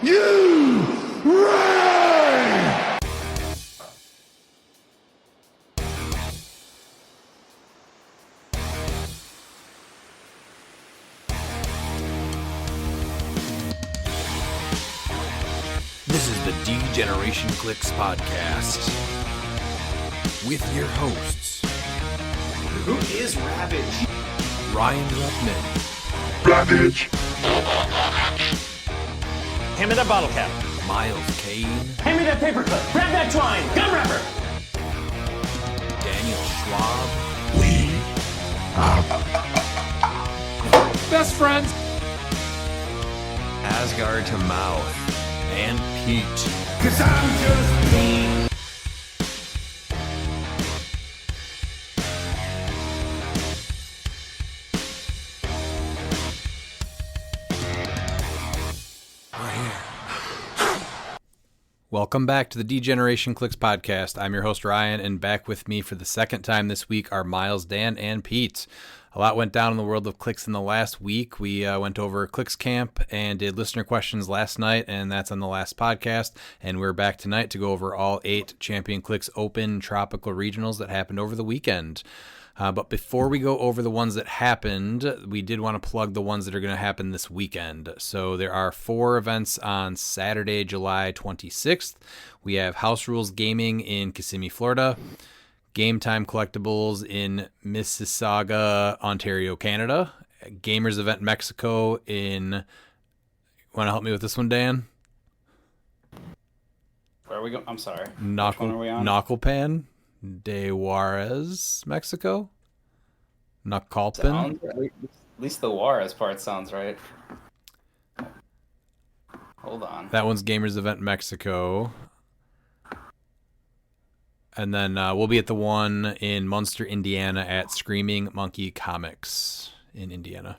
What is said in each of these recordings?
you ready? This is the D-Generation CLIX podcast with your hosts, Who is Ravage? Ryan Ruckman, Ravage. Hand me that bottle cap. Miles Kane, Hand me that paperclip. Grab that twine. Gun wrapper. Daniel Schwab, We best friends, Asgard to Mouth, and Pete. Cause I'm just me. Welcome back to the D-Generation CLIX podcast. I'm your host, Ryan, and back with me for the second time this week are Miles, Dan, and Pete. A lot went down in the world of CLIX in the last week. We went over CLIX Camp and did listener questions last night, and that's on the last podcast. And we're back tonight to go over all 8 Champion CLIX Open Tropical Regionals that happened over the weekend. But before we go over the ones that happened, we did want to plug the ones that are going to happen this weekend. So there are 4 events on Saturday, July 26th. We have House Rules Gaming in Kissimmee, Florida. Game Time Collectibles in Mississauga, Ontario, Canada. Gamers Event Mexico in... Want to help me with this one, Dan? Where are we going? I'm sorry. Which one Nacal- are we on? Nacalpan de Juarez, Mexico. Nacalpan. Sounds right. At least the Juarez part sounds right. Hold on. That one's Gamers Event Mexico. And then we'll be at the one in Munster, Indiana at Screaming Monkey Comics in Indiana.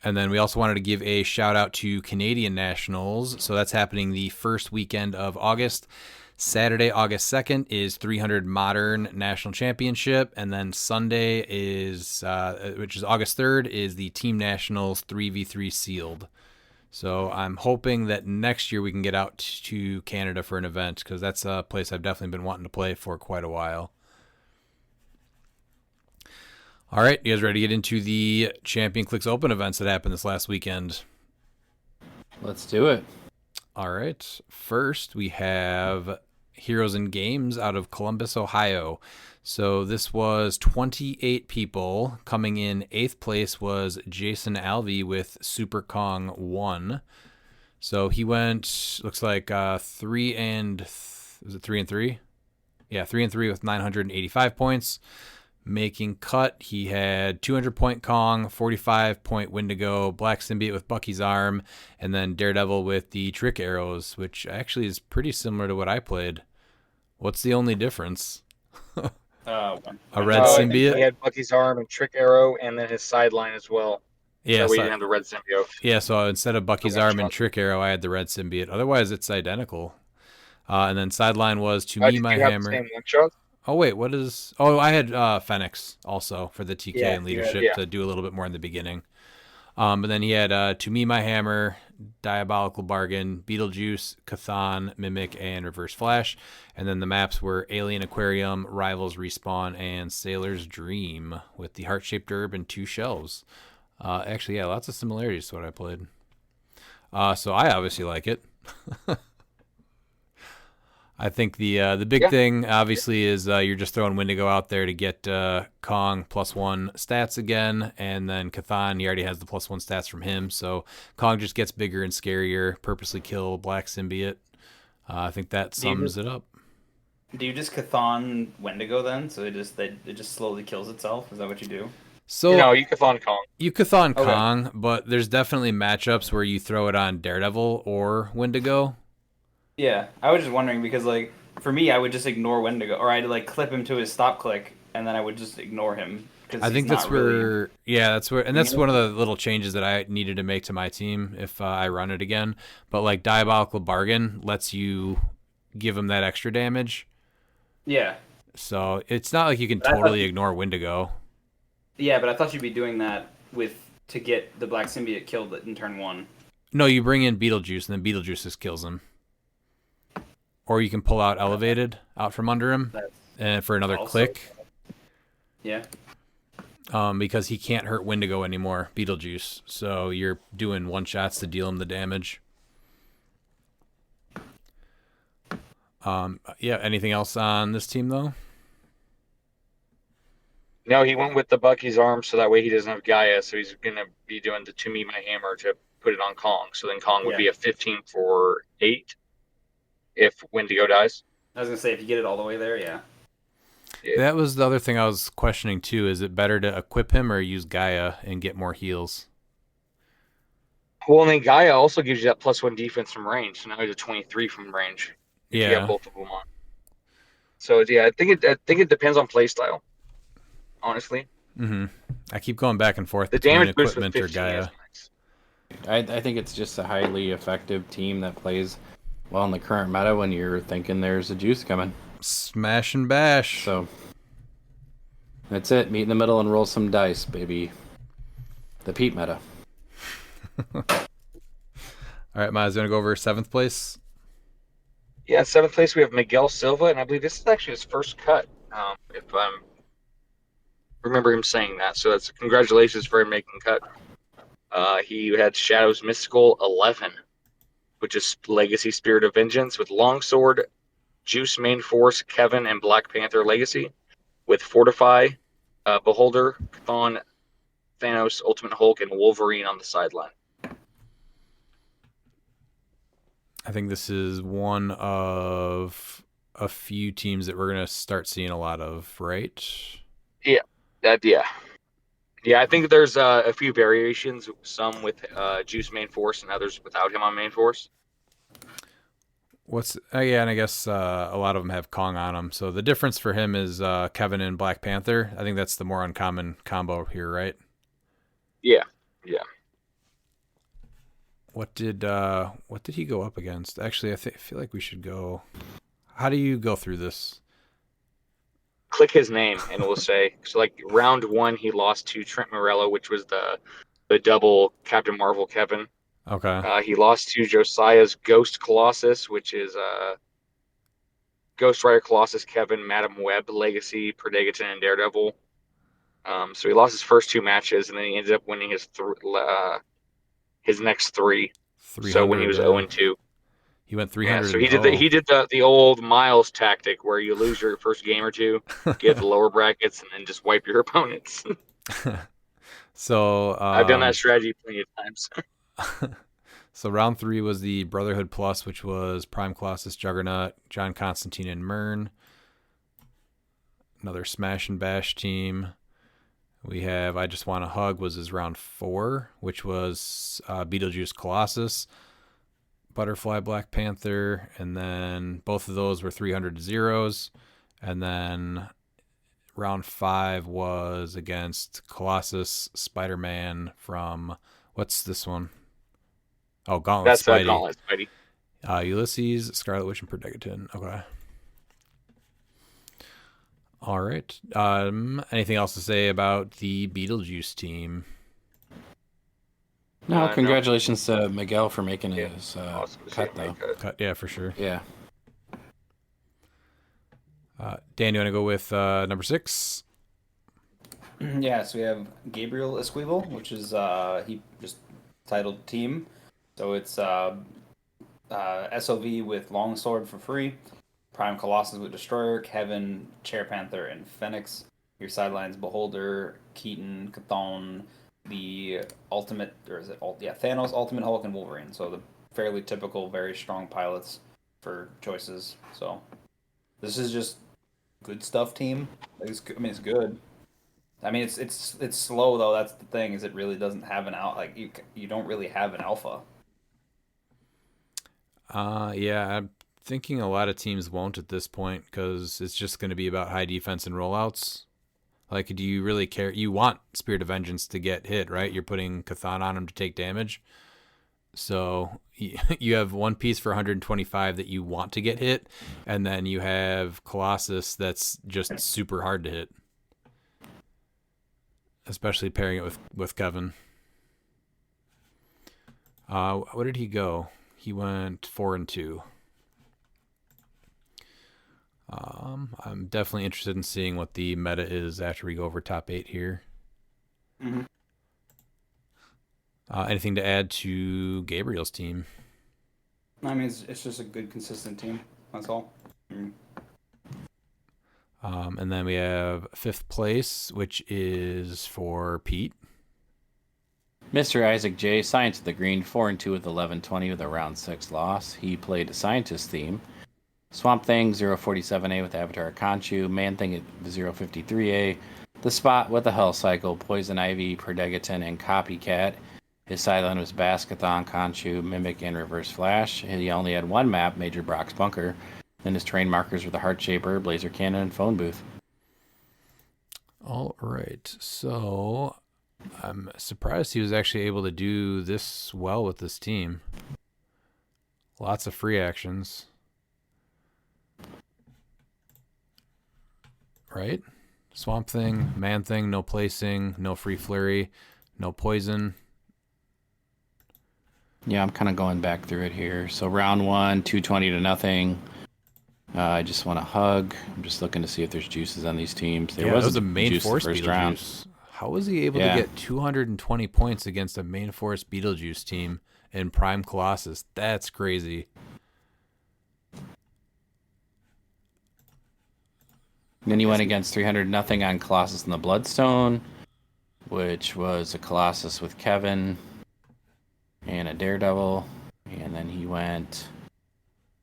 And then we also wanted to give a shout out to Canadian Nationals. So that's happening the first weekend of August. Saturday, August 2nd is 300 Modern National Championship. And then Sunday is, which is August 3rd, is the Team Nationals 3v3 Sealed. So I'm hoping that next year we can get out to Canada for an event, because that's a place I've definitely been wanting to play for quite a while. All right, you guys ready to get into the Champion CLIX Open events that happened this last weekend? Let's do it. All right, first we have Heroes in Games out of Columbus, Ohio. So this was 28 people. Coming in 8th place was Jason Alvey with Super Kong 1. So he went, looks like 3 and 3? Yeah, 3 and 3 with 985 points. Making cut, he had 200-point Kong, 45-point Wendigo, Black Symbiote with Bucky's Arm, and then Daredevil with the Trick Arrows, which actually is pretty similar to what I played. What's the only difference? A red symbiote? He had Bucky's Arm and Trick Arrow, and then his sideline as well. Yeah, That way you didn't have the red symbiote. Yeah, so instead of Bucky's Arm and Trick Arrow, I had the red symbiote. Otherwise, it's identical. And then sideline was To Me, My Hammer. Did you have the same one-shot? Oh, wait, what is... Oh, I had Phoenix also for the TK and leadership yeah. to do a little bit more in the beginning. But then he had To Me, My Hammer, Diabolical Bargain, Beetlejuice, Cathan, Mimic, and Reverse Flash. And then the maps were Alien Aquarium, Rivals Respawn, and Sailor's Dream with the heart-shaped herb and 2 shelves. Actually, yeah, lots of similarities to what I played. So I obviously like it. I think the big thing, obviously, is you're just throwing Wendigo out there to get Kong +1 stats again, and then Cathan, he already has the +1 stats from him, so Kong just gets bigger and scarier, purposely kill Black Symbiote. I think that sums it up. Do you just Cathan Wendigo then? So it just slowly kills itself? Is that what you do? So No, you Cathan Kong. You Cathan Kong, but there's definitely matchups where you throw it on Daredevil or Wendigo. Yeah, I was just wondering because, like, for me, I would just ignore Wendigo, or I'd, like, clip him to his stop click, and then I would just ignore him. I think that's where, that's where, and that's one of the little changes that I needed to make to my team if I run it again. But, like, Diabolical Bargain lets you give him that extra damage. Yeah. So it's not like you can totally ignore Wendigo. Yeah, but I thought you'd be doing that to get the Black Symbiote killed in turn 1. No, you bring in Beetlejuice, and then Beetlejuice just kills him. Or you can pull out Elevated out from under him and for another also- click. Yeah. Because he can't hurt Wendigo anymore, Beetlejuice. So you're doing one-shots to deal him the damage. Yeah, anything else on this team, though? No, he went with the Bucky's arm so that way he doesn't have Gaia, so he's going to be doing the To Me My Hammer to put it on Kong. So then Kong would be a 15 for 8 if Wendigo dies. I was gonna say if you get it all the way there, yeah. That was the other thing I was questioning, too. Is it better to equip him or use Gaia and get more heals? Well, and then Gaia also gives you that +1 defense from range. So now he's a 23 from range if you Yeah. have both of them on. So yeah, I think it depends on playstyle. Honestly, Mm-hmm. I keep going back and forth the between damage boost with equipment or 15 Gaia. is nice. I think it's just a highly effective team that plays well in the current meta when you're thinking there's a juice coming. Smash and bash. So that's it. Meet in the middle and roll some dice, baby. The Pete meta. All right, Miles, you want to go over 7th place? Yeah, 7th place we have Miguel Silva, and I believe this is actually his first cut. If I'm remember him saying that, so that's congratulations for him making cut. He had Shadows Mystical 11, which is Legacy Spirit of Vengeance with Longsword, Juice Main Force, Kevin, and Black Panther Legacy, with Fortify, Beholder, Chthon, Thanos, Ultimate Hulk, and Wolverine on the sideline. I think this is one of a few teams that we're going to start seeing a lot of, right? Yeah. I think there's a few variations, some with Juice Main Force and others without him on Main Force. Yeah, and I guess a lot of them have Kong on them. So the difference for him is Kevin and Black Panther. I think that's the more uncommon combo here, right? Yeah. What did he go up against? Actually, I feel like we should go. How do you go through this? Click his name and it will say. So like round 1, he lost to Trent Morello, which was the double Captain Marvel Kevin. Okay. He lost to Josiah's Ghost Colossus, which is Ghost Rider Colossus Kevin, Madam Web, Legacy, Predagon, and Daredevil. So he lost his first 2 matches, and then he ended up winning his next 3. So when he was 0-2. He went 300. Yeah, so he did the old Miles tactic where you lose your first game or 2, get the lower brackets, and then just wipe your opponents. So I've done that strategy plenty of times. So round 3 was the Brotherhood Plus, which was Prime Colossus, Juggernaut, John Constantine, and Myrn. Another Smash and Bash team. We have I Just Want a Hug was his round 4, which was Beetlejuice Colossus, Butterfly Black Panther, and then both of those were 300 zeros. And then round 5 was against Colossus, Spider-Man from, what's this one? Oh, Gauntlet That's Spidey. Gauntlet Spidey. Ulysses, Scarlet Witch, and Predagon. Okay. All right. Anything else to say about the Beetlejuice team? No, No. congratulations to Miguel for making Yeah. his Awesome to see cut, him though. make cut. Cut, yeah, for sure. Yeah. Dan, you want to go with number 6? Yeah, so we have Gabriel Esquivel, which is he just titled team. So it's SOV with Longsword for free, Prime Colossus with Destroyer, Kevin, Chair Panther, and Phoenix. Your sidelines: Beholder, Keaton, Chthon, the Ultimate, or is it Thanos, Ultimate Hulk, and Wolverine. So the fairly typical, very strong pilots for choices. So this is just good stuff, team. It's good. I mean, it's slow though. That's the thing, is it really doesn't have an out. Like you don't really have an alpha. Yeah, I'm thinking a lot of teams won't at this point because it's just going to be about high defense and rollouts. Like, do you really care? You want Spirit of Vengeance to get hit, right? You're putting Chthon on him to take damage. So you have one piece for 125 that you want to get hit, and then you have Colossus that's just super hard to hit. Especially pairing it with Kevin. What did he go? He went 4-2. I'm definitely interested in seeing what the meta is after we go over top 8 here. Mm-hmm. Anything to add to Gabriel's team? I mean, it's just a good, consistent team. That's all. And then we have 5th place, which is for Pete. Mr. Isaac J, Science of the Green, 4-2 with 11-20 with a round 6 loss. He played a Scientist theme. Swamp Thing 047A with Avatar Conchu, Man Thing at 053A, The Spot with the Hell Cycle, Poison Ivy, Perdegaton, and Copycat. His sideline was Baskathon, Conchu, Mimic, and Reverse Flash. He only had one map, Major Brock's Bunker. Then his terrain markers were the Heart Shaper, Blazer Cannon, and Phone Booth. All right, so I'm surprised he was actually able to do this well with this team. Lots of free actions. Right? Swamp Thing, Man Thing, no placing, no free flurry, no poison. Yeah, I'm kind of going back through it here. So round 1, 220-0. I just want to hug. I'm just looking to see if there's juices on these teams. There was a main juice force first round. Beetlejuice. How was he able to get 220 points against a main force Beetlejuice team in Prime Colossus? That's crazy. Then he went against 300-0 on Colossus and the Bloodstone, which was a Colossus with Kevin and a Daredevil. And then he went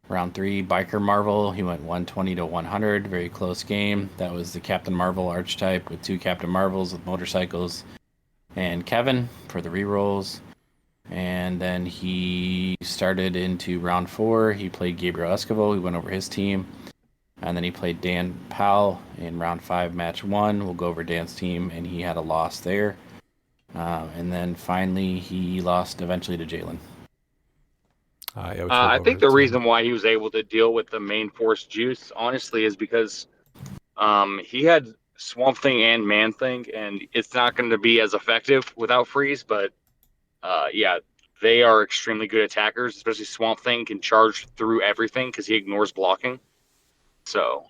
round 3, Biker Marvel. He went 120-100, very close game. That was the Captain Marvel archetype with 2 Captain Marvels with motorcycles and Kevin for the rerolls. And then he started into round 4. He played Gabriel Escobar. He went over his team. And then he played Dan Powell in round 5, match 1. We'll go over Dan's team, and he had a loss there. And then finally, he lost eventually to Jalen. I think the reason why he was able to deal with the main force juice, honestly, is because he had Swamp Thing and Man Thing, and it's not going to be as effective without freeze. But yeah, they are extremely good attackers. Especially Swamp Thing can charge through everything because he ignores blocking. So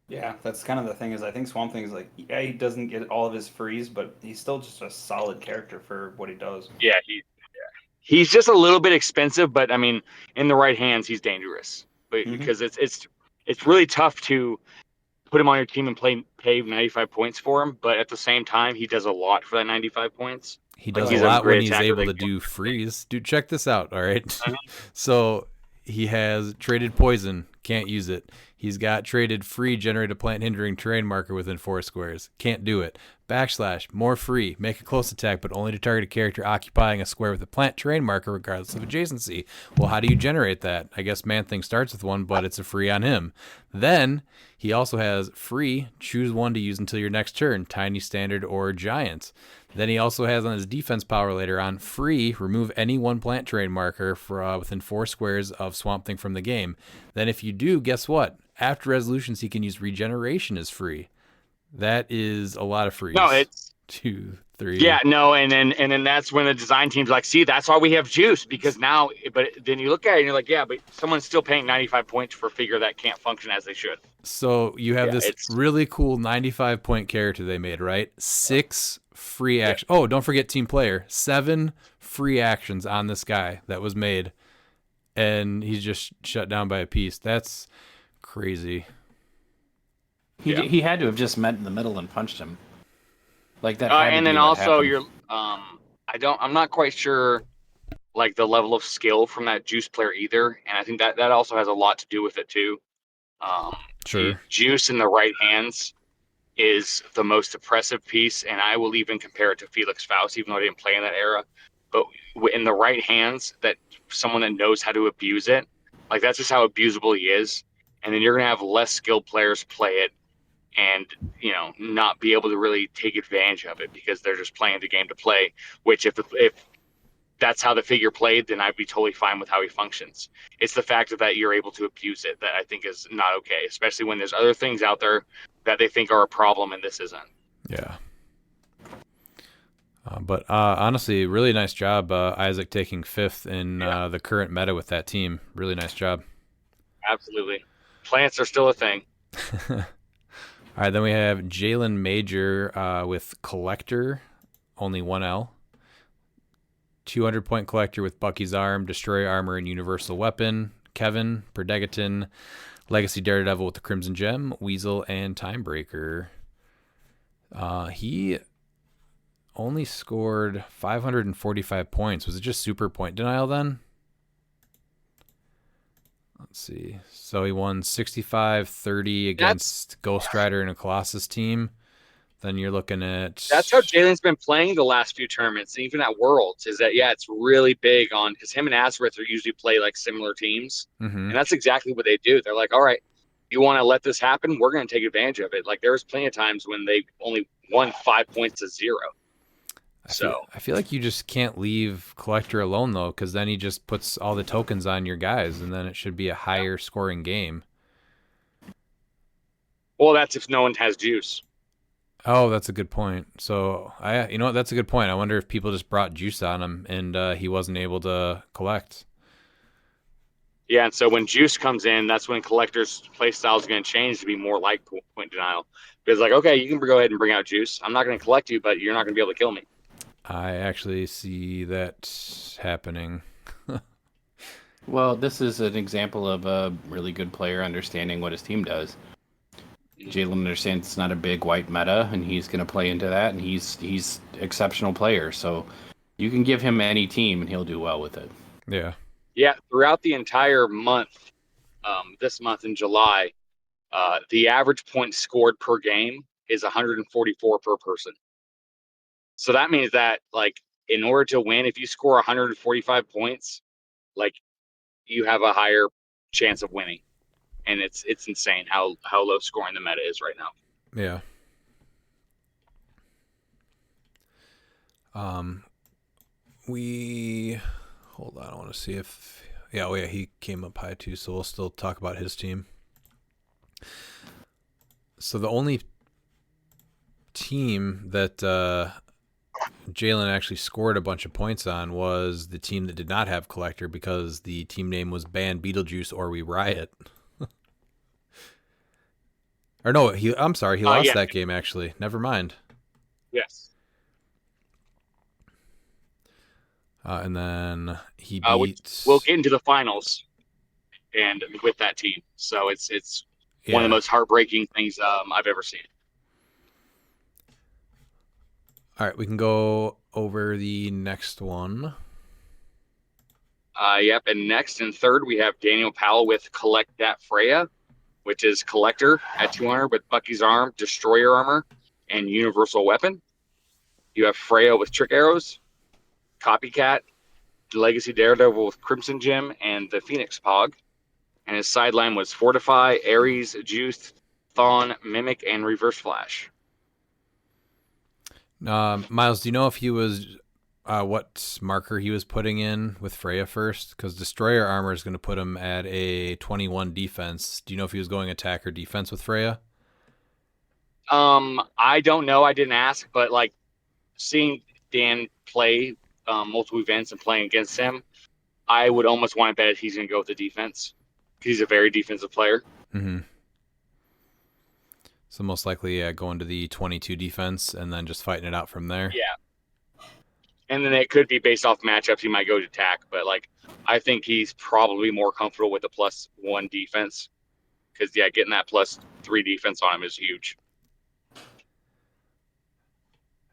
Yeah, that's kind of the thing. Is I think Swamp Thing is like, yeah, he doesn't get all of his freeze, but he's still just a solid character for what he does. yeah, he's just a little bit expensive, but I mean, in the right hands, he's dangerous. But because it's really tough to put him on your team and pay 95 points for him, but at the same time, he does a lot for that 95 points. He does He's a lot when great he's attacker able to that do freeze. Dude, check this out, all right? So he has traded poison, can't use it. He's got traded free, generate a plant hindering terrain marker within 4 squares. Can't do it. Backslash, more free, make a close attack, but only to target a character occupying a square with a plant terrain marker regardless of adjacency. Well, how do you generate that? I guess Man Thing starts with one, but it's a free on him. Then he also has free, choose one to use until your next turn, tiny, standard, or giant. Then he also has on his defense power later on, free, remove any one plant terrain marker for within 4 squares of Swamp Thing from the game. Then if you do, guess what? After resolutions, he can use regeneration as free. That is a lot of frees. No, it's 2, 3. Yeah, no, and then that's when the design team's like, see, that's why we have juice, because now, but then you look at it and you're like, yeah, but someone's still paying 95 points for a figure that can't function as they should. So you have this really cool 95-point character they made, right? 6 free action. Oh, don't forget team player. 7 free actions on this guy that was made, and he's just shut down by a piece. That's crazy. He had to have just met in the middle and punched him. Like that. And then also I'm not quite sure like the level of skill from that juice player either, and I think that also has a lot to do with it too. Sure. Juice in the right hands is the most oppressive piece, and I will even compare it to Felix Faust, even though I didn't play in that era. But in the right hands, that someone that knows how to abuse it, like that's just how abusable he is. And then you're gonna have less skilled players play it, and not be able to really take advantage of it because they're just playing the game to play. Which if that's how the figure played, then I'd be totally fine with how he functions. It's the fact that you're able to abuse it that I think is not okay, especially when there's other things out there that they think are a problem and this isn't. Yeah. But honestly, really nice job, Isaac, taking 5th in the current meta with that team. Really nice job. Absolutely. Plants are still a thing. All right, then we have Jalen Major with Collector, only 1L. 200-point Collector with Bucky's Arm, Destroyer Armor, and Universal Weapon. Kevin, Perdegaton, Legacy Daredevil with the Crimson Gem, Weasel, and Timebreaker. He only scored 545 points. Was it just super point denial then? Let's see. So he won 65-30 against Ghost Rider and a Colossus team. Then you're looking at... That's how Jalen's been playing the last few tournaments, even at Worlds, is that, it's really big on, because him and Azareth are usually play like similar teams. Mm-hmm. And that's exactly what they do. They're like, all right, you want to let this happen? We're going to take advantage of it. Like, there was plenty of times when they only won 5 points to 0. I feel like you just can't leave Collector alone, though, because then he just puts all the tokens on your guys, and then it should be a higher scoring game. Well, that's if no one has juice. Oh, that's a good point. So, you know what? That's a good point. I wonder if people just brought juice on him, and he wasn't able to collect. Yeah, and so when juice comes in, that's when Collector's playstyle is going to change to be more like point denial. Because, like, okay, you can go ahead and bring out juice. I'm not going to collect you, but you're not going to be able to kill me. I actually see that happening. Well, this is an example of a really good player understanding what his team does. Jalen understands it's not a big white meta, and he's going to play into that, and he's exceptional player. So you can give him any team, and he'll do well with it. Yeah. Yeah, throughout the entire month, this month in July, the average points scored per game is 144 per person. So that means that, like, in order to win, if you score 145 points, like, you have a higher chance of winning. And it's insane how low scoring the meta is right now. Yeah. Hold on, I want to see if... Yeah, he came up high too, so we'll still talk about his team. So the only team that Jalen actually scored a bunch of points on was the team that did not have Collector, because the team name was Ban Beetlejuice or We Riot. Or no, I'm sorry, he lost that game, actually. Never mind. Yes. And then he beat... We'll get into the finals and with that team. So it's one of the most heartbreaking things I've ever seen. All right, we can go over the next one. Yep, and next and third, we have Daniel Powell with Collect That Freya, which is Collector at 200 with Bucky's Arm, Destroyer Armor, and Universal Weapon. You have Freya with Trick Arrows, Copycat, Legacy Daredevil with Crimson Gem, and the Phoenix Pog. And his sideline was Fortify, Ares, Juice, Thawne, Mimic, and Reverse Flash. Miles, do you know if he was... what marker he was putting in with Freya first? Because Destroyer Armor is going to put him at a 21 defense. Do you know if he was going attack or defense with Freya? I don't know. I didn't ask, but like seeing Dan play multiple events and playing against him, I would almost want to bet he's going to go with the defense because he's a very defensive player. Mm-hmm. So most likely going to the 22 defense and then just fighting it out from there. Yeah. And then it could be based off matchups. He might go to attack, but like I think he's probably more comfortable with the +1 defense because getting that +3 defense on him is huge.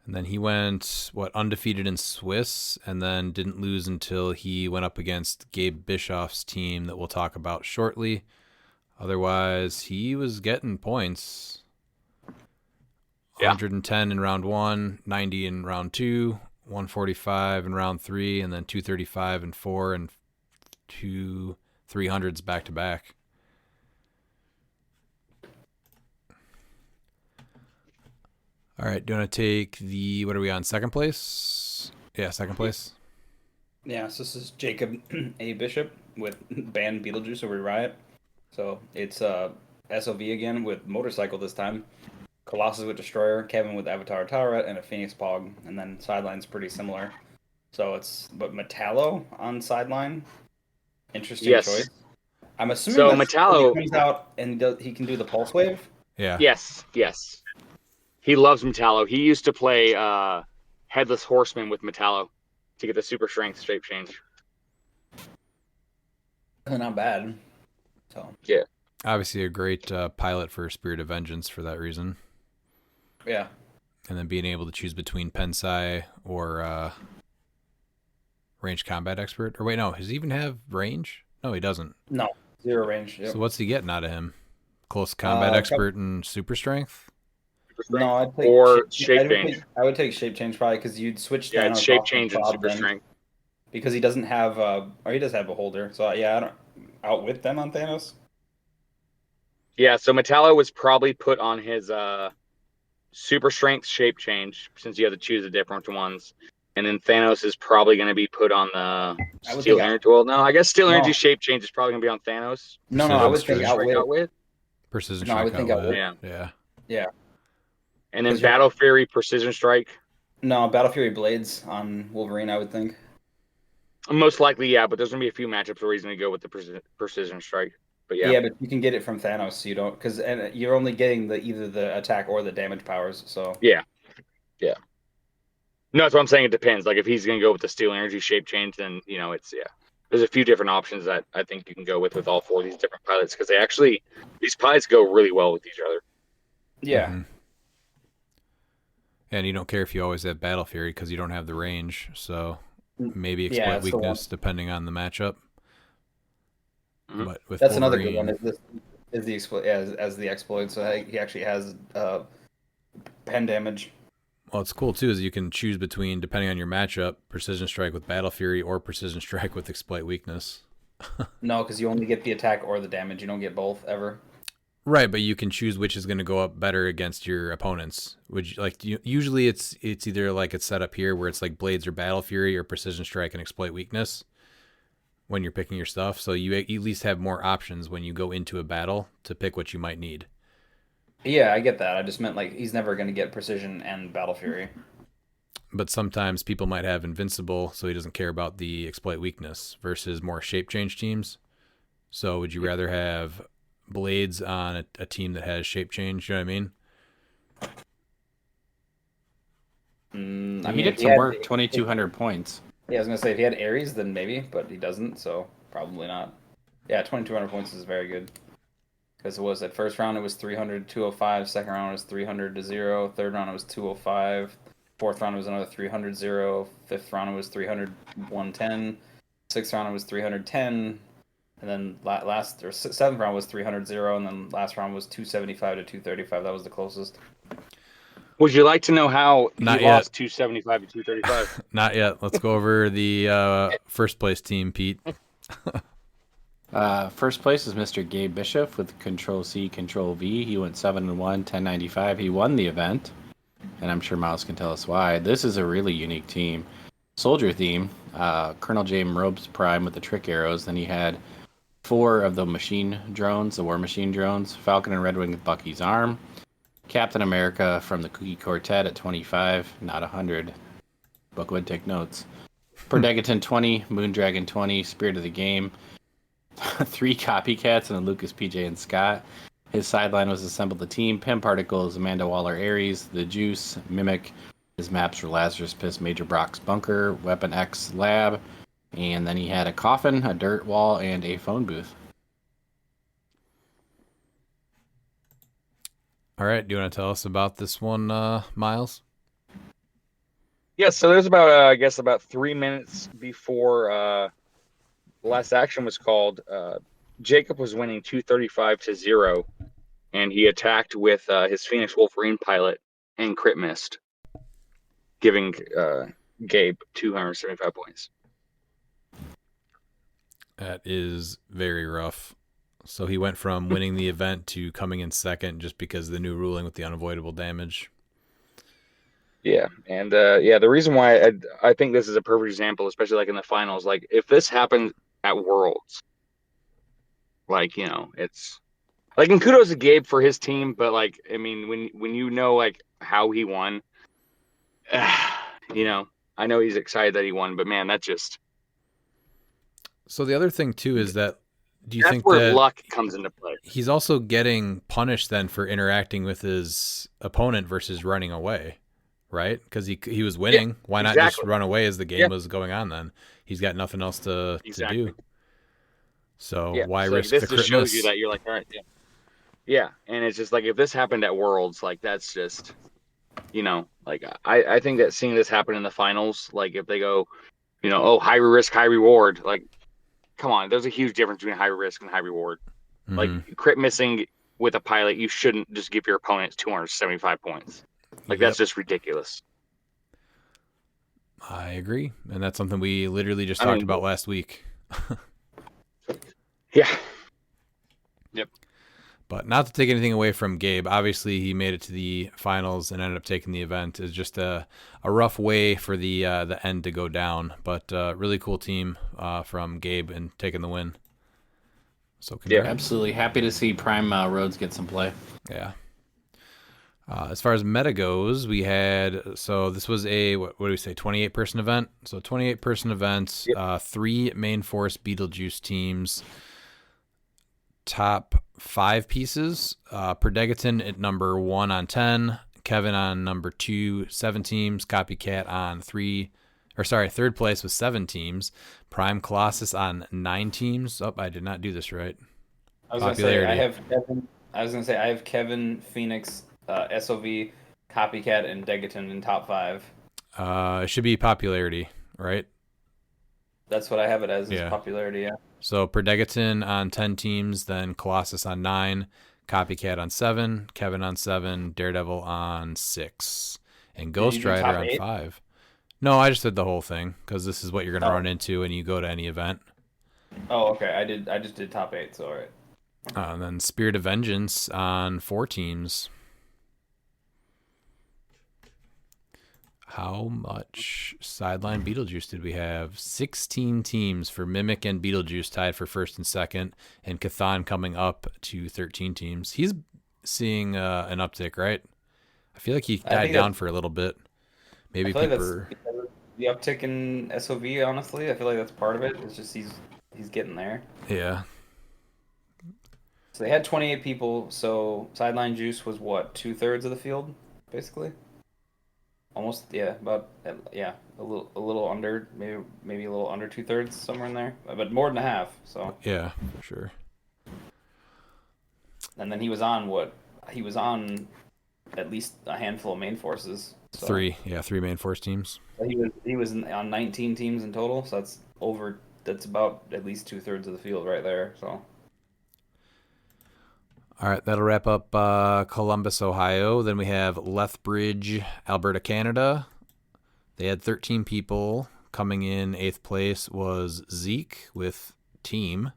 And then he went undefeated in Swiss, and then didn't lose until he went up against Gabe Bischoff's team that we'll talk about shortly. Otherwise, he was getting points. 110 in round 1, 90 in round 2. 145 in round 3, and then 235 in 4, and 2 300s back to back. All right, do you want to take the... What are we on? Second place? Yeah, second place. Yeah, so this is Jacob A. Bishop with Ban Beetlejuice over Riot. So it's SOV again with Motorcycle this time. Colossus with Destroyer, Kevin with Avatar Turret, and a Phoenix Pog, and then sideline's pretty similar. So but Metallo on sideline, interesting Yes. choice. I'm assuming So that's when he Metallo, comes out and he can do the pulse wave. Yeah. yes. He loves Metallo. He used to play Headless Horseman with Metallo to get the super strength shape change. Not bad. So Yeah. Obviously, a great pilot for Spirit of Vengeance for that reason. yeah. And then being able to choose between Pensai or Range Combat Expert. Or wait, no, does he even have range? No, he doesn't. No, 0 range. Yep. So what's he getting out of him? Close Combat Expert and Super Strength? No, I'd take Or shape change. I would take shape change probably because you'd switch Yeah, Thanos it's shape off change of and Bob super then, strength. because he doesn't have or he does have Beholder. So yeah, I don't outwit them on Thanos. Yeah, so Metallo was probably put on his super strength shape change since you have to choose the different ones. And then Thanos is probably going to be put on the I would Steel think Energy. Well, no, I guess Steel No. Energy shape change is probably going to be on Thanos. No, I would think Precision outwit. Outwit. Precision No, I Strike would think outwit. outwit. Yeah. Yeah. And then 'Cause you're- Battle Fury, Precision Strike. No, Battle Fury Blades on Wolverine, I would think. Most likely, yeah, but there's going to be a few matchups where he's going to go with the Precision Strike. But yeah. Yeah, but you can get it from Thanos, so you don't, because you're only getting either the attack or the damage powers. So Yeah. No, that's what I'm saying. It depends. Like if he's going to go with the Steel Energy shape change, then, it's, yeah. There's a few different options that I think you can go with all four of these different pilots because these pilots go really well with each other. yeah, Mm-hmm. And you don't care if you always have Battle Fury because you don't have the range. So maybe exploit that's the weakness depending on the matchup. Mhm. But with that's Wolverine, another good one. Is the exploit as the exploit? So he actually has pen damage. well, it's cool too is you can choose between, depending on your matchup, Precision Strike with Battle Fury or Precision Strike with Exploit Weakness. No, because you only get the attack or the damage. You don't get both ever. Right, but you can choose which is going to go up better against your opponents. Usually it's either like it's set up here where it's like Blades or Battle Fury or Precision Strike and Exploit Weakness when you're picking your stuff. So you at least have more options when you go into a battle to pick what you might need. Yeah, I get that. I just meant like he's never going to get precision and Battle Fury. But sometimes people might have Invincible, so he doesn't care about the Exploit Weakness versus more shape change teams. So would you rather have Blades on a team that has shape change? You know what I mean? I He mean, did if some had- work, 2,200 points. Yeah, I was gonna say if he had Ares, then maybe, but he doesn't, so probably not. Yeah, 2,200 points is very good. Because it was at first round it was 300 205, second round it was 300 to 0, third round it was 205, fourth round it was another 300 0, fifth round it was 300 110, sixth round it was 310, and then seventh round was 300 0, and then last round was 275 to 235. That was the closest. Would you like to know how he Not yet. lost 275 to 235? Not yet. Let's go over the first place team, Pete. First place is Mr. Gabe Bishop with Control C, Control V. He went 7-1, 1095. He won the event, and I'm sure Miles can tell us why. This is a really unique team. Soldier theme, Colonel James Robes Prime with the trick arrows. Then he had 4 of the machine drones, the War Machine drones. Falcon and Redwing with Bucky's arm. Captain America from the Cookie Quartet at 25, not 100. Bookwood, take notes. Perdegaton 20, Moondragon 20, Spirit of the Game. 3 copycats and a Lucas, PJ, and Scott. His sideline was assembled the team. Pim Particles, Amanda Waller Aries, The Juice, Mimic. His maps were Lazarus Piss, Major Brock's Bunker, Weapon X Lab. And then he had a coffin, a dirt wall, and a phone booth. All right. Do you want to tell us about this one, Miles? Yeah, so there's about, I guess, about 3 minutes before the last action was called. Jacob was winning 235 to 0, and he attacked with his Phoenix Wolverine pilot and crit missed, giving Gabe 275 points. That is very rough. So he went from winning the event to coming in second just because of the new ruling with the unavoidable damage. Yeah, and the reason why I think this is a perfect example, especially like in the finals, like if this happened at Worlds, like it's Like, and kudos to Gabe for his team, but like, I mean, when you know like how he won, you know, I know he's excited that he won, but man, that just So the other thing too is that do you that's think where that luck comes into play. he's also getting punished then for interacting with his opponent versus running away, right? Because he was winning. Why not just exactly. run away as the game Yeah. was going on? Then he's got nothing else to Exactly. do. So Yeah, why so like risk this the just crit shows you miss? that you're like, all right, yeah, and it's just like if this happened at Worlds, like that's just, you know, like I think that seeing this happen in the finals, like if they go, you know, oh, high risk, high reward, like come on, there's a huge difference between high risk and high reward. Like Mhm. crit missing with a pilot, you shouldn't just give your opponents 275 points. Like Yep. that's just ridiculous. I agree, and that's something we literally just I talked mean, about last week. yeah. Yep. But not to take anything away from Gabe. Obviously, he made it to the finals and ended up taking the event. It's just a rough way for the end to go down. But really cool team from Gabe and taking the win. So congrats. Absolutely happy to see Prime Roads get some play. Yeah. As far as meta goes, we had, so this was a, what do we say, 28-person event? So 28-person events, Yep. 3 main force Beetlejuice teams, top 5 pieces. Predegaton at number 1 on 10, Kevin on number 2, 7 teams, Copycat on third place with 7 teams, Prime Colossus on 9 teams. Oh, I did not do this right. I was gonna say I have Kevin, Phoenix, SOV, Copycat, and Degaton in top 5. It should be popularity, right? That's what I have it as. Yeah. Popularity. Yeah. So Predegaton on 10 teams, then Colossus on 9, Copycat on 7, Kevin on 7, Daredevil on 6, and Ghost you do Rider top on 8? 5. No, I just did the whole thing because this is what you're going to Oh. run into when you go to any event. Oh, okay. I just did top 8. So all right. And then Spirit of Vengeance on 4 teams. How much sideline Beetlejuice did we have? 16 teams for Mimic and Beetlejuice tied for first and second, and Cathan coming up to 13 teams. He's seeing an uptick, right? I feel like he died down for a little bit. Maybe I feel like people. that's because of the uptick in SOV. Honestly, I feel like that's part of it. It's just he's getting there. Yeah. So they had 28 people. So sideline juice was what, 2/3 of the field, basically. Almost, yeah, about a little under, maybe a little under 2/3, somewhere in there, but more than a half. So Yeah, for sure. and then he was on what? He was on at least a handful of main forces. So 3 main force teams. He was on 19 teams in total. So that's about at least 2/3 of the field right there. So. All right, that'll wrap up Columbus, Ohio. Then we have Lethbridge, Alberta, Canada. They had 13 people. Coming in 8th place was Zeke with team.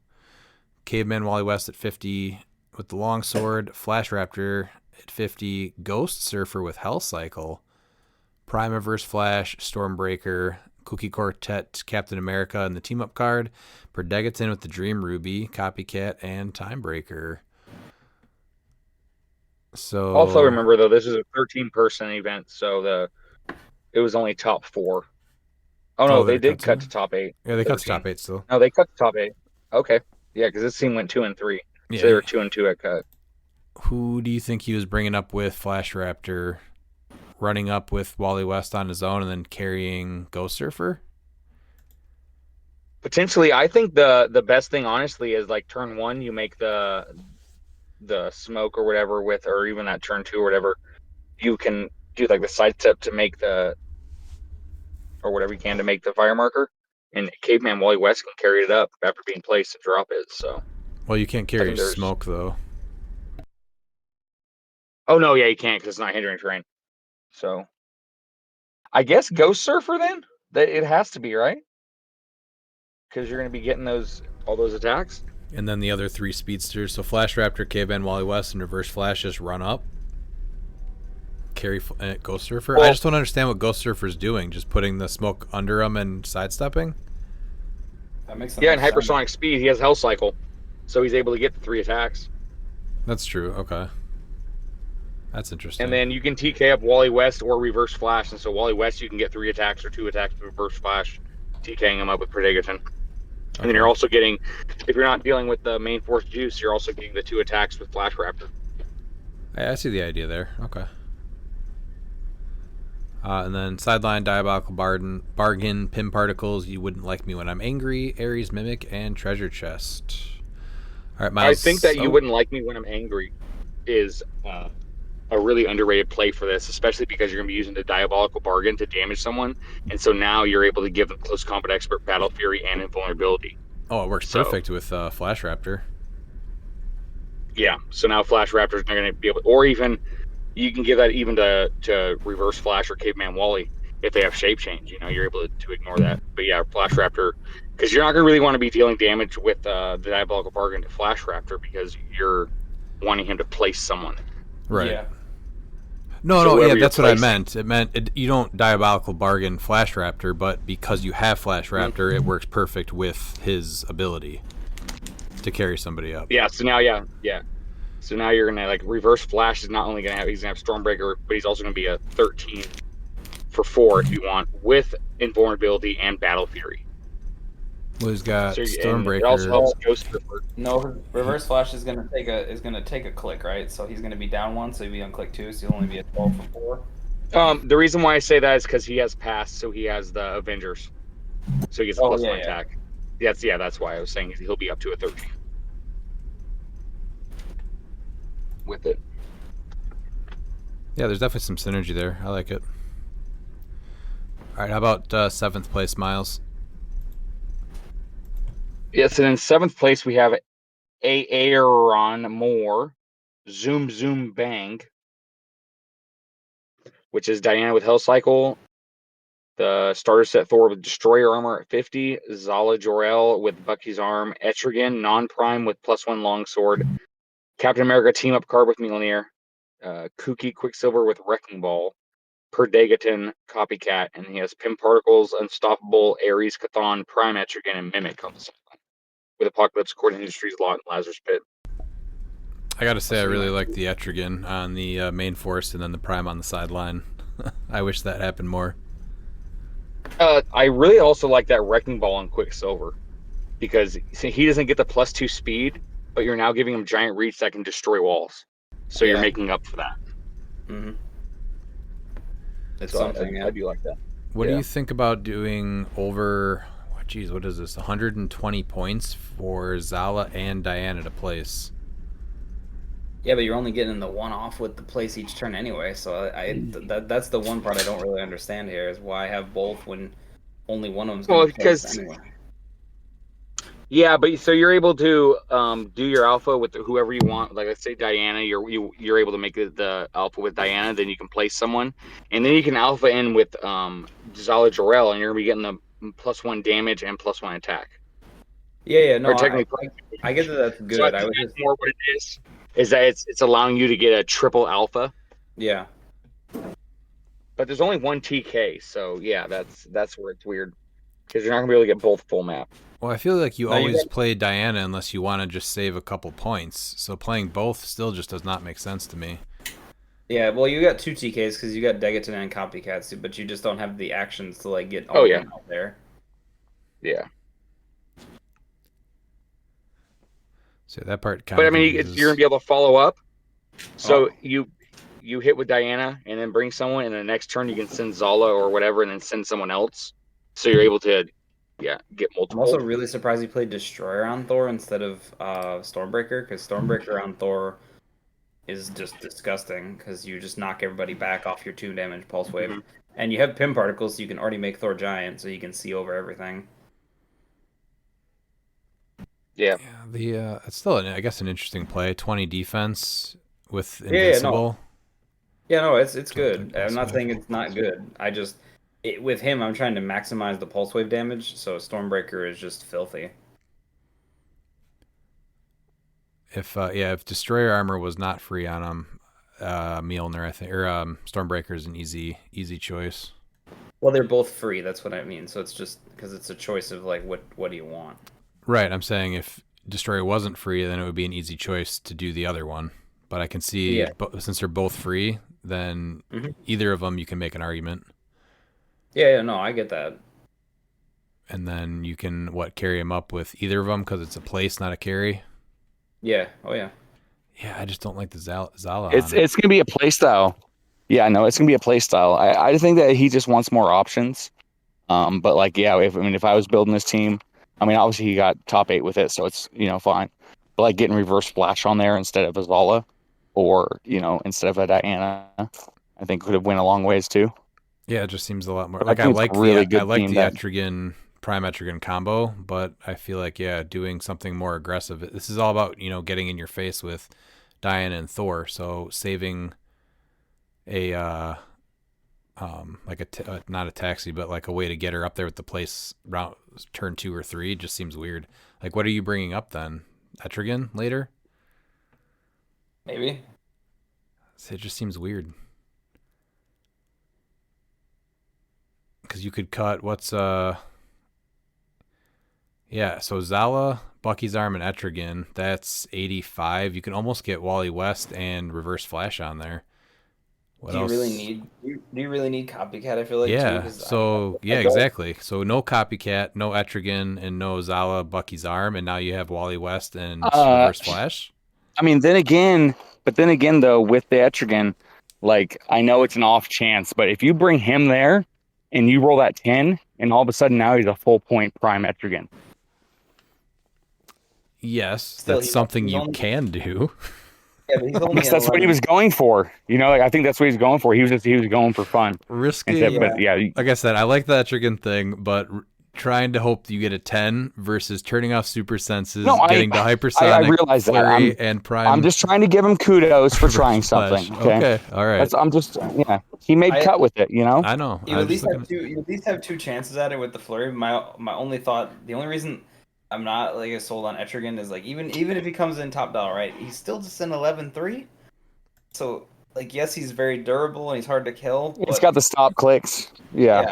Caveman Wally West at 50 with the longsword. Flash Raptor at 50. Ghost Surfer with Hell Cycle. Prime Reverse Flash, Stormbreaker, Cookie Quartet, Captain America, and the team up card. Predegaton with the Dream Ruby, Copycat, and Timebreaker. So Also remember though, this is a 13-person event, so it was only top 4. Oh no, they did cut to top 8. Yeah, they cut to top 8 still. No, they cut to top 8. Okay, yeah, because this team went 2 and 3, Yeah. so they were 2 and 2 at cut. Who do you think he was bringing up with Flash Raptor, running up with Wally West on his own, and then carrying Ghost Surfer? Potentially, I think the best thing, honestly, is like turn 1, you make the smoke or whatever with, or even that turn 2 or whatever, you can do like the side step to make or whatever you can to make the fire marker, and Caveman Wally West can carry it up after being placed and drop it. So, Well, you can't carry smoke though. Oh no, yeah, you can't because it's not hindering terrain. So, I guess Ghost Surfer then. That it has to be, right? Because you're going to be getting all those attacks. And then the other 3 speedsters. So Flash Raptor, Caveman Wally West, and Reverse Flash just run up. Carry Ghost Surfer. Well, I just don't understand what Ghost Surfer's doing. Just putting the smoke under him and sidestepping. That makes yeah, sense. and hypersonic speed, he has Hell Cycle, so he's able to get the 3 attacks. That's true. Okay. That's interesting. And then you can TK up Wally West or Reverse Flash. And so Wally West, you can get 3 attacks or 2 attacks with Reverse Flash, TKing him up with Predagon. And then you're also getting, if you're not dealing with the main force juice, you're also getting the 2 attacks with Flash Raptor. I see the idea there. Okay. And then sideline, diabolical bargain, pim particles. You wouldn't like me when I'm angry. Ares mimic and treasure chest. All right, Miles. I think that you wouldn't like me when I'm angry is a really underrated play for this, especially because you're going to be using the diabolical bargain to damage someone, and so now you're able to give them close combat expert, battle fury, and invulnerability. Oh, it works perfect with Flash Raptor. Yeah, so now Flash Raptor's not going to be able, or even you can give that even to Reverse Flash or Caveman Wally if they have shape change. You know, you're able to ignore that. But yeah, Flash Raptor, because you're not going to really want to be dealing damage with the diabolical bargain to Flash Raptor because you're wanting him to place someone. Right. Yeah. No, yeah, that's what I meant. It meant you don't diabolical bargain Flash Raptor, but because you have Flash Raptor, it works perfect with his ability to carry somebody up. Yeah, so now, So now you're gonna Reverse Flash is not only gonna have Stormbreaker, but he's also gonna be a 13 for 4 if you want, with invulnerability and battle fury. Well, he's got It Stormbreaker. also helps Ghost Ripper. No, Reverse Flash is gonna take a click, right? So he's gonna be down 1, so he'll be on click 2, so he'll only be at 12 for 4. The reason why I say that is because he has Pass, so he has the Avengers, so he gets a +1 attack. That's why I was saying he'll be up to a 13 with it. Yeah, there's definitely some synergy there. I like it. All right, how about 7th place, Miles? Yes, and in 7th place we have Aaron Moore, Zoom Zoom Bang, which is Diana with Hell Cycle, the starter set Thor with Destroyer Armor at 50, Zala Jor-El with Bucky's Arm, Etrigan non-prime with +1 Longsword, Captain America team up card with Mjolnir, Kooky Quicksilver with Wrecking Ball, Perdegaton Copycat, and he has Pim Particles, Unstoppable, Ares, Chthon, Prime Etrigan, and Mimic on the side with Apocalypse, Cord Industries, Lot, and Lazarus Pit. I gotta say, I really like the Etrigan on the main force and then the Prime on the sideline. I wish that happened more. I really also like that Wrecking Ball on Quicksilver because he doesn't get the +2 speed, but you're now giving him giant reach that can destroy walls. So you're making up for that. Mm-hmm. It's so something. I do like that. What do you think about doing over? Geez, what is this? 120 points for Zala and Diana to place. Yeah, but you're only getting the one off with the place each turn anyway. So that's the one part I don't really understand here is why have both when only one of them's going to place anyway. Yeah, but so you're able to do your alpha with whoever you want. Like let's say Diana, you're able to make the alpha with Diana, then you can place someone, and then you can alpha in with Zala Jor-El, and you're gonna be getting the +1 damage and +1 attack. Yeah, no, I get that that's good. So I was just more what it is that it's allowing you to get a triple alpha. Yeah. But there's only one TK, so yeah, that's where it's weird because you're not gonna be able to get both full map. Well, I feel like you always play Diana unless you want to just save a couple points. So playing both still just does not make sense to me. Yeah, well, you got 2 TKs because you got Degaton and Copycats, but you just don't have the actions to get all of them out there. Yeah. So that part kind But I of. mean, you're gonna be able to follow up. So you hit with Diana and then bring someone, and the next turn you can send Zala or whatever, and then send someone else. So you're able to, get multiple. I'm also really surprised he played Destroyer on Thor instead of Stormbreaker, because Stormbreaker on Thor is just disgusting because you just knock everybody back off your 2 damage pulse wave, and you have Pim Particles, so you can already make Thor giant, so you can see over everything. Yeah. It's still, I guess, an interesting play. 20 defense with invincible. Yeah, no, it's good. I'm not saying it's not good. With him, I'm trying to maximize the pulse wave damage, so Stormbreaker is just filthy. If Destroyer Armor was not free on him, Mjolnir, I think, or Stormbreaker is an easy choice. Well, they're both free. That's what I mean. So it's just because it's a choice of what do you want? Right. I'm saying if Destroyer wasn't free, then it would be an easy choice to do the other one. But I can see, Yeah. since they're both free, then either of them you can make an argument. Yeah, no, I get that. And then you can, carry him up with either of them because it's a place, not a carry. Yeah, oh yeah. Yeah, I just don't like the Zala It's on it. it's gonna be a play style. Yeah, no, it's gonna be a play style. I think that he just wants more options. But like, yeah, if I was building this team, I mean, obviously he got top 8 with it, so it's fine. But like getting reverse splash on there instead of a Zala, or instead of a Diana, I think could have went a long ways too. Yeah, it just seems a lot more. But Like I I think it's like a really the good I like team the that- Etrigan Prime Etrigan combo, but I feel like doing something more aggressive. This is all about getting in your face with Diana and Thor. So saving a like not a taxi, but like a way to get her up there with the place round turn 2 or 3 just seems weird. Like, what are you bringing up then? Etrigan later? Maybe. It just seems weird. Because you could cut yeah, so Zala, Bucky's Arm, and Etrigan, that's 85. You can almost get Wally West and Reverse Flash on there. What Do you else? really need? Do you really need copycat? I feel like Yeah, too, 'cause so I don't- exactly. So no Copycat, no Etrigan, and no Zala, Bucky's Arm, and now you have Wally West and Reverse Flash. I mean, then again though, with the Etrigan, like I know it's an off chance, but if you bring him there and you roll that 10, and all of a sudden now he's a full point Prime Etrigan. Yes, Still, that's something he's you only- can do. Yeah, but he's only Yes, that's what he was going for. Like, I think that's what he's going for. He was going for fun. Risky. Instead, but yeah, Like I said, I like the Etrigan thing, but trying to hope you get a 10 versus turning off super senses, getting to hypersonic, I realize that. flurry, and prime. I'm just trying to give him kudos for trying Flash. something. Okay. All right. I'm just he made cut with it. I know. You I at was least just have two. You at least have two chances at it with the flurry. My only thought, the only reason I'm not like as sold on Etrigan is like even if he comes in top dollar, right? He's still just an 11-3. So like yes, he's very durable and he's hard to kill. It's but got the stop clicks. Yeah.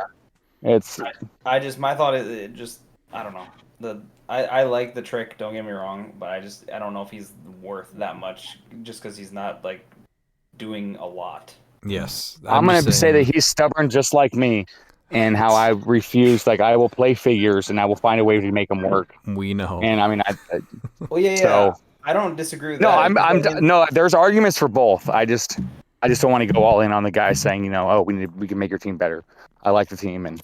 It's I just my thought is it just I don't know. I like the trick. Don't get me wrong, but I don't know if he's worth that much just because he's not like doing a lot. Yes. I'm going just to say saying- that he's stubborn just like me, and how I refuse. Like I will play figures and I will find a way to make them work. we know. And I mean, Well, yeah. So- I don't disagree with no, that. no. There's arguments for both. I just don't want to go all in on the guy saying, oh, we can make your team better. I like the team, and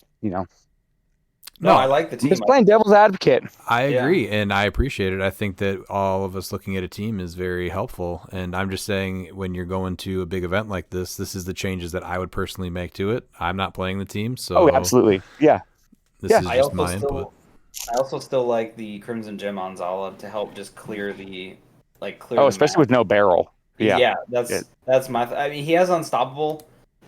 No, I like the I'm team. just playing devil's advocate. I Yeah. agree, and I appreciate it. I think that all of us looking at a team is very helpful. And I'm just saying, when you're going to a big event like this is the changes that I would personally make to it. I'm not playing the team, so Oh, absolutely. Yeah. this Yeah. is I just my input. also still like the Crimson Gem on Zala to help just clear the Oh, especially with no barrel. Yeah. Yeah, that's my. I mean, he has unstoppable,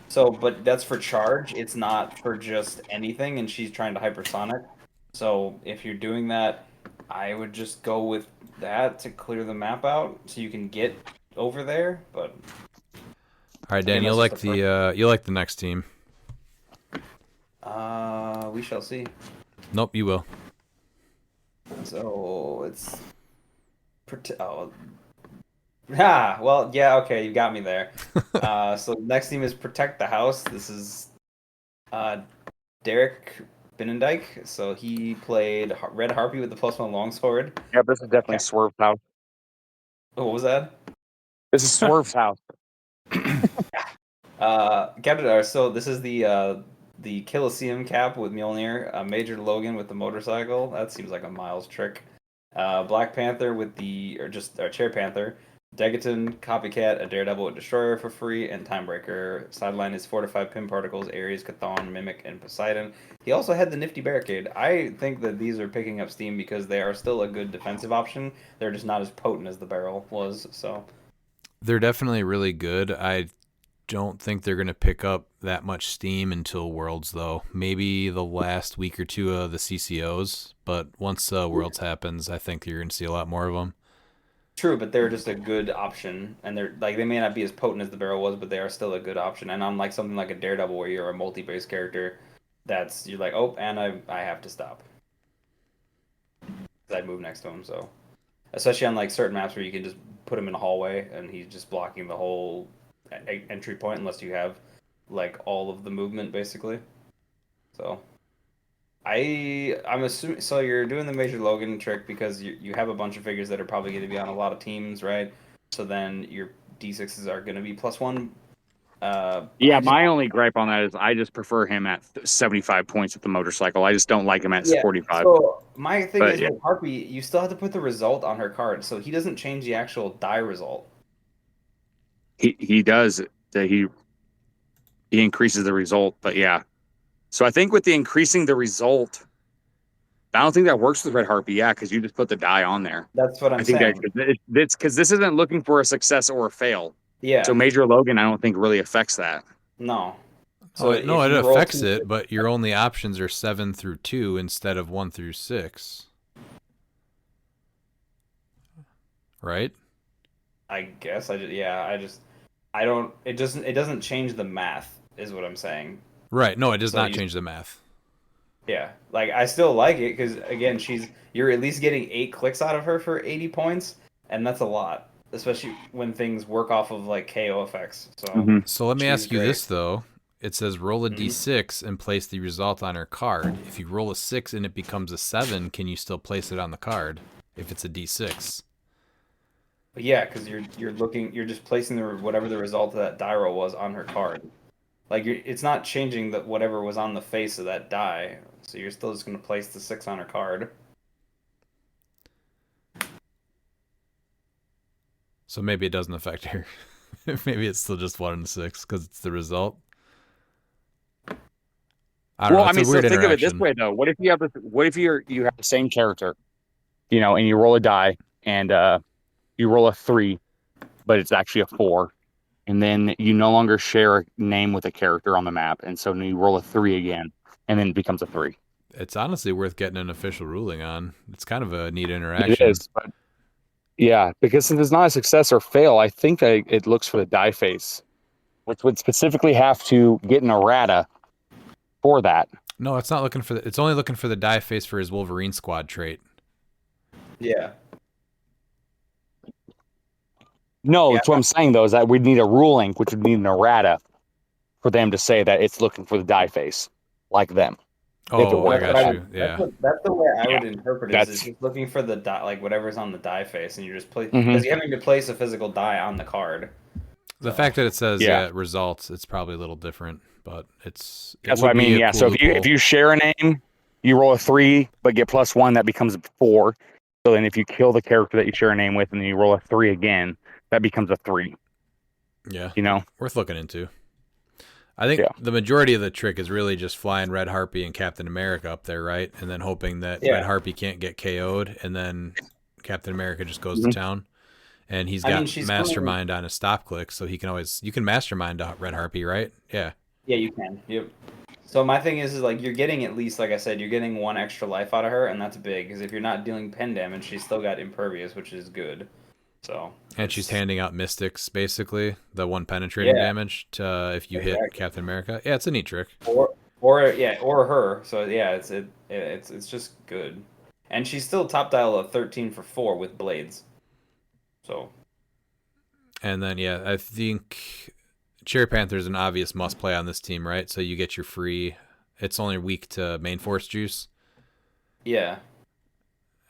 so but that's for charge. It's not for just anything. And she's trying to hypersonic. So if you're doing that, I would just go with that to clear the map out, so you can get over there. But All right, Dan, Again, you'll that's like just the next team. we shall see. Nope, you will. So it's. Oh. Ah, well, yeah, okay, you got me there. So the next team is Protect the House. This is Derek Binnendijk. So he played Red Harpy with the +1 longsword. Yeah, this is definitely Swerve's house. Oh, what was that? This is Swerve's house. Captain. So this is the Colosseum cap with Mjolnir. Major Logan with the motorcycle. That seems like a Miles trick. Black Panther with Chair Panther. Degaton, Copycat, a Daredevil with Destroyer for free, and Timebreaker. Sideline is Fortified Pin Particles, Ares, Chthon, Mimic, and Poseidon. He also had the Nifty Barricade. I think that these are picking up steam because they are still a good defensive option. They're just not as potent as the barrel was. So They're definitely really good. I don't think they're going to pick up that much steam until Worlds, though. Maybe the last week or two of the CCOs, but once Worlds happens, I think you're going to see a lot more of them. true, but they're just a good option, and they're like they may not be as potent as the barrel was, but they are still a good option. And unlike something like a Daredevil, where you're a multi-base character, you're like, oh, and I have to stop. I move next to him, so especially on like certain maps where you can just put him in a hallway and he's just blocking the whole entry point unless you have like all of the movement basically. So I'm assuming so you're doing the Major Logan trick because you have a bunch of figures that are probably going to be on a lot of teams, right? So then your D6s are going to be +1. Yeah, my only gripe on that is I just prefer him at 75 points with the motorcycle. I just don't like him at Yeah. 45. So my thing But is yeah, with Harpy, you still have to put the result on her card, so he doesn't change the actual die result. he does that he increases the result. But yeah, so I think with the increasing the result, I don't think that works with Red Harpy. Yeah, because you just put the die on there. That's what I I'm think that saying. it's because this isn't looking for a success or a fail. So Yeah. Major Logan, I don't think really affects that. No. Oh, So no, if it you roll affects two, it, but your only options are 7 through 2 instead of 1 through 6. Right? I guess I don't. It doesn't change the math, is what I'm saying. Right. No, it does So not you change the math. Yeah, like I still like it because again, you're at least getting 8 clicks out of her for 80 points, and that's a lot, especially when things work off of like KO effects. So Mhm. So let me she's ask you great. this, though. It says roll a Mhm. d6 and place the result on her card. If you roll a 6 and it becomes a 7, can you still place it on the card if it's a d6? But yeah, because you're just placing whatever the result of that die roll was on her card. Like it's not changing whatever was on the face of that die, so you're still just gonna place the 6 on her card. So maybe it doesn't affect her. Maybe it's still just 1 and 6 because it's the result. I don't know. It's a so weird think of it this interaction. way though. What if you have the same character, and you roll a die and you roll a 3, but it's actually a 4, and then you no longer share a name with a character on the map, and so then you roll a 3 again, and then it becomes a 3. It's honestly worth getting an official ruling on. It's kind of a neat It interaction. is, but yeah, because since it's not a success or fail, I think that it looks for the die face, which would specifically have to get an errata for that. No, it's not looking for it's only looking for the die face for his Wolverine squad trait. Yeah. No, Yeah. that's what I'm saying though, is that we'd need a ruling, which would need an errata for them to say that it's looking for the die face, like them. If it Oh, I were. got you. Yeah. That's the way I Yeah, would interpret it. Is that's- it's just looking for the die, like whatever's on the die face, and you just play Mhm. because you're having to place a physical die on the card. The So, fact that it says Yeah. results, it's probably a little different, but it That's would what I be mean. a Yeah. cool So if loophole. you share a name, you roll a 3, but get +1, that becomes a 4. So then if you kill the character that you share a name with, and then you roll a 3 again, that becomes a 3. Yeah, You know? worth looking into. I think Yeah. the majority of the trick is really just flying Red Harpy and Captain America up there, right? And then hoping that Yeah. Red Harpy can't get KO'd, and then Captain America just goes Mhm. to town. And he's I got mean, she's Mastermind on his stop click, so you can Mastermind a Red Harpy, right? Yeah. Yeah, you can. Yep. So my thing is like you're getting at least, like I said, you're getting 1 extra life out of her, and that's big because if you're not dealing pen damage, she's still got impervious, which is good. So. And she's handing out Mystics, basically, the 1 penetrating Yeah. damage to if you hit Exactly. Captain America. Yeah, it's a neat trick. Or her. So yeah, it's just good, and she's still top dial of 13 for 4 with blades. So. And then, yeah, I think Cherry Panther's an obvious must play on this team, right? So you get your free. It's only weak to main force juice. Yeah.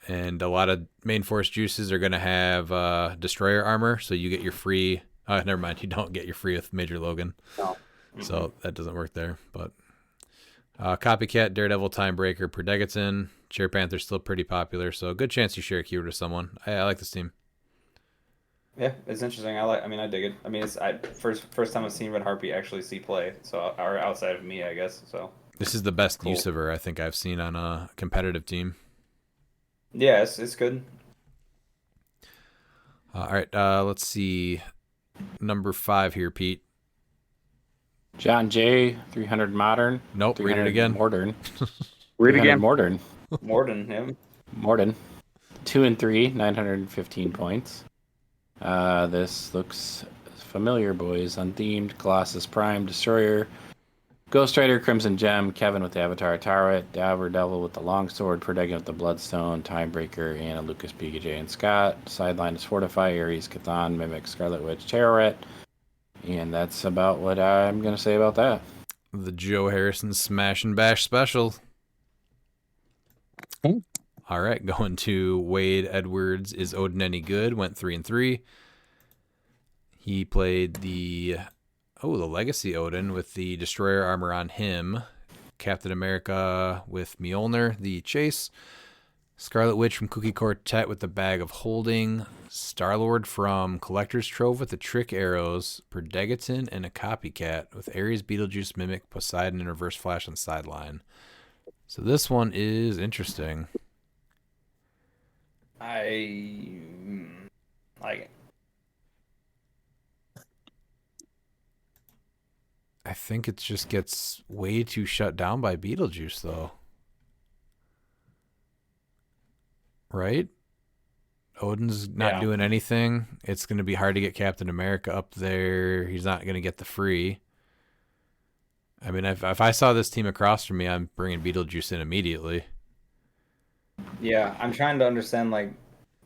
And a lot of main force juices are going to have destroyer armor. So you get your free. Never mind. You don't get your free with Major Logan. No. So that doesn't work there. But Copycat, Daredevil, Timebreaker, Predegaton. Cherry Panther's still pretty popular. So a good chance you share a keyword with someone. I like this team. Yeah, it's interesting. I mean, I dig it. I mean, it's first time I've seen Red Harpy actually see play. So, or outside of me, I guess. So. This is the best Cool. use of her I think I've seen on a competitive team. Yeah, it's good. All right, let's see. Number 5 here, Pete. John J. 300 modern. Nope, read it 300 again. Modern. Read 300 again. Modern. Morden, him. Morden. 2 and 3, 915 points. This looks familiar, boys. Unthemed, Colossus Prime, Destroyer, Ghost Rider, Crimson Gem, Kevin with the Avatar Turret, Devil with the Longsword, Predicament with the Bloodstone, Timebreaker, Anna, Lucas, PJ, and Scott. Sideline is Fortify, Ares, Cthon, Mimic, Scarlet Witch, Terroret. And that's about what I'm going to say about that. The Joe Harrison Smash and Bash special. All right, going to Wade Edwards. Is Odin any good? Went 3-3. He played the Legacy Odin with the Destroyer armor on him. Captain America with Mjolnir, the Chase. Scarlet Witch from Cookie Quartet with the Bag of Holding. Star-Lord from Collector's Trove with the Trick Arrows. Perdegaton and a Copycat with Ares, Beetlejuice, Mimic, Poseidon, and Reverse Flash on the sideline. So this one is interesting. I like it. I think it just gets way too shut down by Beetlejuice, though. Right? Odin's not doing anything. It's going to be hard to get Captain America up there. He's not going to get the free. I mean, if I saw this team across from me, I'm bringing Beetlejuice in immediately. Yeah, I'm trying to understand. Like,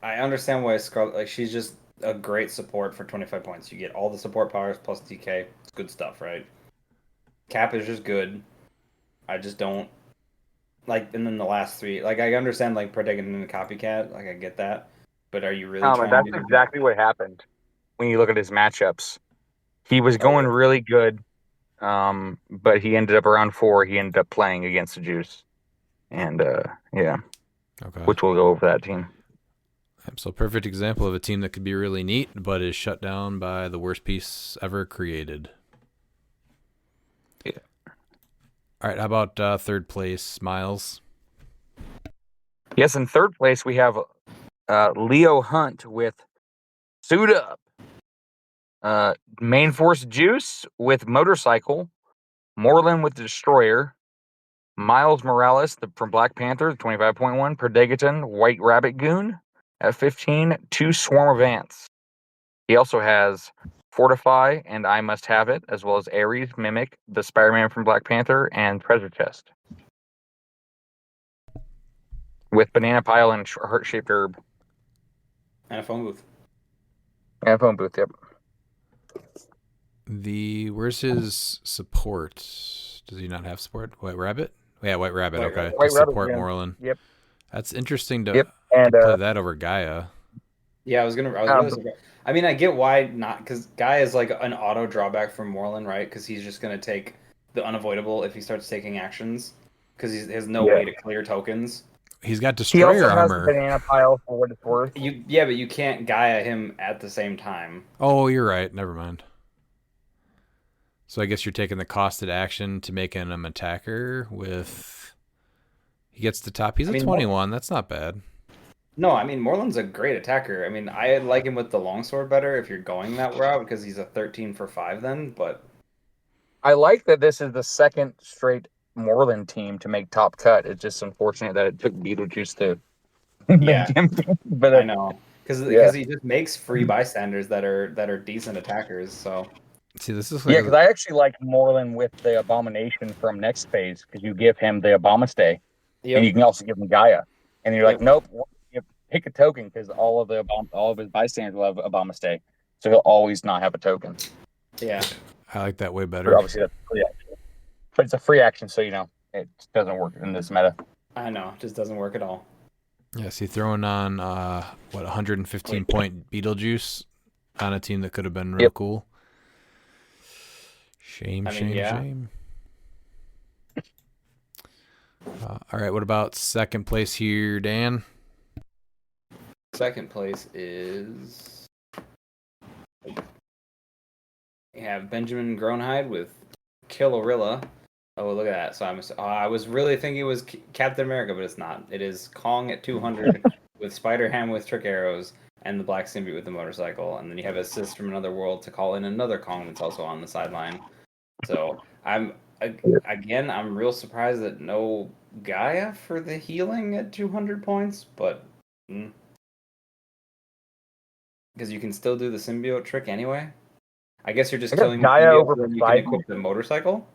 I understand why Scarlet. Like, she's just a great support for 25 points. You get all the support powers plus DK. It's good stuff, right? Cap is just good. I just don't like. And then the last three, like, I understand like Predicament and the Copycat. Like, I get that. But are you really trying That's to exactly what happened when you look at his matchups. He was going really good, but he ended up around 4. He ended up playing against the Juice, and Okay. which we'll go over that team. So perfect example of a team that could be really neat, but is shut down by the worst piece ever created. Yeah. All right, how about third place, Miles? Yes, in third place we have Leo Hunt with Suit Up. Main Force Juice with Motorcycle. Moreland with Destroyer. Miles Morales from Black Panther, 25.1. Perdegaton, White Rabbit Goon at 15. 2 Swarm of Ants. He also has Fortify and I Must Have It, as well as Ares, Mimic, the Spider-Man from Black Panther, and Treasure Chest. With Banana Pile and Heart-Shaped Herb. and a phone booth? And phone booth, yep. Where's his support? Does he not have support? White Rabbit? Yeah, White Rabbit. White Okay, Rabbit. White to Rabbit, support yeah. Moreland. Yep. That's interesting to Yep. And play that over Gaia. Yeah, I was really surprised. I mean, I get why not, because Guy is like an auto drawback from Moreland, right? Because he's just gonna take the unavoidable if he starts taking actions, because he has no way to clear tokens. He's got he also Destroyer has armor. the Banana Pile for what it's worth. But you can't Gaia him at the same time. Oh, you're right. Never mind. So I guess you're taking the costed action to make him an attacker with... He gets the top. He's a 21. That's not bad. No, I mean, Moreland's a great attacker. I mean, I like him with the longsword better if you're going that route, because he's a 13 for 5 then, but... I like that this is the second straight Moreland team to make top cut. It's just unfortunate that it took Beetlejuice to make him. But I know. Because he just makes free bystanders that are decent attackers, so... See, this is because I actually like Moreland with the Abomination from next phase, because you give him the Abominstay, and you can also give him Gaia. And you're like, nope, you pick a token, because all of his bystanders will have Abominstay, so he'll always not have a token. Yeah. I like that way But better. obviously that's a free action. But it's a free action, so it doesn't work in this meta. I know, it just doesn't work at all. Yeah, see, throwing on, 115-point Beetlejuice on a team that could have been real cool. Shame. All right, what about second place here, Dan? Second place is... We have Benjamin Groenhide with Kilorilla. Oh, look at that. So I was really thinking it was Captain America, but it's not. It is Kong at 200 with Spider-Ham with trick arrows and the Black Symbiote with the motorcycle. And then you have Assist from Another World to call in another Kong that's also on the sideline. So I'm real surprised that no Gaia for the healing at 200 points, but because you can still do the symbiote trick anyway. I guess you're just killing Gaia the symbiote over so that you can Poseidon. equip the motorcycle.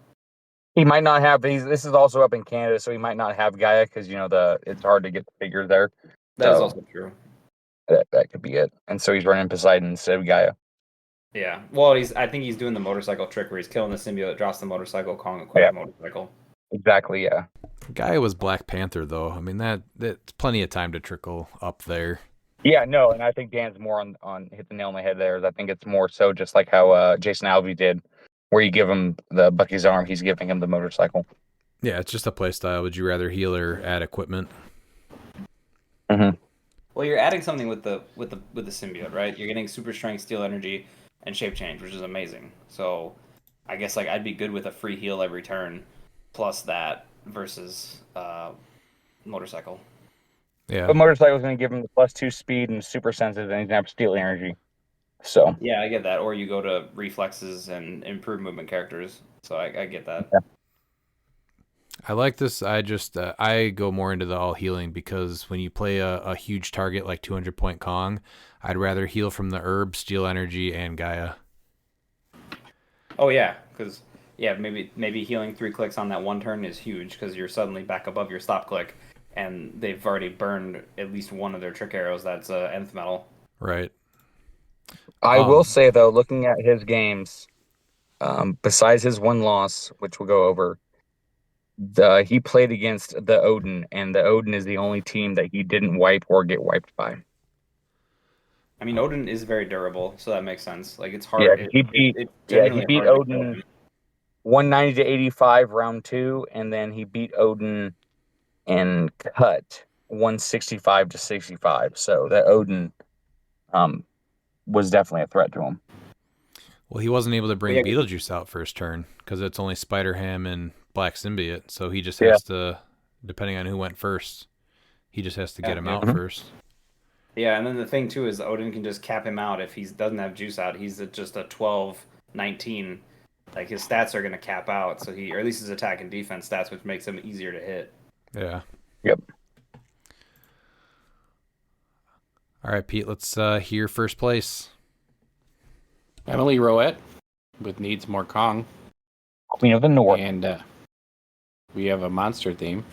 He might not have these. This is also up in Canada, so he might not have Gaia because it's hard to get the figures there. That is So also true. that could be it. And so he's running Poseidon instead of Gaia. Yeah. Well, I think he's doing the motorcycle trick where he's killing the symbiote, drops the motorcycle, Kong equips Yeah. motorcycle. Exactly. Yeah. Gaia was Black Panther, though. I mean, that's plenty of time to trickle up there. Yeah. No, and I think Dan's more on hit the nail on the head there. I think it's more so just like how Jason Alvey did, where you give him the Bucky's arm, he's giving him the motorcycle. Yeah, it's just a play style. Would you rather heal or add equipment? Mm-hmm. Well, you're adding something with the symbiote, right? You're getting super strength, steel energy, and shape change, which is amazing. So, I guess like I'd be good with a free heal every turn, plus that versus motorcycle. Yeah. But motorcycle's going to give him the +2 speed and super sensitive, and he's going to have steel energy. So Yeah, I get that. Or you go to reflexes and improve movement characters. So I get that. Yeah. I like this. I go more into the all healing because when you play a huge target like 200 point Kong, I'd rather heal from the herb, steel energy, and Gaia. Oh yeah, because maybe healing 3 clicks on that one turn is huge because you're suddenly back above your stop click, and they've already burned at least one of their trick arrows. That's nth metal. Right. I will say though, looking at his games, besides his one loss, which we'll go over, he played against the Odin, and the Odin is the only team that he didn't wipe or get wiped by. I mean, Odin is very durable, so that makes sense. Like it's hard. Yeah, he beat genuinely hard to kill Odin him. 190 to 85 round 2, and then he beat Odin and cut 165 to 65. So that Odin was definitely a threat to him. Well, he wasn't able to bring Yeah. Beetlejuice out first turn because it's only Spider-Ham and Black Symbiote. So he just has to, depending on who went first, he just has to get him out first. Yeah, and then the thing too is Odin can just cap him out if he doesn't have juice out. He's just a 12-19. Like his stats are going to cap out, so or at least his attack and defense stats, which makes him easier to hit. Yeah. Yep. All right, Pete, let's hear first place. Emily Roette with Needs More Kong. Queen of the North. And we have a monster theme.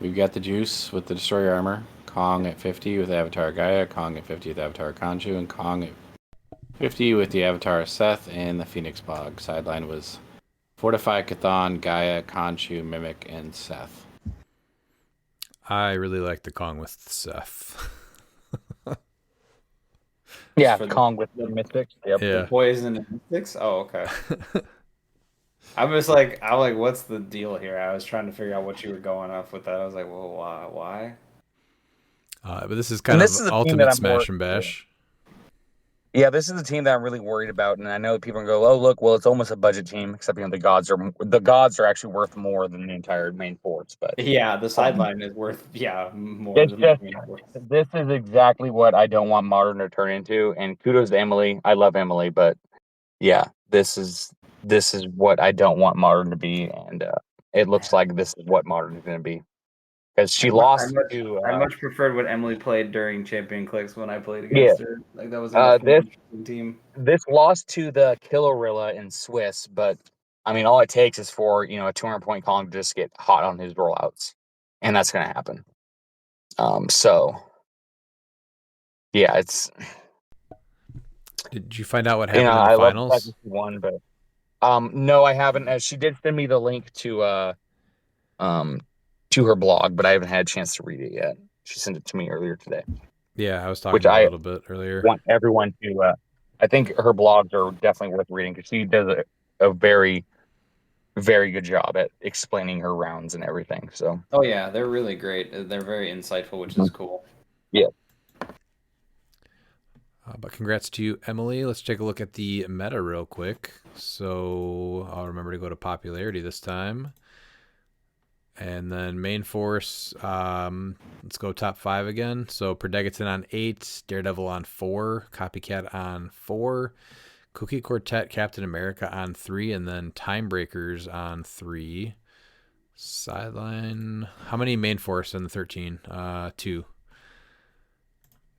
We've got the Juice with the Destroyer Armor, Kong at 50 with Avatar Gaia, Kong at 50 with Avatar Khonshu, and Kong at 50 with the Avatar Seth and the Phoenix Bog. Sideline was Fortify, Chthon, Gaia, Khonshu, Mimic, and Seth. I really like the Kong with Seth. Yeah, For the- Kong with the Mystics. Yep. Yeah. Poison and mystics? Oh, okay. I'm like, what's the deal here? I was trying to figure out what you were going off with that. I was like, well, why? But this is kind And of this is the team ultimate that I'm smash more- and bash. Yeah, this is the team that I'm really worried about, and I know people can go, "Oh, look, well, it's almost a budget team." Except the gods are actually worth more than the entire main force. But Yeah, the sideline is worth more It's than just- the main force. this is exactly what I don't want Modern to turn into. And kudos to Emily. I love Emily, but yeah, this is what I don't want Modern to be, and it looks like this is what Modern is going to be because she lost to. I much preferred what Emily played during Champion Clicks when I played against her. Like that was a much more interesting team. This lost to the Killerilla in Swiss, but I mean, all it takes is for a 200-point Kong to just get hot on his rollouts, and that's going to happen. So yeah, it's. Did you find out what happened I in the love finals? the fact that she won, but no, I haven't. She did send me the link to her blog, but I haven't had a chance to read it yet. She sent it to me earlier today. Yeah, I was talking Which a I little bit earlier. Want everyone to. I think her blogs are definitely worth reading because she does a very, very good job at explaining her rounds and everything. So. Oh yeah, they're really great. They're very insightful, which is cool. Yeah. But congrats to you, Emily. Let's take a look at the meta real quick. So I'll remember to go to popularity this time. And then main force, let's go top 5 again. So Predageton on 8, Daredevil on 4, Copycat on 4, Cookie Quartet, Captain America on 3, and then Timebreakers on 3. Sideline, how many main force in the 13? 2.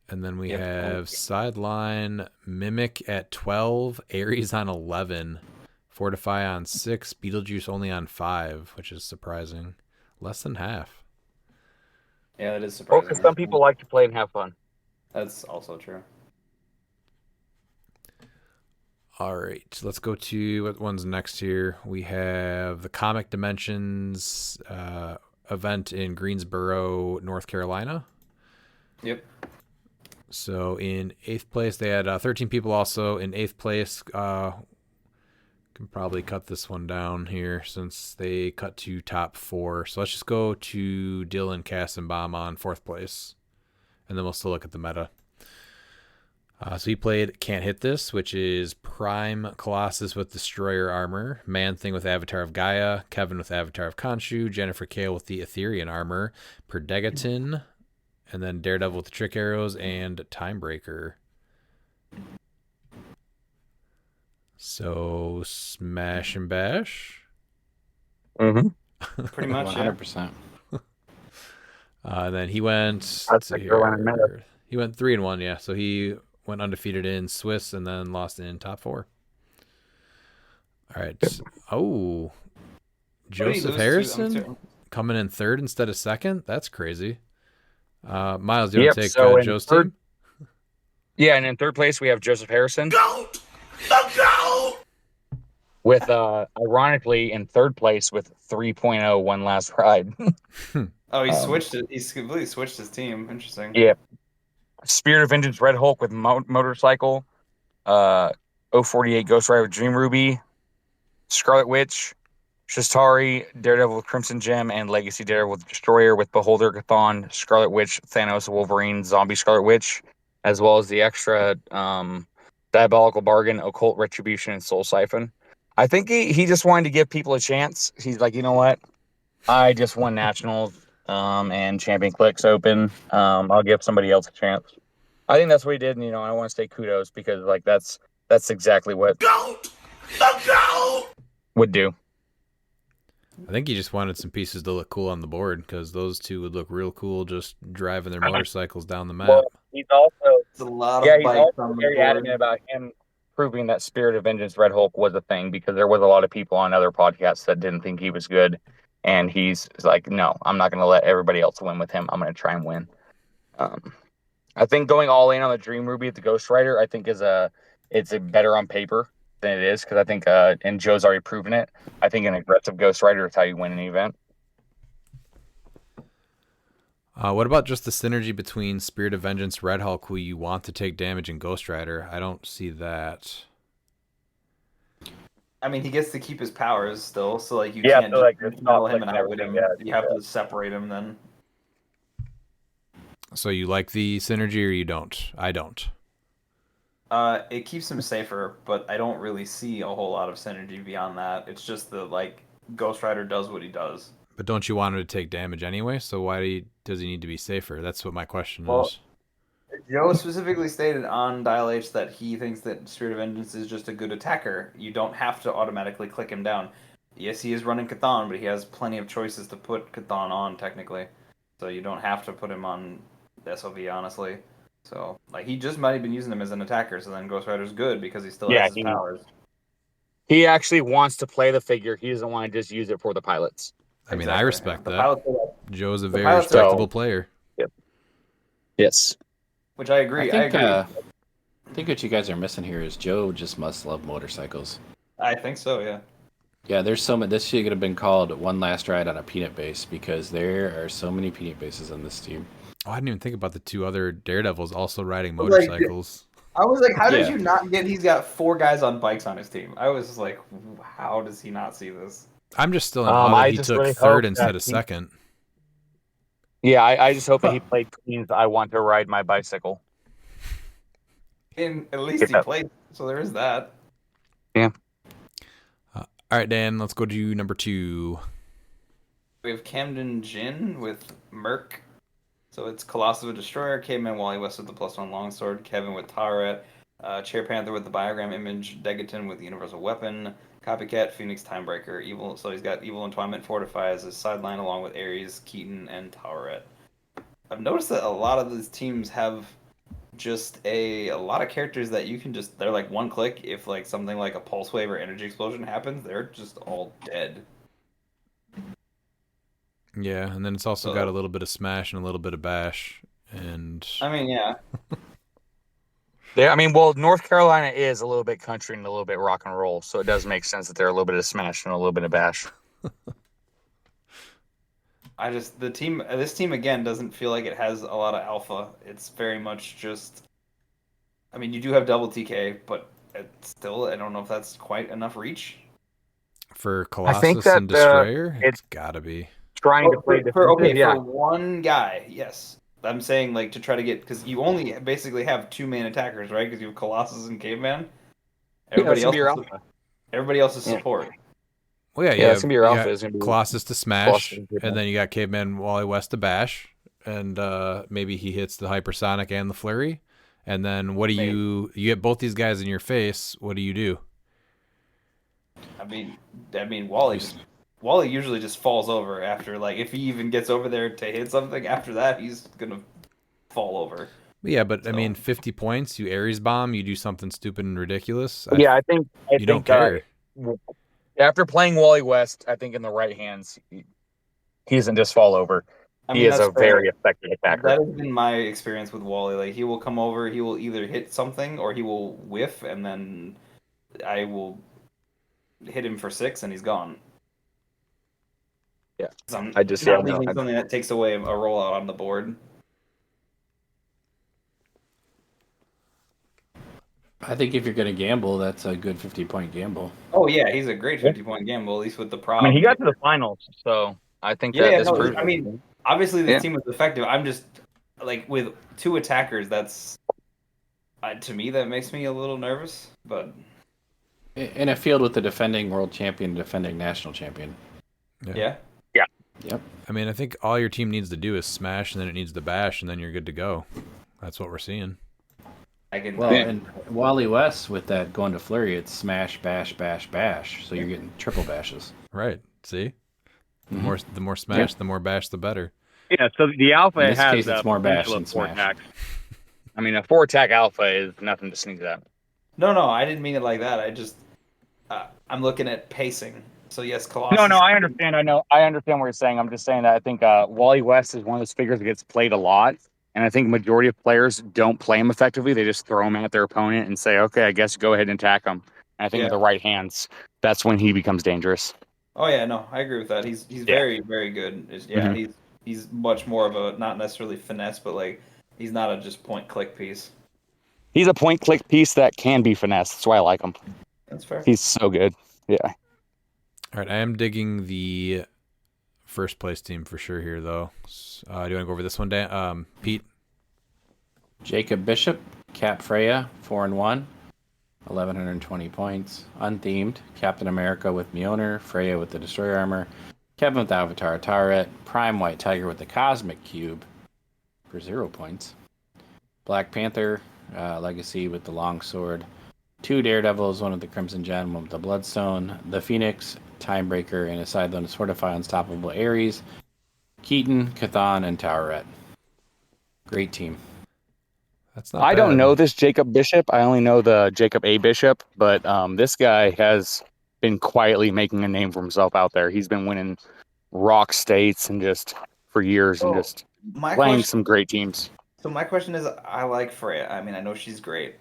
And then we have Sideline, Mimic at 12, Ares on 11, Fortify on 6, Beetlejuice only on 5, which is surprising. Less than half. Yeah, that is Well, surprising. because some people like to play and have fun. That's also true. All right, let's go to what one's next here. We have the Comic Dimensions event in Greensboro, North Carolina. Yep. So in 8th place, they had 13 people also. In 8th place, can probably cut this one down here since they cut to top 4. So let's just go to Dylan Kassenbaum on 4th place. And then we'll still look at the meta. So he played Can't Hit This, which is Prime Colossus with Destroyer Armor, Man-Thing with Avatar of Gaia, Kevin with Avatar of Khonshu, Jennifer Kale with the Etherean Armor, Perdegaton, and then Daredevil with the Trick Arrows, and Timebreaker. So smash and bash. Mm-hmm. Pretty much, yeah. 100%. Then he went. That's the Carolina meta. He went 3-1, yeah. So he went undefeated in Swiss and then lost in top 4. All right. Oh, Joseph Harrison coming in 3rd instead of 2nd. That's crazy. Miles, do you want to take Joe's team? Yeah, and in 3rd place we have Joseph Harrison. Goat! The goat! With ironically in 3rd place with 3.0 one last ride. Oh, he switched it. He's completely switched his team. Interesting. Yeah. Spirit of Vengeance Red Hulk with motorcycle. 048 Ghost Rider with Dream Ruby. Scarlet Witch. Shastari, Daredevil with Crimson Gem, and Legacy Daredevil with Destroyer with Beholder, Chthon, Scarlet Witch, Thanos, Wolverine, Zombie Scarlet Witch, as well as the extra Diabolical Bargain, Occult Retribution, and Soul Siphon. I think he just wanted to give people a chance. He's like, you know what? I just won Nationals and Champion Clix Open. I'll give somebody else a chance. I think that's what he did, and I want to say kudos because like that's exactly what Goat! The goat! would do. I think he just wanted some pieces to look cool on the board because those two would look real cool just driving their motorcycles down the map. Well, he's also It's a lot he's of bikes also on the very board. adamant about him proving that Spirit of Vengeance Red Hulk was a thing because there was a lot of people on other podcasts that didn't think he was good, and he's like, no, I'm not going to let everybody else win with him. I'm going to try and win. I think going all in on the Dream Ruby at the Ghost Rider, I think it's a better on paper than it is because I think and Joe's already proven it. I think an aggressive Ghost Rider is how you win an event. What about just the synergy between Spirit of Vengeance, Red Hulk, who you want to take damage, and Ghost Rider? I don't see that. I mean, he gets to keep his powers still, so like you Yeah, can't so, like, just it's metal not him like and outwit him. everything, You have to separate him then. So you like the synergy or you don't? I don't. It keeps him safer, but I don't really see a whole lot of synergy beyond that. It's just the like Ghost Rider does what he does. But don't you want him to take damage anyway? So why does he need to be safer? That's what my question Well, is. Joe specifically stated on Dial H that he thinks that Spirit of Vengeance is just a good attacker. You don't have to automatically click him down. Yes, he is running Chthon, but he has plenty of choices to put Chthon on, technically. So you don't have to put him on SOV, honestly. So, like, he just might have been using him as an attacker, so then Ghost Rider's good because he still has his powers. He actually wants to play the figure. He doesn't want to just use it for the pilots. I mean, I respect The that. pilots are like- Joe's a the very pilots are- respectable player. Yes. which I agree. I agree. think what you guys are missing here is Joe just must love motorcycles. I think so, yeah. Yeah, there's so many. This should have been called One Last Ride on a Peanut Base because there are so many peanut bases on this team. Oh, I didn't even think about the two other Daredevils also riding motorcycles. I was like, how did Yeah. you not get he's got 4 guys on bikes on his team? I was just like, how does he not see this? I'm just still in awe that I he just took really third hope instead that of he- second. Yeah, I just hope that he played Queens. I want to ride my bicycle. And at least he Yeah. played, so there is that. All right, Dan, let's go to number 2. We have Camden Jin with Merc. So it's Colossus with Destroyer, Caveman Wally West with the +1 Longsword, Kevin with Tauret, Chair Panther with the Biogram Image, Degaton with the Universal Weapon, Copycat, Phoenix, Timebreaker, Evil. So he's got Evil Entwinement, Fortify as his sideline, along with Ares, Keaton, and Tauret. I've noticed that a lot of these teams have just a lot of characters that you can just, they're like one click. If like something like a pulse wave or energy explosion happens, they're just all dead. Yeah, and then it's also got a little bit of smash and a little bit of bash, and I mean, yeah. Yeah, I mean, well, North Carolina is a little bit country and a little bit rock and roll, so it does make sense that they're a little bit of smash and a little bit of bash. This team again doesn't feel like it has a lot of alpha. It's very much just, I mean, you do have double TK, but it's still, I don't know if that's quite enough reach. for I think Colossus that and Destroyer, it's gotta be. Trying to play defensive, For one guy, yes. I'm saying like to try to get, because you only basically have two main attackers, right? Because you have Colossus and Caveman. Everybody else, everybody else is support. Well, yeah, Yeah, it's gonna be your you alpha. got It's gonna be Colossus to smash, Colossus and Caveman. and then you got Caveman Wally West to bash, and maybe he hits the hypersonic and the flurry, and then what do you get both these guys in your face? What do you do? I mean, Wally usually just falls over after, like, if he even gets over there to hit something. After that, he's gonna fall over. Yeah, but I mean, 50 points, you Ares bomb, you do something stupid and ridiculous. I think you don't care. After playing Wally West, I think in the right hands, he doesn't just fall over. He is a very effective attacker. That has been my experience with Wally. Like, he will come over, he will either hit something or he will whiff, and then I will hit him for 6 and he's gone. Yeah, I'm I just not leaving something that takes away a rollout on the board. I think if you're going to gamble, that's a good 50-point gamble. Oh yeah, he's a great 50-point gamble, at least with the prop. I mean, he got to the finals, so I think this proves it. I mean, obviously this team was effective. I'm just like, with 2 attackers, that's to me that makes me a little nervous. But in a field with the defending world champion, defending national champion. Yeah. Yep. I mean, I think all your team needs to do is smash, and then it needs to bash, and then you're good to go. That's what we're seeing. And Wally West with that going to flurry, it's smash, bash, bash, bash. So you're getting triple bashes. Right. See? The more smash, the more bash, the better. Yeah, so the alpha in this has case, it's more bash than smash. Attack. I mean, a 4-attack alpha is nothing to sneeze at. No, I didn't mean it like that. I just I'm looking at pacing. So yes, Colossus. No, I understand. I understand what you're saying. I'm just saying that I think Wally West is one of those figures that gets played a lot, and I think majority of players don't play him effectively. They just throw him at their opponent and say, "Okay, I guess go ahead and attack him." And I think with the right hands, that's when he becomes dangerous. Oh yeah, no, I agree with that. He's very, very good. He's much more of a, not necessarily finesse, but like, he's not a just point click piece. He's a point click piece that can be finesse. That's why I like him. That's fair. He's so good. Yeah. All right, I am digging the first place team for sure here, though. Do you want to go over this one, Dan? Pete? Jacob Bishop, Cap Freya, 4-1, 1,120 points. Unthemed, Captain America with Mjolnir, Freya with the Destroyer Armor, Kevin with Avatar Turret, Prime White Tiger with the Cosmic Cube for 0 points. Black Panther, Legacy with the Longsword, 2 Daredevils, one with the Crimson Gem, one with the Bloodstone, the Phoenix, Timebreaker, and a Sideload to Fortify Unstoppable Ares, Keaton, Cathan, and Towerette. Great team. That's not I bad. don't know this Jacob Bishop. I only know the Jacob A. Bishop, but this guy has been quietly making a name for himself out there. He's been winning rock states and just for years and just playing some great teams. So my question is, I like Freya. I mean, I know she's great.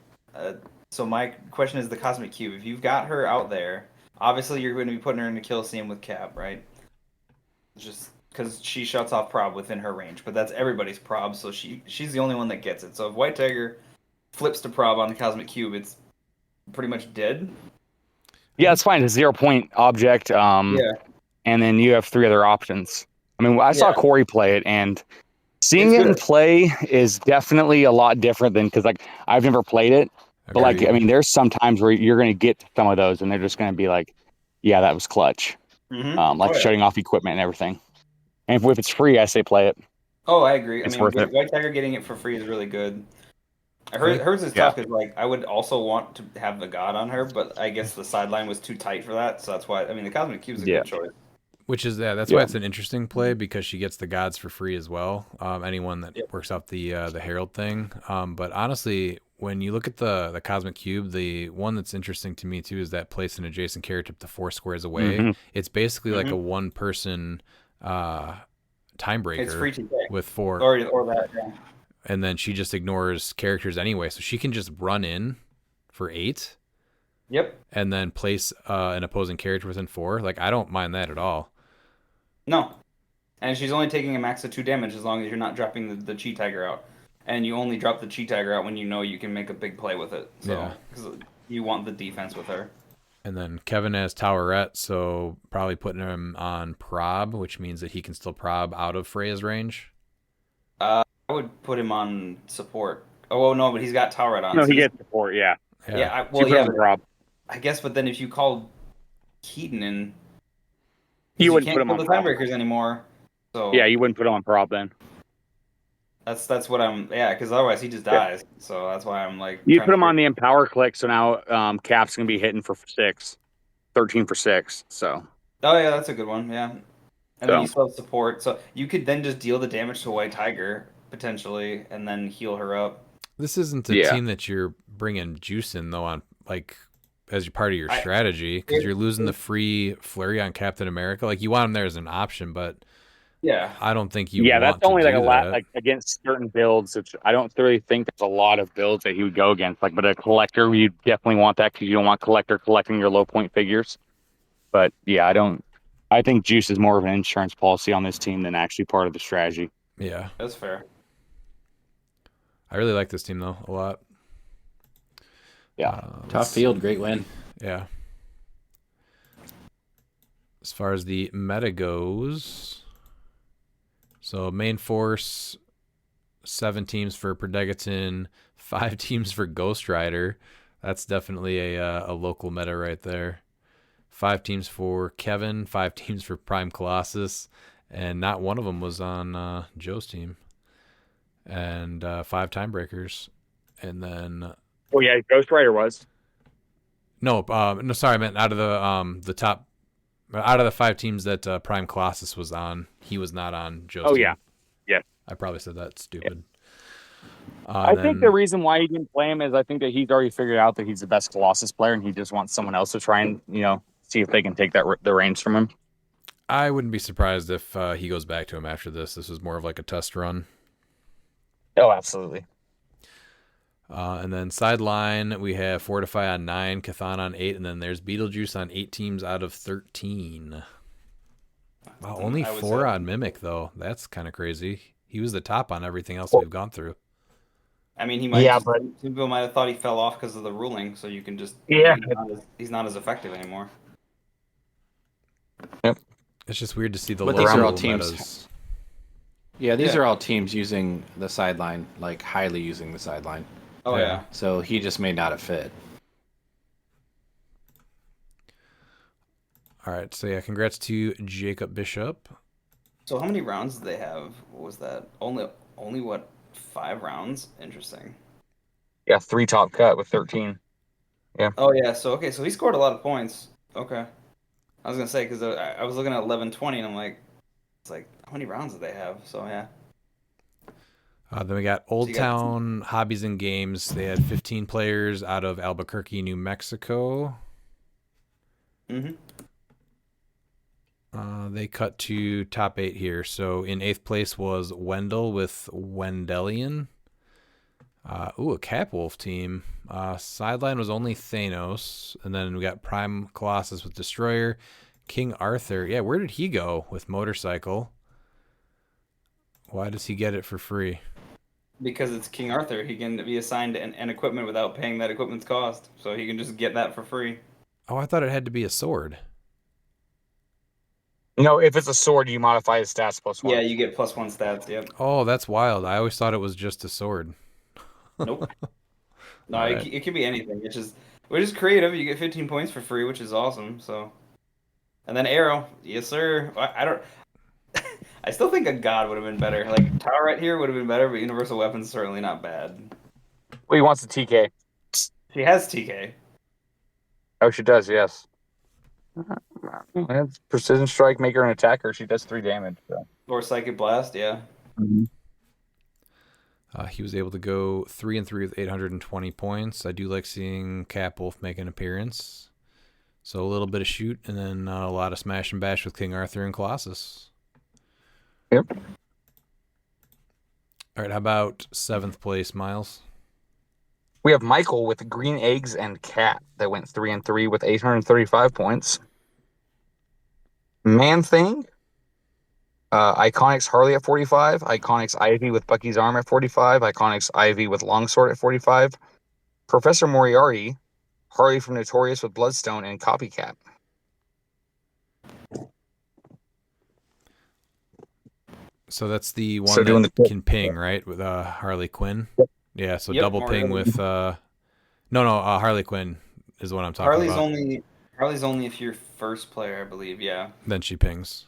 So my question is the Cosmic Cube. If you've got her out there, obviously you're going to be putting her in the kill scene with Cap, right? Just because she shuts off prob within her range, but that's everybody's prob, so she's the only one that gets it. So if White Tiger flips to prob on the Cosmic Cube, it's pretty much dead. Yeah, it's fine. It's a 0 point object. And then you have 3 other options. I mean, I saw Corey play it, and seeing it in play is definitely a lot different than, because like I've never played it, but like I mean, there's some times where you're going to get some of those, and they're just going to be like, "Yeah, that was clutch," shutting off equipment and everything. And if it's free, I say play it. Oh, I agree. It's I mean, worth it. White Tiger getting it for free is really good. Hers is tough because, like, I would also want to have the God on her, but I guess the sideline was too tight for that, so that's why. I mean, the Cosmic Cube is a good choice. Which is that's why it's an interesting play, because she gets the gods for free as well. Anyone that works out the Herald thing. But honestly, when you look at the Cosmic Cube, the one that's interesting to me too is that place an adjacent character up to 4 squares away. Mhm. It's basically like a one person time breaker It's free to take. with 4. Or that, yeah. And then she just ignores characters anyway, so she can just run in for 8. Yep. And then place an opposing character within 4. Like, I don't mind that at all. No. And she's only taking a max of 2 damage as long as you're not dropping the Chi Tiger out. And you only drop the Chi Tiger out when you know you can make a big play with it. So, Yeah. because you want the defense with her. And then Kevin has Towerette, so probably putting him on prob, which means that he can still prob out of Freya's range. I would put him on support. Oh, well, no, but he's got Towerette on. No, so he gets support. Yeah. Yeah, So you put him on Rob. I guess, but then if you called Keaton in, You wouldn't can't put him pull on the Prob. timebreakers anymore. So Yeah, you wouldn't put him on Prob then. that's what I'm. Yeah, because otherwise he just dies. So that's why I'm like. You trying put to him on the Empower click, so now Cap's going to be hitting for 6. 13 for 6. So Oh yeah, that's a good one. Yeah, and So- then you still have support, so you could then just deal the damage to White Tiger potentially, and then heal her up. This isn't a Yeah. team that you're bringing juice in, though, on like as part of your I- strategy, because you're losing the free flurry on Captain America. Like, you want him there as an option, but Yeah, I don't think you yeah, want that's only to like a do lot that. like against certain builds. Which I don't really think there's a lot of builds that he would go against. Like, but a collector, you definitely want that because you don't want collector collecting your low point figures. But yeah, I think juice is more of an insurance policy on this team than actually part of the strategy. Yeah. that's fair. I really like this team, though, a lot. Yeah. Tough field, great win. Yeah. As far as the meta goes, so main force, 7 teams for Predegaton, 5 teams for Ghost Rider. That's definitely a local meta right there. 5 teams for Kevin, 5 teams for Prime Colossus, and not one of them was on Joe's team. And 5 timebreakers, and then Oh yeah, Ghost Rider was. no, sorry, I meant out of the top, out of the 5 teams that Prime Colossus was on, he was not on Joe's team. Yeah. Yes. I probably said that stupid. I think the reason why he didn't play him is I think that he's already figured out that he's the best Colossus player, and he just wants someone else to try and see if they can take the reins from him. I wouldn't be surprised if he goes back to him after this. This was more of like a test run. Oh, absolutely. And then sideline, we have Fortify on 9, Cathan on 8, and then there's Beetlejuice on 8 teams out of 13. Wow, only I would 4 say- on Mimic, though. That's kind of crazy. He was the top on everything else we've gone through. I mean, he might. Yeah, Some people might have thought he fell off because of the ruling, so you can just. Yeah. He's not as effective anymore. It's just weird to see the But these are all local teams. metas. Yeah, these Yeah. are all teams using the sideline, like highly using the sideline. Oh Yeah. yeah. So he just may not have fit. All right, so yeah, congrats to Jacob Bishop. So how many rounds did they have? What was that? Only what? 5 rounds? Interesting. Yeah, 3 top cut with 13. Oh yeah. So okay. So he scored a lot of points. Okay. I was gonna say because I was looking at 11-20 and I'm like, it's like how many rounds did they have? So yeah. Then we got Old So you got- Town Hobbies and Games. They had 15 players out of Albuquerque, New Mexico. Mm-hmm. They cut to top 8 here. So in 8th place was Wendell with Wendelian. A Capwolf team. Sideline was only Thanos. And then we got Prime Colossus with Destroyer. King Arthur. Yeah, where did he go with Motorcycle? Why does he get it for free? Because it's King Arthur, he can be assigned an equipment without paying that equipment's cost, so he can just get that for free. Oh, I thought it had to be a sword. No, if it's a sword, you modify his stats +1. Yeah, you get +1 stats. Yep. Oh, that's wild. I always thought it was just a sword. Nope. No, Alright. it could be anything. We're just creative. You get 15 points for free, which is awesome. So, and then arrow, yes sir. I don't. I still think a god would have been better. Like Tower right here would have been better, but universal weapons certainly not bad. Well, he wants the TK. She has TK. Oh, she does, yes. That's precision strike, make her an attacker. She does 3 damage. So. Or Psychic Blast, yeah. He was able to go 3-3 with 820 points. I do like seeing Cap Wolf make an appearance. So a little bit of shoot, and then a lot of smash and bash with King Arthur and Colossus. Yep. All right, how about 7th place, Miles? We have Michael with green eggs and cat that went 3-3 with 835 points. Man Thing, Iconics Harley at 45, Iconics Ivy with Bucky's arm at 45, Iconics Ivy with Longsword at 45, Professor Moriarty, Harley from Notorious with Bloodstone, and Copycat. So that's the one So doing that the- can ping, right, with Harley Quinn? Yep. Yeah, so Yep, double ping Moriarty. with... No, Harley Quinn is what I'm talking Harley's about. Harley's only if you're first player, I believe. Yeah. Then she pings.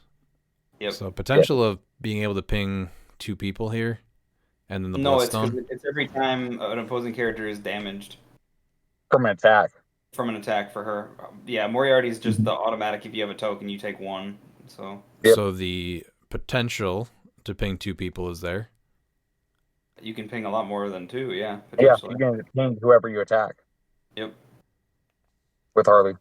Yep. So potential of being able to ping 2 people here, and then the No, it's Bloodstone. it's every time an opposing character is damaged From an attack. from an attack for her. Yeah, Moriarty's just the automatic. If you have a token, you take 1. So Yep. So the potential to ping 2 people is there. you can ping a lot more than 2. Yeah, Yeah, potentially. you can ping whoever you attack Yep. with Harley.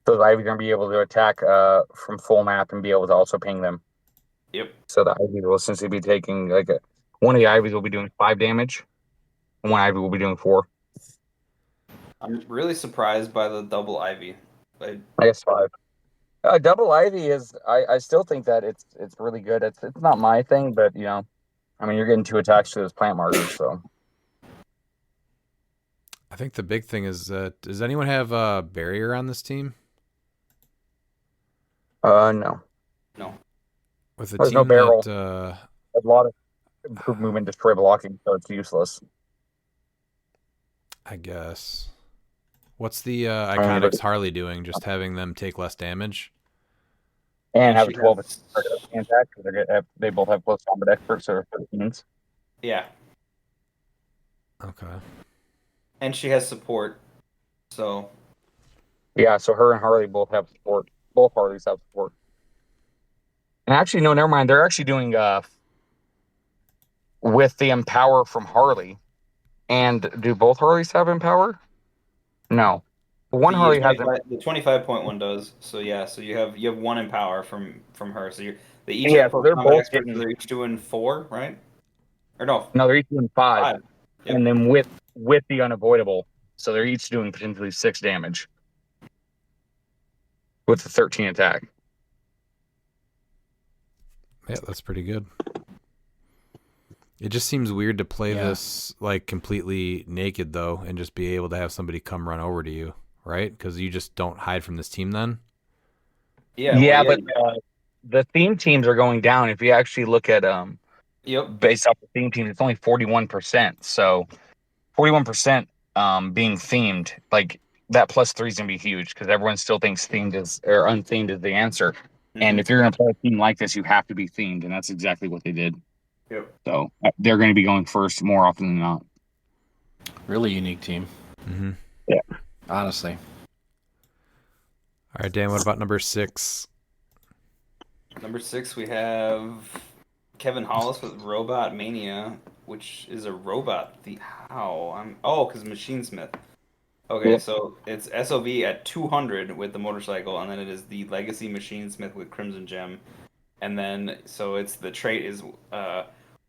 So Ivy's going to be able to attack from full map and be able to also ping them. Yep. So the Ivy will essentially be taking one of the Ivies will be doing 5 damage, and one Ivy will be doing 4. I'm really surprised by the double Ivy. I guess 5. Double Ivy is I still think that it's really good. It's not my thing, but I mean you're getting 2 attacks to those plant markers, so. I think the big thing is that does anyone have a barrier on this team? No. No. With a There's team no barrel. that A lot of improved movement, destroy blocking, so it's useless. I guess. What's the mean, Iconics Harley doing? Just having them take less damage? And have a She 12 has- attack because they both have close combat experts, so 13s. Yeah, Okay. and she has support. So Yeah, so her and Harley both have support. Both Harleys have support. And actually, no, never mind. They're actually doing with the Empower from Harley. And do both Harleys have Empower? No. One Harley has the 25.1 does. So yeah, so you have 1 in power from her. So they each Yeah, have so they're combat both experts, so getting- they're each doing 4, right? Or no, No, they're each doing 5. 5. Yep. And then with the unavoidable. So they're each doing potentially 6 damage. With the 13 attack. Yeah, that's pretty good. It just seems weird to play this like completely naked though, and just be able to have somebody come run over to you, right? Because you just don't hide from this team then. Yeah, But the theme teams are going down. If you actually look at yep. based off the theme team, it's only 41%. So 41% being themed, like that +3 is gonna be huge because everyone still thinks themed is or unthemed is the answer. And if you're gonna play a team like this, you have to be themed, and that's exactly what they did. Yep. So they're going to be going first more often than not. Really unique team. Mm-hmm. Yeah. Honestly. All right, Dan. What about number 6? Number 6, we have Kevin Hollis with Robot Mania, which is a robot. Because Machinesmith. Okay, Yep. so it's SOV at 200 with the motorcycle, and then it is the Legacy Machinesmith with Crimson Gem. And then, so it's the trait is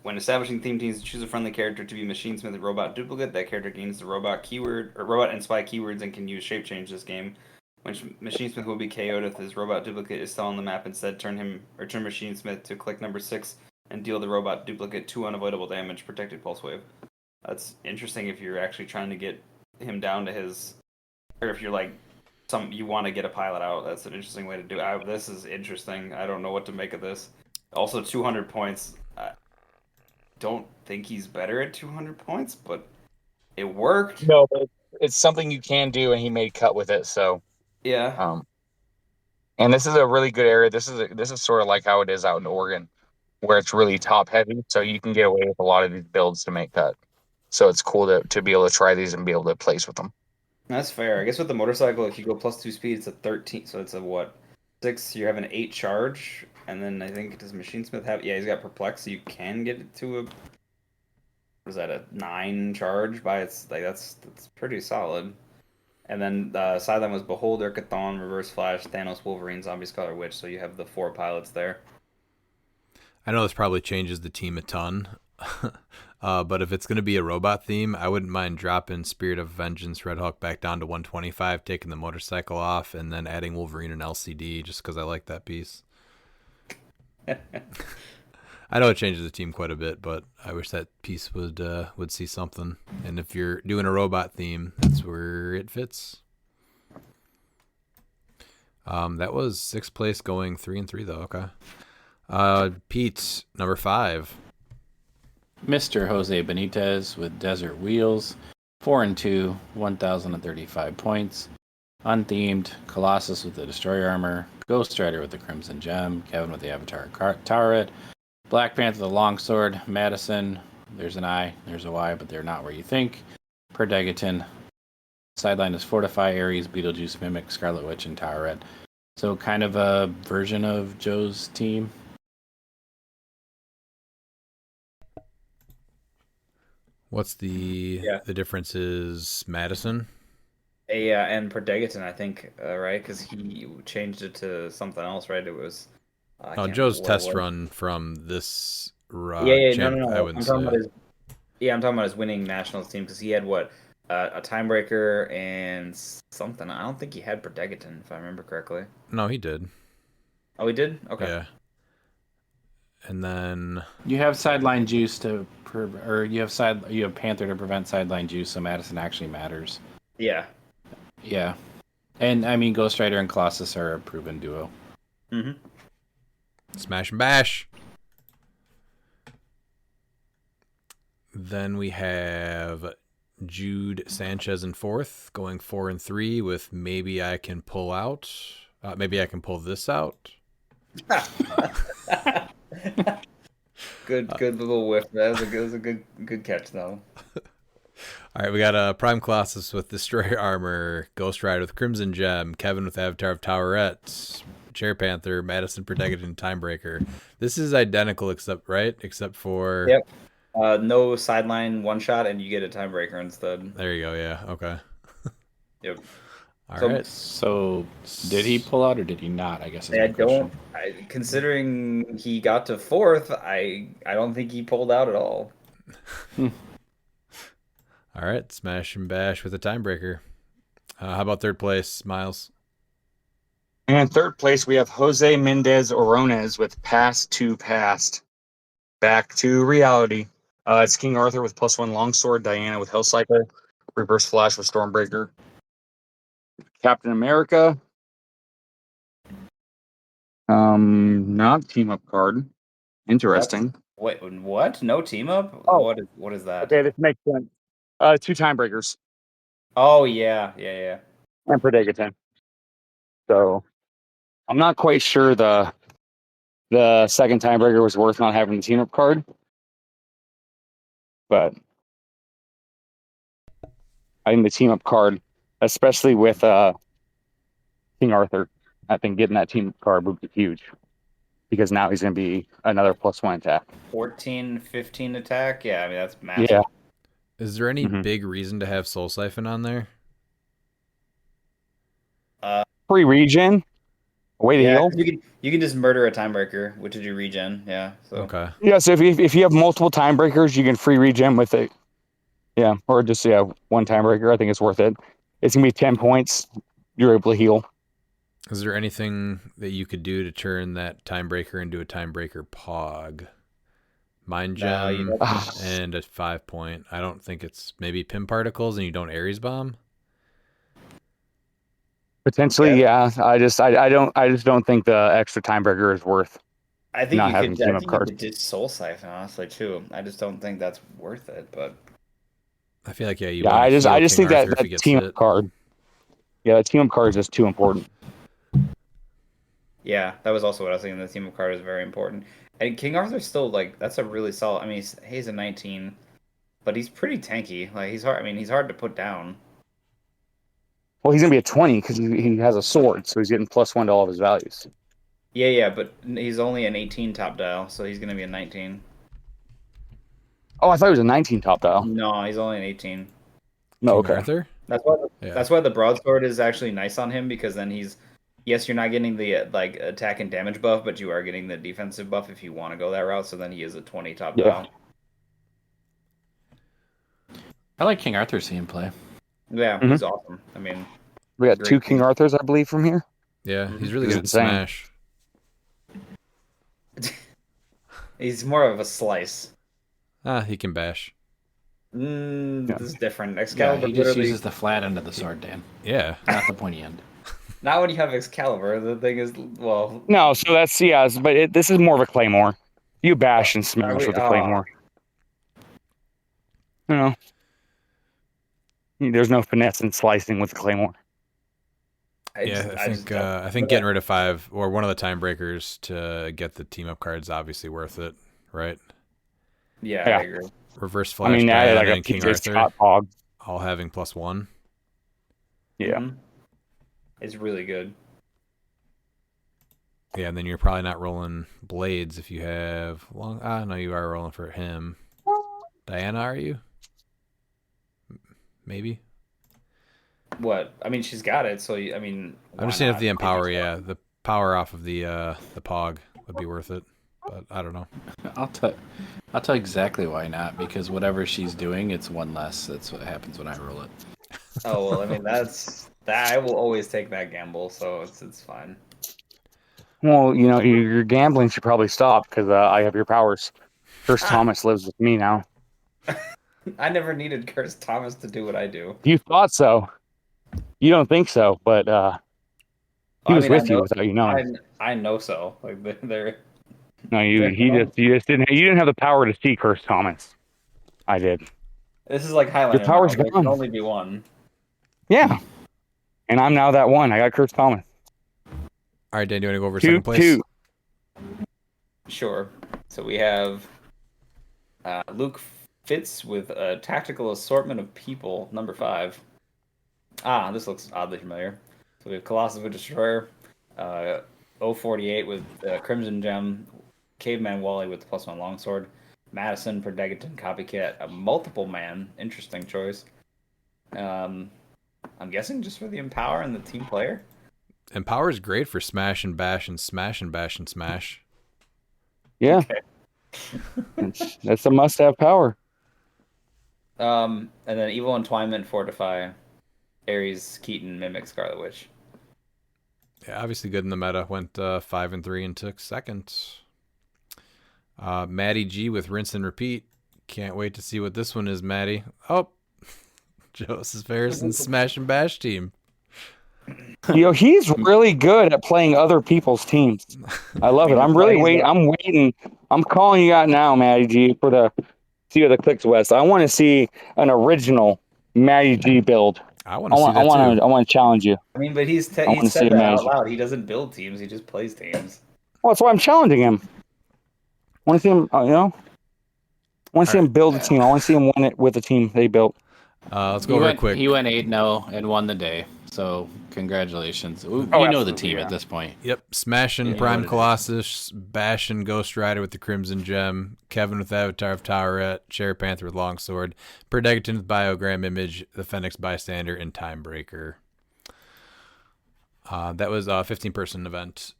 when establishing theme teams, choose a friendly character to be Machinesmith and Robot Duplicate. That character gains the Robot keyword or Robot and Spy keywords and can use Shape Change this game. When Machinesmith will be KO'd if his Robot Duplicate is still on the map. Instead, turn Machinesmith to click number 6 and deal the Robot Duplicate 2 unavoidable damage, protected pulse wave. That's interesting if you're actually trying to get him down to his, or if you're like you want to get a pilot out. That's an interesting way to do it. This is interesting. I don't know what to make of this. Also, 200 points. I don't think he's better at 200 points, but it worked. No, but it's something you can do, and he made cut with it. So Yeah. And this is a really good area. This is sort of like how it is out in Oregon, where it's really top heavy. So you can get away with a lot of these builds to make cut. So it's cool to be able to try these and be able to place with them. That's fair. I guess with the motorcycle, if you go +2 speed, it's a 13. So it's a what? 6. You have an 8 charge, and then I think does Machine Smith have? Yeah, he's got perplex, so you can get it to a. What is that? A 9 charge by its like that's pretty solid. And then sideline was Beholder, Chthon, Reverse Flash, Thanos, Wolverine, Zombie Scholar, Witch. So you have the 4 pilots there. I know this probably changes the team a ton, but if it's going to be a robot theme, I wouldn't mind dropping Spirit of Vengeance, Red Hulk back down to 125, taking the motorcycle off, and then adding Wolverine and LCD just because I like that piece. I know it changes the team quite a bit, but I wish that piece would see something. And if you're doing a robot theme, that's where it fits. That was 6th place, going 3-3 though. Okay. Pete, number 5. Mr. Jose Benitez with Desert Wheels, 4-2, 1,035 points. Unthemed, Colossus with the Destroyer Armor, Ghost Rider with the Crimson Gem, Kevin with the Avatar Turret, Black Panther with the Longsword, Madison, there's an I, there's a Y, but they're not where you think. Perdegaton. Sideline is Fortify, Ares, Beetlejuice, Mimic, Scarlet Witch, and Towerette. So kind of a version of Joe's team. What's the difference is Madison? Yeah, and Perdegaton, I think, right? Because he changed it to something else, right? It was. Joe's test run from this No. I wouldn't say. I'm talking about his winning nationals team because he had what a timebreaker and something. I don't think he had Perdegaton, if I remember correctly. No, he did. Oh, he did. Okay. Yeah. And then you have sideline juice you have Panther to prevent sideline juice, so Madison actually matters. Yeah. Yeah. And I mean, Ghost Rider and Colossus are a proven duo. Mm-hmm. Smash and bash. Then we have Jude Sanchez in 4th, going 4-3 with maybe I can pull out. Maybe I can pull this out. Good little whiff. That was a good catch though. All right, we got a Prime Colossus with Destroyer Armor, Ghost Rider with Crimson Gem, Kevin with Avatar of Towerette, Chair Panther, Madison Perdegaton, Timebreaker. This is identical except for no sideline one shot, and you get a timebreaker instead. There you go. Yeah. Okay. Yep. All right. So did he pull out or did he not? I guess. Considering he got to 4th, I don't think he pulled out at all. All right, smash and bash with a timebreaker. How about 3rd place, Miles? And in 3rd place, we have Jose Mendez Orones with Pass to Past. Back to reality. It's King Arthur with +1 Longsword, Diana with Hellcycle, Reverse Flash with Stormbreaker, Captain America. Not team up card. Interesting. Wait, what? No team up? Oh. What is that? Okay, this makes sense. 2 Timebreakers. Oh yeah. And Perdegaton. So I'm not quite sure the 2nd Timebreaker was worth not having the team up card. But I think the team up card, especially with King Arthur, I think getting that team up card would be huge. Because now he's going to be another +1 attack. 14, 15 attack? Yeah, I mean, that's massive. Yeah. Is there any big reason to have Soul Siphon on there? Free regen. Way to heal. You can just murder a timebreaker, which is your regen. Yeah. So. Okay. Yeah, so if you have multiple timebreakers, you can free regen with it. Yeah, or just one timebreaker. I think it's worth it. It's going to be 10 points. You're able to heal. Is there anything that you could do to turn that timebreaker into a timebreaker pog? Mind Gem and a 5-point. I don't think it's maybe Pim Particles and you don't Ares Bomb. Potentially, yeah. I just don't think the extra timebreaker is worth. I think not you having could. team I up think you cards. could just Soul Siphon honestly too. I just don't think that's worth it. But I feel like I just think that team up card. Yeah, that team up card is just too important. Yeah, that was also what I was thinking. The team up card is very important. And King Arthur's still that's a really solid. I mean, he's a 19, but he's pretty tanky. Like he's hard. I mean, he's hard to put down. Well, he's gonna be a 20 because he has a sword, so he's getting +1 to all of his values. Yeah, but he's only an 18 top dial, so he's gonna be a 19. Oh, I thought he was a 19 top dial. No, he's only an 18. No, King okay. Arthur? Yeah. That's why the broadsword is actually nice on him, because then yes, you're not getting the like attack and damage buff, but you are getting the defensive buff if you want to go that route. So then he is a 20 top Yeah. dial. I like King Arthur seeing play. Yeah, he's awesome. I mean, We got great 2 King team. Arthurs, I believe, from here. Yeah, he's really This good at is insane. Smash. He's more of a slice. He can bash. This is different. Yeah, Excalibur he just literally, uses the flat end of the sword, Dan. Yeah. Not the pointy end. not when you have Excalibur. The thing is, well, No, so that's but this is more of a claymore. You bash and smash with the claymore. You know, there's no finesse in slicing with the claymore. I think getting rid of 5 or one of the time breakers to get the team up card is obviously worth it, right? Yeah, Yeah. I agree. Reverse Flash I mean, now Diana like a and King PJ's Arthur hot hog. all having +1. Yeah. Mhm. It's really good. Yeah, and then you're probably not rolling blades if you have long. No, you are rolling for him. Diana, are you? Maybe. What? I mean, she's got it. So I mean, I'm just saying if the Empower, the power off of the Pog would be worth it, but I don't know. I'll tell exactly why not, because whatever she's doing, it's 1 less. That's what happens when I roll it. Oh well, I mean that. I will always take that gamble, so it's fine. Well, your gambling should probably stop because I have your powers. First Thomas lives with me now. I never needed Curse Thomas to do what I do. You thought so. You don't think so, but he was with you without you knowing. I know so. Like they're No, you just didn't have the power to see Curse Thomas. I did. This is like Highlander. Your power's There gone. can only be one. Yeah. And I'm now that one. I got Curse Thomas. All right, Dan, do you want to go over 2, second place? 2. Sure. So we have Luke Fitz with a tactical assortment of people, number 5. This looks oddly familiar. So we have Colossus with Destroyer, 048 with Crimson Gem, Caveman Wally with the +1 longsword, Madison for Degaton Copycat, a multiple man, interesting choice. I'm guessing just for the Empower and the team player. Empower is great for smash and bash and smash and bash and smash. Yeah. Okay. That's a must-have power. And then Evil Entwinement, Fortify, Ares, Keaton, Mimic, Scarlet Witch. Yeah, obviously good in the meta. Went 5 and 3 and took second. Maddie G with rinse and repeat. Can't wait to see what this one is, Maddie. Oh, Joseph Harrison's smash and bash team. He's really good at playing other people's teams. I love it. I'm really waiting. I'm waiting. I'm calling you out now, Matty G, for the CEO of the CLIX West. I want to see an original Matty G build. I want to see that too. I want to challenge you. I mean, but he said see that a out magic. loud. He doesn't build teams. He just plays teams. Well, that's why I'm challenging him. I want to see him. I want to see him build a team. I want to see him win it with a team they built. Let's go real quick. He went 8-0 and won the day. So congratulations. We know the absolutely, team yeah. at this point. Yep, smashing Yeah, Prime what it Colossus, bashing Ghost Rider with the Crimson Gem, Kevin with Avatar of Towerette, Cherry Panther with Longsword, Perdegaton with Biogram Image, the Phoenix Bystander, and Timebreaker. That was a 15-person event.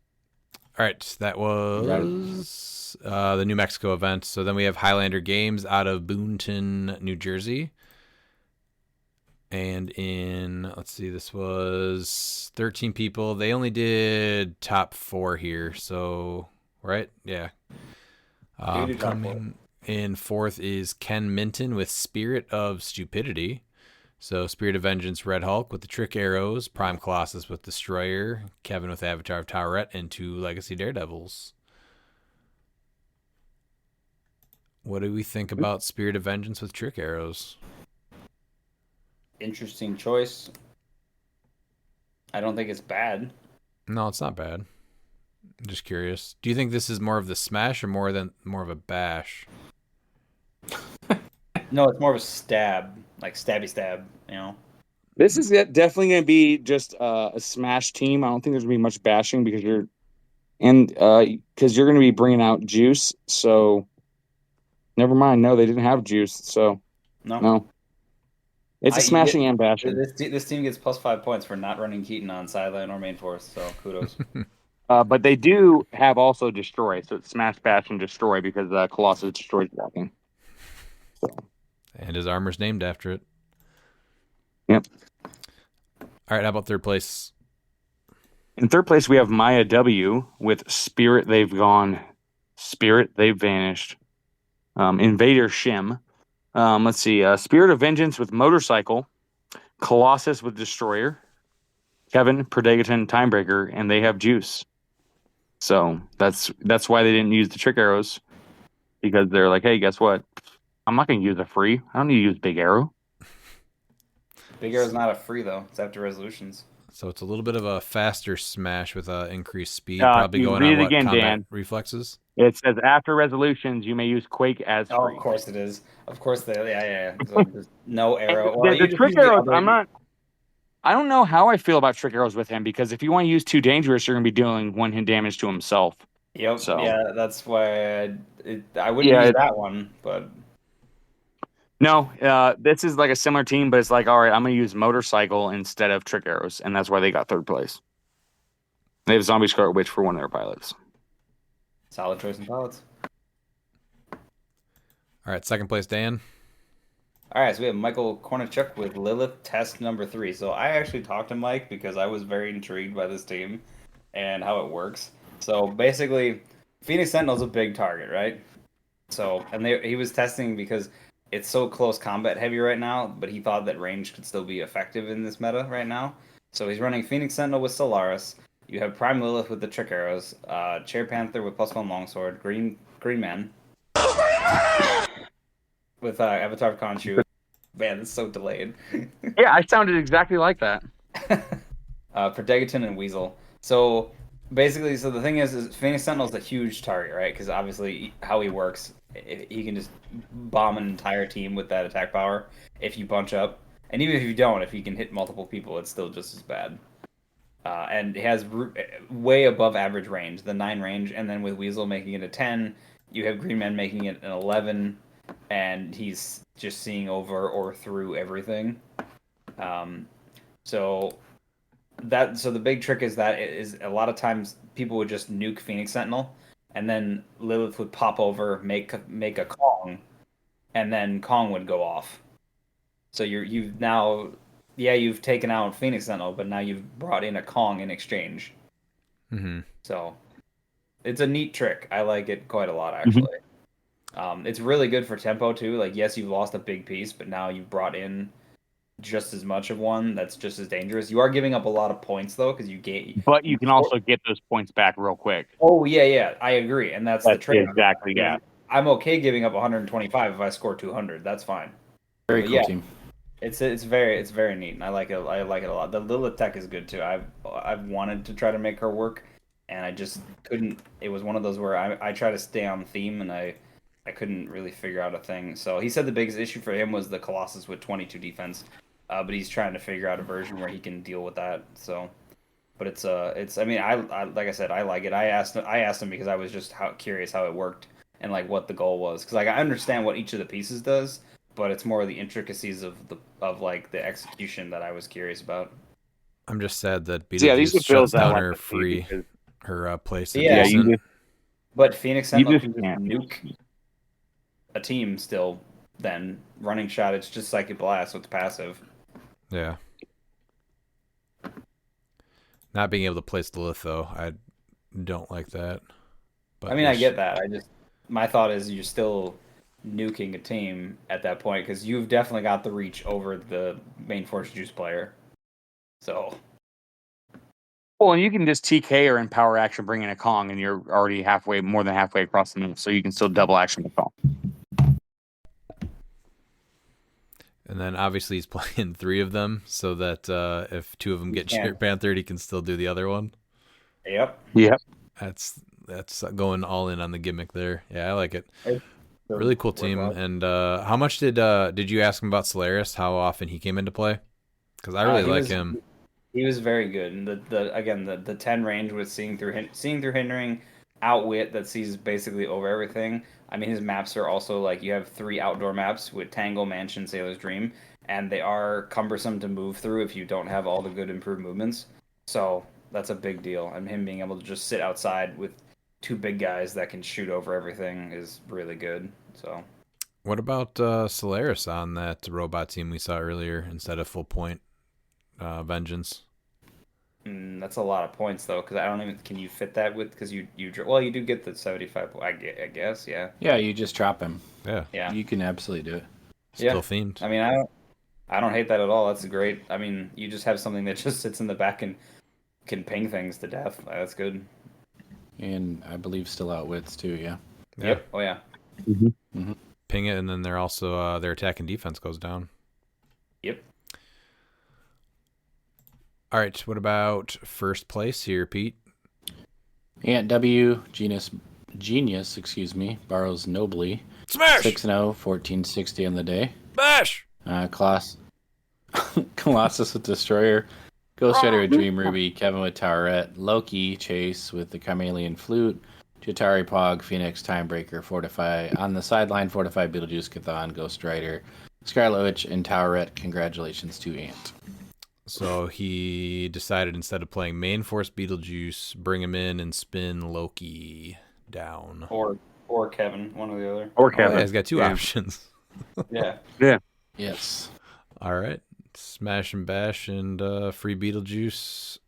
All right, that was the New Mexico event. So then we have Highlander Games out of Boonton, New Jersey. And let's see, this was 13 people. They only did top 4 here. So, right? Yeah. Coming in 4th is Ken Minton with Spirit of Stupidity. So, Spirit of Vengeance, Red Hulk with the Trick Arrows, Prime Colossus with Destroyer, Kevin with Avatar of Towerette, and 2 Legacy Daredevils. What do we think about Spirit of Vengeance with Trick Arrows? Interesting choice. I don't think it's bad. No, it's not bad. I'm just curious. Do you think this is more of the smash or more of a bash? No, it's more of a stab, like stabby stab. You know. This is definitely going to be just a smash team. I don't think there's going to be much bashing because you're going to be bringing out Juice. So never mind. No, they didn't have Juice. So no. It's a smashing and bashing. This team gets plus 5 points for not running Keaton on sideline or main force. So kudos. But they do have also Destroy. So it's smash, bash, and destroy because Colossus destroys blocking. So. And his armor's named after it. Yep. All right, how about third place? In third place, we have Maya W with Spirit They've Gone, Spirit They've Vanished, Invader Shim. Let's see, Spirit of Vengeance with Motorcycle, Colossus with Destroyer, Kevin, Predagon, Timebreaker, and they have Juice. So that's why they didn't use the trick arrows, because they're like, hey, guess what? I'm not going to use a free. I don't need to use Big Arrow. Big Arrow's not a free, though. It's after resolutions. So it's a little bit of a faster smash with increased speed, probably going on what, combat Dan. Reflexes? It says after resolutions, you may use Quake as free. Oh, of course it is. Of course, yeah. So there's no arrow. The trick arrows, I don't know how I feel about trick arrows with him, because if you want to use too dangerous, you're going to be dealing one-hit damage to himself. Yep. So. Yeah, that's why I wouldn't use that one, but... No, this is like a similar team, but it's like, all right, I'm going to use Motorcycle instead of trick arrows, and that's why they got third place. They have Zombie Scarlet Witch for one of their pilots. Solid choice in pilots. All right, second place, Dan. All right, so we have Michael Kornichuk with Lilith test number 3. So I actually talked to Mike because I was very intrigued by this team and how it works. So basically, Phoenix Sentinel's a big target, right? So, and he was testing because it's so close combat heavy right now, but he thought that range could still be effective in this meta right now. So he's running Phoenix Sentinel with Solaris. You have Prime Lilith with the trick arrows, Chair Panther with +1 longsword, Green Man with Avatar of Khonshu. Man, it's so delayed. Yeah, I sounded exactly like that. Predagon and Weasel. So basically, the thing is Phoenix Sentinel's a huge target, right? Because obviously how he works, he can just bomb an entire team with that attack power if you bunch up. And even if you don't, if he can hit multiple people, it's still just as bad. And it has way above average range, the 9 range, and then with Weasel making it a 10, you have Green Man making it an 11, and he's just seeing over or through everything. So the big trick is that a lot of times people would just nuke Phoenix Sentinel, and then Lilith would pop over, make a Kong, and then Kong would go off. So you've taken out Phoenix Sentinel, but now you've brought in a Kong in exchange. Mm-hmm. So it's a neat trick. I like it quite a lot, actually. Mm-hmm. It's really good for tempo too. Like, yes, you've lost a big piece, but now you've brought in just as much of one that's just as dangerous. You are giving up a lot of points though, because but you can also get those points back real quick. Oh yeah, I agree, and that's the trick. Exactly, yeah. I'm okay giving up 125 if I score 200. That's fine. Very cool team. It's very neat, and I like it. I like it a lot. The Lilith tech is good too. I've wanted to try to make her work, and I just couldn't. It was one of those where I try to stay on theme, and I couldn't really figure out a thing. So he said the biggest issue for him was the Colossus with 22 defense, but he's trying to figure out a version where he can deal with that. So, but it's. I mean, I like I said, I like it. I asked him because I was just curious how it worked and like what the goal was, because like I understand what each of the pieces does, but it's more the intricacies of the execution that I was curious about. I'm just sad that these shuts down her free her place. Yeah, but Phoenix Sentinel can just nuke a team still. Then running shot, it's just Psychic Blast with the passive. Yeah. Not being able to place the Lith though, I don't like that. But I mean, I get that. My thought is you're still nuking a team at that point, because you've definitely got the reach over the main Force Juice player. So. Well, and you can just TK or in power action bring in a Kong, and you're already more than halfway across the map, so you can still double action the Kong. And then obviously he's playing 3 of them, so that if 2 of them get Chair Panther, he can still do the other one. Yep. That's going all in on the gimmick there. Yeah, I like it. Really cool team. And how much did you ask him about Solaris? How often he came into play? Because I really He like was him. he was very good. And the 10 range with seeing through hindering, outwit that sees basically over everything. I mean, his maps are also like you have 3 outdoor maps with Tangle, Mansion, Sailor's Dream, and they are cumbersome to move through if you don't have all the good improved movements. So that's a big deal. And him being able to just sit outside with 2 big guys that can shoot over everything is really good. So What about Solaris on that robot team we saw earlier instead of full point Vengeance? that's a lot of points though, because I don't even can you fit that with because well you do get the 75. I guess yeah. Yeah, you just drop him. Yeah, Yeah. You can absolutely do it. still Yeah. themed. I mean, I don't hate that at all. That's great. I mean, you just have something that just sits in the back and can ping things to death. That's good. And I believe still outwits too, yeah. Yeah. Yep. Oh yeah. Ping it, and then they're also their attack and defense goes down. Yep. All right, what about first place here, Pete? Ant W, Genius, borrows nobly. Smash! 6-0, 1460 on the day. Smash! Colossus with Destroyer, Ghost Rider with Dream Ruby, Kevin with Towerette, Loki, Chase with the Chameleon Flute, Jatari Pog, Phoenix, Timebreaker, Fortify, on the sideline, Fortify, Beetlejuice, Chthon, Ghost Rider, Scarlet Witch, and Towerette. Congratulations to Ant. So he decided instead of playing main force Beetlejuice, bring him in and spin Loki down. Or Kevin, one or the other. Or Oh, Kevin. yeah, he's got 2 Yeah. options. Yeah. Yes. All right. Smash and bash and free Beetlejuice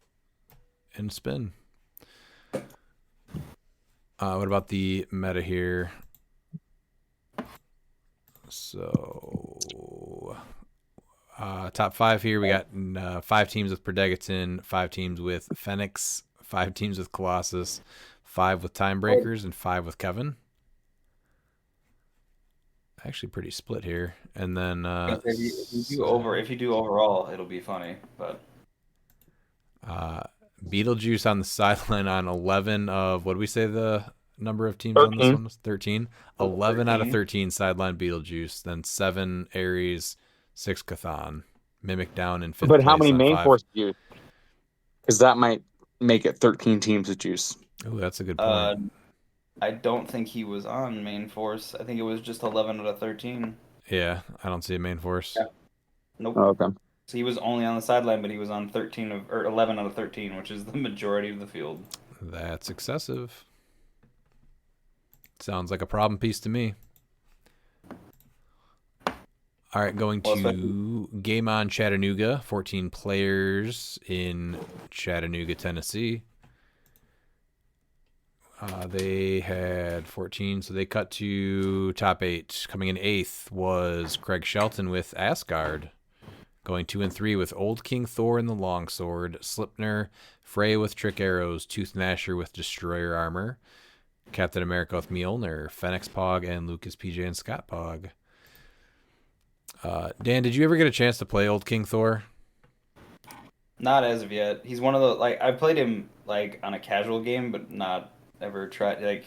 and spin. What about the meta here? So, top 5 here. We got 5 teams with Predegaton, 5 teams with Phoenix, 5 teams with Colossus, 5 with Timebreakers, and 5 with Kevin. Actually, pretty split here. And then if you do overall, it'll be funny. But Beetlejuice on the sideline on 11 of, what did we say the number of teams on this 13. one was? 13. 11 out of 13 sideline Beetlejuice. Then 7 Ares, 6 Chthon. Mimic down in 5th But how place many on main 5. force juice? Because that might make it 13 teams of juice. Ooh, that's a good point. I don't think he was on main force. I think it was just 11 out of 13. Yeah, I don't see a main force. Yeah. Nope. Oh, okay. So he was only on the sideline, but he was on 11 out of 13, which is the majority of the field. That's excessive. Sounds like a problem piece to me. All right, going to Game On Chattanooga. 14 players in Chattanooga, Tennessee. They had 14, so they cut to top 8. Coming in 8th was Craig Shelton with Asgard. Going 2 and 3 with Old King Thor and the Longsword, Slipner, Freya with Trick Arrows, Tooth Gnasher with Destroyer Armor, Captain America with Mjolnir, Fenix Pog, and Lucas PJ and Scott Pog. Dan, did you ever get a chance to play Old King Thor? Not as of yet. He's one of the I played him on a casual game, but not ever tried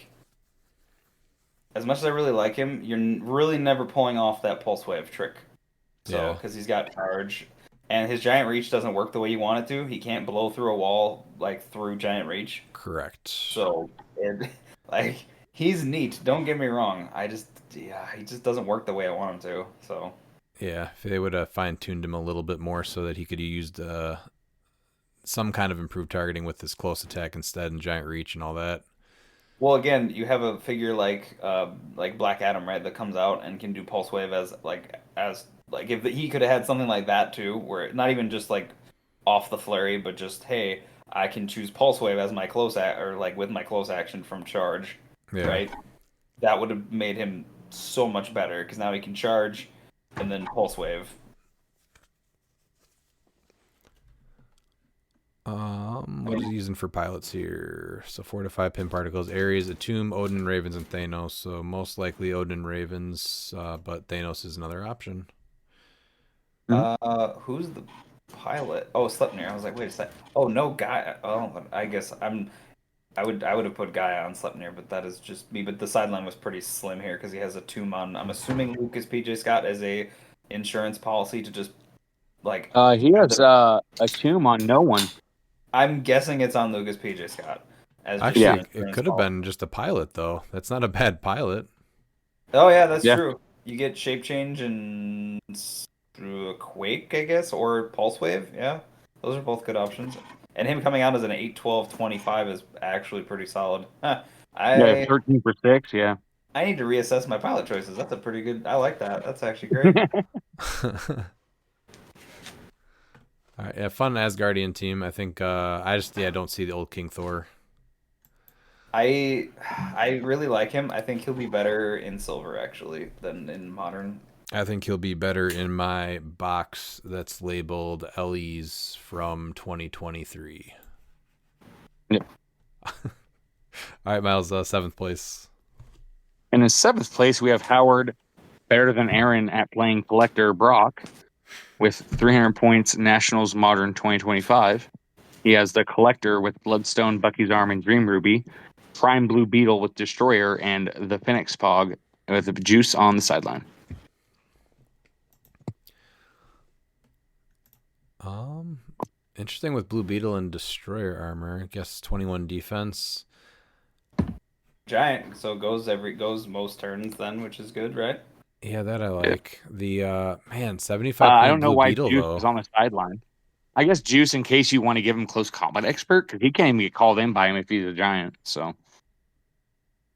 as much as I really like him, you're really never pulling off that pulse wave trick. So because he's got charge and his giant reach doesn't work the way you want it to. He can't blow through a wall through giant reach. Correct. So he's neat. Don't get me wrong. He just doesn't work the way I want him to. So yeah, if they would have fine-tuned him a little bit more so that he could have used some kind of improved targeting with his close attack instead and giant reach and all that. Well, again, you have a figure like Black Adam, right, that comes out and can do pulse wave as if he could have had something like that too, where not even just off the flurry, but just hey, I can choose pulse wave as my with my close action from charge, right? That would have made him so much better because now he can charge and then pulse wave. What is he using for pilots here? So 4 to 5 pin particles, Ares, Atum, Odin, Ravens, and Thanos. So most likely Odin and Ravens, but Thanos is another option. Who's the pilot? Oh, Sleipnir. I was like, wait a sec. Oh no, Guy. Oh, I guess I would have put Guy on Sleipnir, but that is just me. But the sideline was pretty slim here because he has Atum on. I'm assuming Lucas PJ Scott as a insurance policy to just Like, He has a tomb on no one. I'm guessing it's on Lucas PJ Scott. As just Actually, an it insurance could have policy. been just a pilot, though. That's not a bad pilot. Oh yeah, that's Yeah. true. You get shape change and through a quake, I guess, or pulse wave. Yeah, those are both good options. And him coming out as an 8-12-25 is actually pretty solid. Huh. Yeah, I 13 for 6. Yeah. I need to reassess my pilot choices. That's a pretty good. I like that. That's actually great. All right, yeah, fun Asgardian team. I think I don't see the old King Thor. I really like him. I think he'll be better in silver actually than in modern. I think he'll be better in my box that's labeled LEs from 2023. Yep. All right, Miles, 7th place. And in 7th place, we have Howard, better than Aaron at playing Collector Brock, with 300 points, Nationals Modern 2025. He has the Collector with Bloodstone, Bucky's Arm, and Dream Ruby, Prime Blue Beetle with Destroyer, and the Phoenix Pog with the Juice on the sideline. Interesting with Blue Beetle and Destroyer armor. I guess 21 defense. Giant, so goes most turns then, which is good, right? Yeah, that I like. The 75 I point don't know Blue why Beetle Juice though. is on the sideline. I guess Juice, in case you want to give him close combat expert, because he can't even get called in by him if he's a giant. So,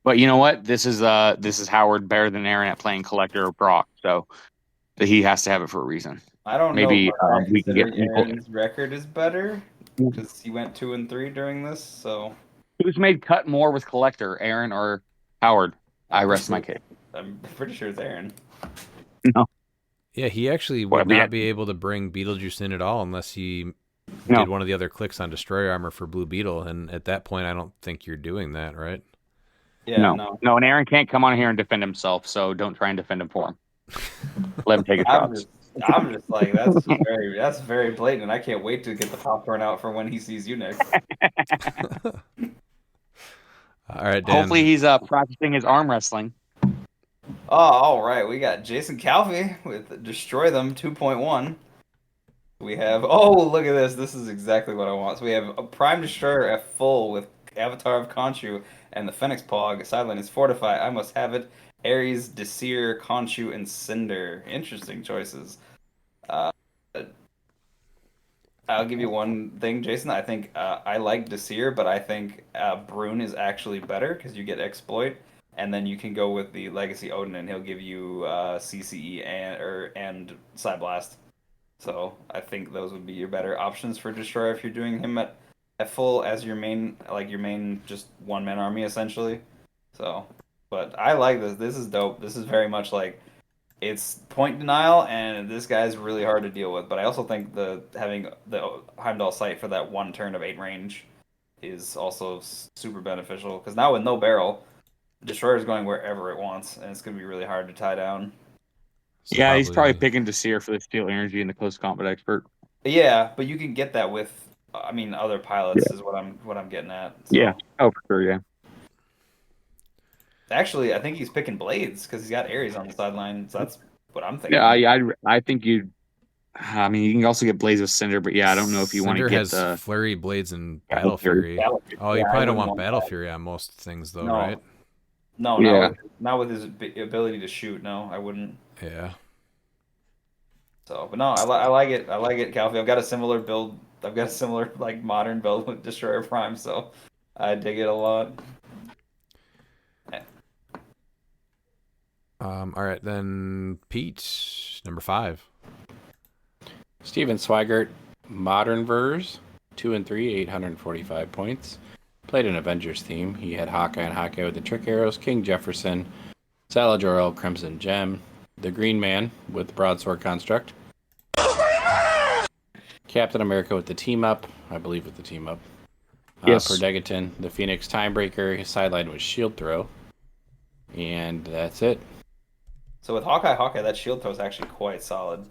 but you know what? This is Howard better than Aaron at playing Collector or Brock, so he has to have it for a reason. I don't Maybe know about that we can get considering Aaron's record is better because he went 2-3 during this. So who's made cut more with Collector, Aaron or Howard? I I'm rest my pretty case. I'm pretty sure it's Aaron. No, Yeah, he actually Well, would yeah. not be able to bring Beetlejuice in at all unless he No. did one of the other clicks on Destroyer armor for Blue Beetle. And at that point, I don't think you're doing that, right? Yeah, no, and Aaron can't come on here and defend himself, so don't try and defend him for him. Let him take his shots. I'm just like that's very blatant. And I can't wait to get the popcorn out for when he sees you next. All right, Dan. Hopefully he's practicing his arm wrestling. Oh, all right. We got Jason Calvi with Destroy Them 2.1. We have, look at this. This is exactly what I want. So we have a Prime Destroyer at full with Avatar of Khonshu and the Phoenix Pog. Sideline is Fortify. I must have it. Ares, Desir, Khonshu, and Cinder. Interesting choices. I'll give you one thing, Jason. I think I like Desir, but I think Brune is actually better because you get Exploit, and then you can go with the Legacy Odin, and he'll give you CCE and Psyblast. So I think those would be your better options for Destroyer if you're doing him at full as your main, just one-man army essentially. So, but I like this. This is dope. This is very much like it's point denial, and this guy's really hard to deal with. But I also think having the Heimdall sight for that one turn of 8 range is also super beneficial because now with no barrel, Destroyer is going wherever it wants, and it's going to be really hard to tie down. So Yeah, he's probably picking Desir for the Steel Energy and the Close Combat Expert. Yeah, but you can get that with, other pilots is what I'm getting at. So. Yeah. Oh, for sure. Yeah. Actually, I think he's picking Blades because he's got Ares on the sideline. So that's what I'm thinking. Yeah, I think you. I mean, you can also get Blaze with Cinder, but yeah, I don't know if you want to Cinder get has the Flurry, Blades, and Battle Fury. Oh, you Yeah, probably I don't want wouldn't Battle want Fury on most things, though, No. right? No, Yeah. not with his ability to shoot. No, I wouldn't. Yeah. So, but no, I like it. I like it, Calvi. I've got a similar build. I've got a similar modern build with Destroyer Prime, so I dig it a lot. All right, then Pete, number 5. Steven Swigert, Modern Verse, 2-3, 845 points. Played an Avengers theme. He had Hawkeye and Hawkeye with the Trick Arrows, King Jefferson, Salador Crimson Gem, the Green Man with the Broadsword Construct, Captain America with the Team Up, I believe with the Team Up. Yes. Perdegaton, the Phoenix Timebreaker. His sideline was Shield Throw. And that's it. So with Hawkeye, that shield throw is actually quite solid.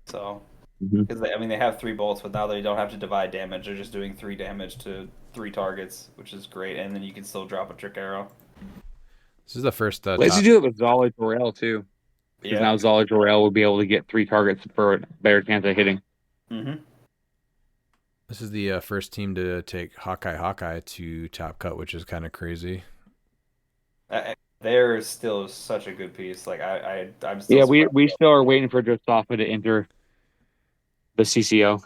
So, because they have 3 bolts, but now they don't have to divide damage. They're just doing 3 damage to 3 targets, which is great. And then you can still drop a trick arrow. This is the first. Let's do it with Zolly Torel too. because now Zola Jorel will be able to get 3 targets for a better chance of hitting. Mm-hmm. This is the first team to take Hawkeye to top cut, which is kind of crazy. They're still such a good piece. Like I'm still. Yeah, surprised. we still are waiting for Josafa to enter the CCO.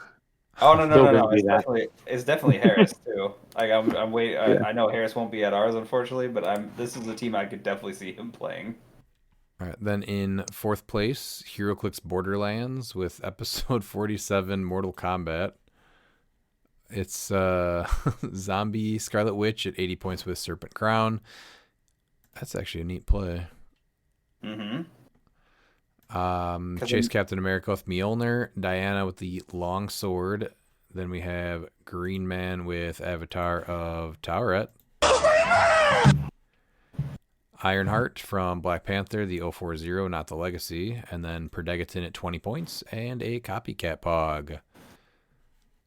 Oh no He'll no! be that. It's definitely Harris too. Like I'm wait. Yeah. I know Harris won't be at ours unfortunately, but this is a team I could definitely see him playing. All right, then in fourth place, HeroClix Borderlands with episode 47, Mortal Kombat. It's Zombie Scarlet Witch at 80 points with Serpent Crown. That's actually a neat play. Mm-hmm. Chase Captain America with Mjolnir, Diana with the long sword. Then we have Green Man with Avatar of Tauret. Ironheart from Black Panther, the 040, not the Legacy. And then Perdegaton at 20 points and a Copycat Pog.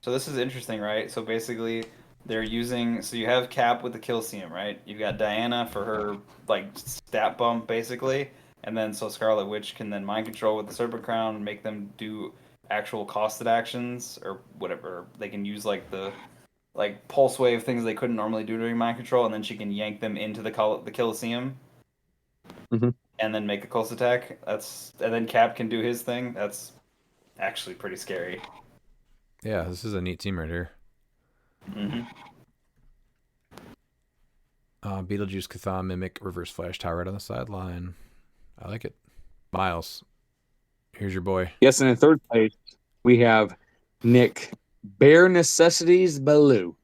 So this is interesting, right? So basically, they're using. So you have Cap with the Kill Seam, right? You've got Diana for her like stat bump, basically, and then so Scarlet Witch can then mind control with the Serpent Crown and make them do actual costed actions or whatever. They can use like the pulse wave things they couldn't normally do during mind control, and then she can yank them into the Coliseum, Mhm. and then make a close attack. And then Cap can do his thing. That's actually pretty scary. Yeah, this is a neat team right here. Mm-hmm. Beetlejuice, Cthon, Mimic, Reverse Flash, Tauret on the sideline. I like it. Miles, here's your boy. Yes, and in third place, we have Nick Bare Necessities Baloo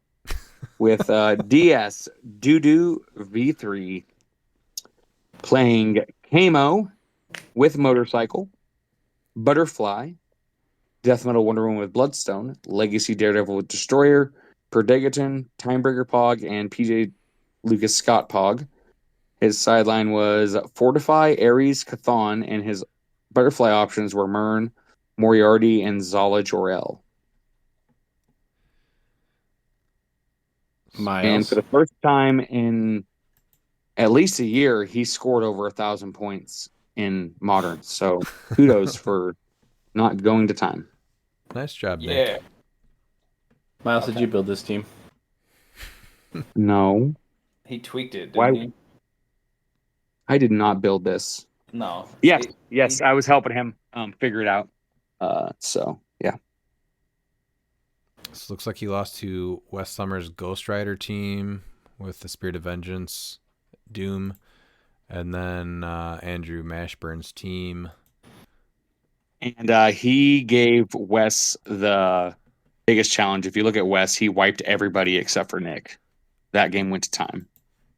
with DS Doodoo V3 playing Camo with Motorcycle, Butterfly, Death Metal Wonder Woman with Bloodstone, Legacy Daredevil with Destroyer, Perdegaton, Timebreaker Pog, and PJ Lucas Scott Pog. His sideline was Fortify, Ares, Cthon, and his butterfly options were Mern, Moriarty, and Zala Jor-El. Miles. And for the first time in at least a year, he scored over 1,000 points in Modern. So kudos for not going to time. Nice job, Nick. Yeah. Miles, did you build this team? No, He tweaked it, didn't Why- he? I did not build this. No. Yes, I was helping him figure it out. So yeah. This looks like he lost to Wes Summers' Ghost Rider team with the Spirit of Vengeance, Doom, and then Andrew Mashburn's team. And he gave Wes the biggest challenge. If you look at Wes, he wiped everybody except for Nick. That game went to time.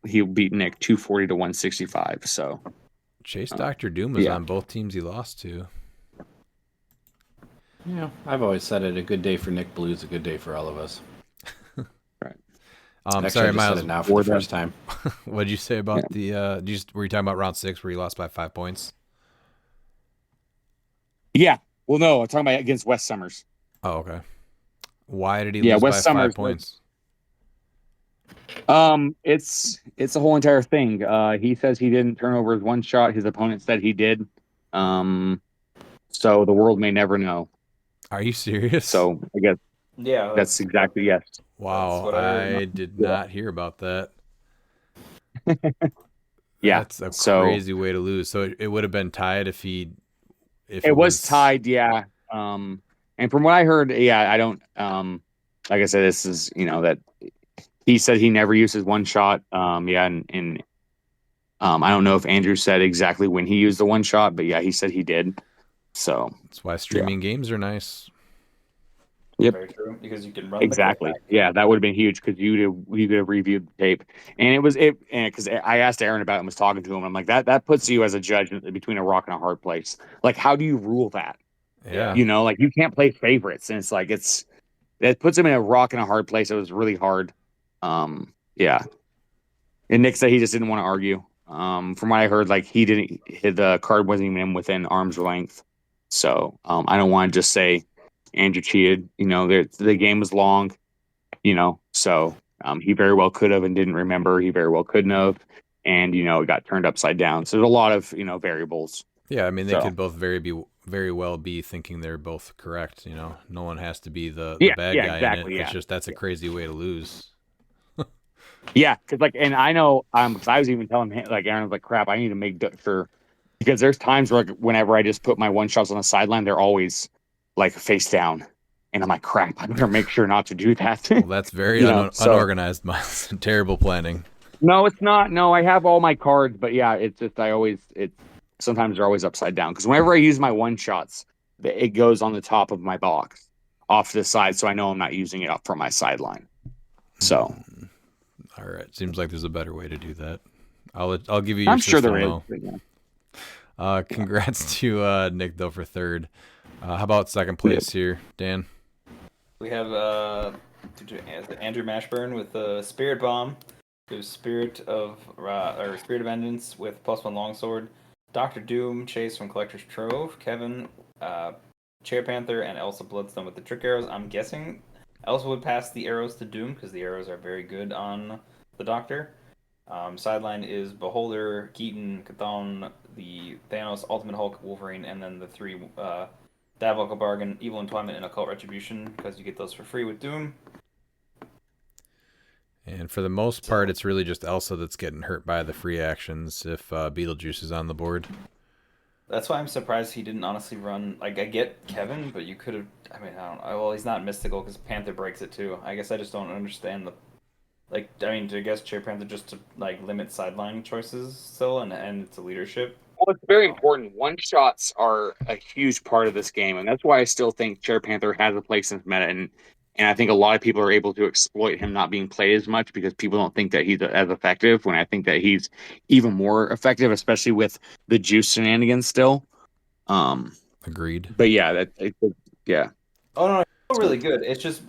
He beat Nick 240 to 165. So Chase Dr. Doom was yeah. on both teams he lost to. Yeah, I've always said it. A good day for Nick Blue is a good day for all of us. Actually, Sorry, I just said Miles. it now for the first time. What did you say about the? Were you talking about round 6 where you lost by 5 points? yeah. Well, no, I'm talking about against Wes Summers. Oh, okay. Why did he Yeah, lose Wes by Summers 5 points? It's a whole entire thing. He says he didn't turn over his one shot. His opponent said he did. So the world may never know. Are you serious? So I guess Yeah. that's exactly yes. Wow, That's what I heard. I did not hear about that. Yeah. That's a so crazy way to lose. So it would have been tied if it was tied. Yeah. And from what I heard, yeah, I don't. Like I said, this is that he said he never uses one shot. Yeah, and I don't know if Andrew said exactly when he used the one shot, but yeah, he said he did. So That's why streaming games are nice. Yep. Very true. Because you can run Exactly. the clip back. Yeah, that would have been huge because you could have reviewed the tape, and because I asked Aaron about it and was talking to him. I'm like that puts you as a judge between a rock and a hard place. Like, how do you rule that? Yeah. Like you can't play favorites, and it's like it puts him in a rock and a hard place. It was really hard. Yeah. And Nick said he just didn't want to argue. From what I heard, like the card wasn't even within arm's length. So I don't want to just say Andrew cheated. The game was long. So he very well could have and didn't remember. He very well couldn't have, and it got turned upside down. So there's a lot of variables. Yeah, I mean they So. could both very well be thinking they're both correct. You know, no one has to be the Yeah, bad yeah, guy exactly. in it. Yeah. It's just that's a crazy way to lose. Yeah, because like, and I know, because I was even telling him, like, Aaron was like, "Crap, I need to make sure," because there's times where, like, whenever I just put my one shots on the sideline, they're always like face down, and I'm like, "Crap, I better make sure not to do that." Well, that's very So unorganized, Miles. Terrible planning. no, it's not. No, I have all my cards, but yeah, it's just sometimes they're always upside down because whenever I use my one shots, it goes on the top of my box off to the side, so I know I'm not using it up from my sideline. So. All right, seems like there's a better way to do that. I'll give you your I'm sure system, there is. though. But yeah. Congrats to Nick though for third. How about second place here, Dan? We have Andrew Mashburn with Spirit Bomb. There's Spirit of Vengeance with +1 Longsword. Dr. Doom Chase from Collector's Trove. Kevin Chair Panther and Elsa Bloodstone with the trick arrows. I'm guessing Elsa would pass the arrows to Doom because the arrows are very good on the Doctor. Sideline is Beholder, Keaton, Chthon, the Thanos, Ultimate Hulk, Wolverine, and then the three Diabolical Bargain, Evil Entwinement, and Occult Retribution because you get those for free with Doom. And for the most part, it's really just Elsa that's getting hurt by the free actions if Beetlejuice is on the board. That's why I'm surprised he didn't honestly run. Like, I get Kevin, but you could have. I mean, I don't know. Well, he's not mystical because Panther breaks it too. I guess I just don't understand the. Like, I mean, I guess Chair Panther just to like limit sideline choices still, and it's a leadership. Well, it's very important. One shots are a huge part of this game, and that's why I still think Chair Panther has a place in this meta. And I think a lot of people are able to exploit him not being played as much because people don't think that he's as effective. When I think that he's even more effective, especially with the juice shenanigans still. Agreed. But yeah, yeah. Oh no, it's still really good. It's just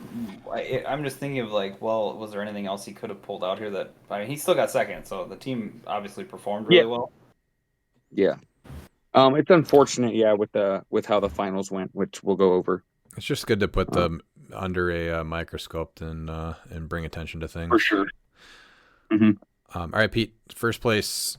I'm just thinking of like, well, was there anything else he could have pulled out here that? I mean, he still got second, so the team obviously performed really well. Yeah. It's unfortunate, yeah, with how the finals went, which we'll go over. It's just good to put them under a microscope and bring attention to things. For sure. Mm-hmm. All right, Pete, first place.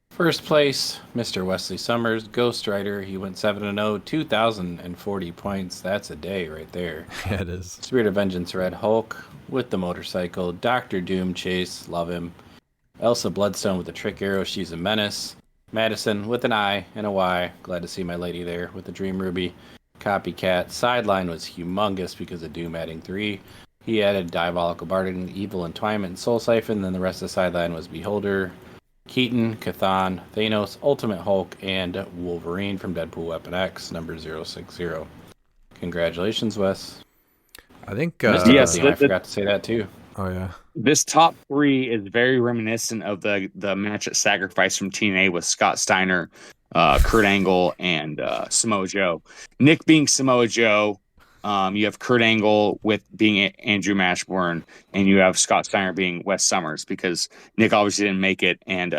First place, Mr. Wesley Summers, Ghost Rider. He went 7-0, 2,040 points. That's a day right there. Yeah, it is. Spirit of Vengeance, Red Hulk with the motorcycle. Dr. Doom Chase, love him. Elsa Bloodstone with the trick arrow. She's a menace. Madison with an I and a Y. Glad to see my lady there with the Dream Ruby. Copycat. Sideline was humongous because of Doom adding 3. He added Diabolical Bargain, Evil Entwinement, and Soul Siphon. Then the rest of the sideline was Beholder, Keaton, Chthon, Thanos, Ultimate Hulk, and Wolverine from Deadpool Weapon X, number 060. Congratulations, Wes. I think. Yes, I forgot to say that too. Oh yeah. This top 3 is very reminiscent of the match at Sacrifice from TNA with Scott Steiner, Kurt Angle, and Samoa Joe. Nick being Samoa Joe, you have Kurt Angle with being Andrew Mashburn, and you have Scott Steiner being Wes Summers because Nick obviously didn't make it, and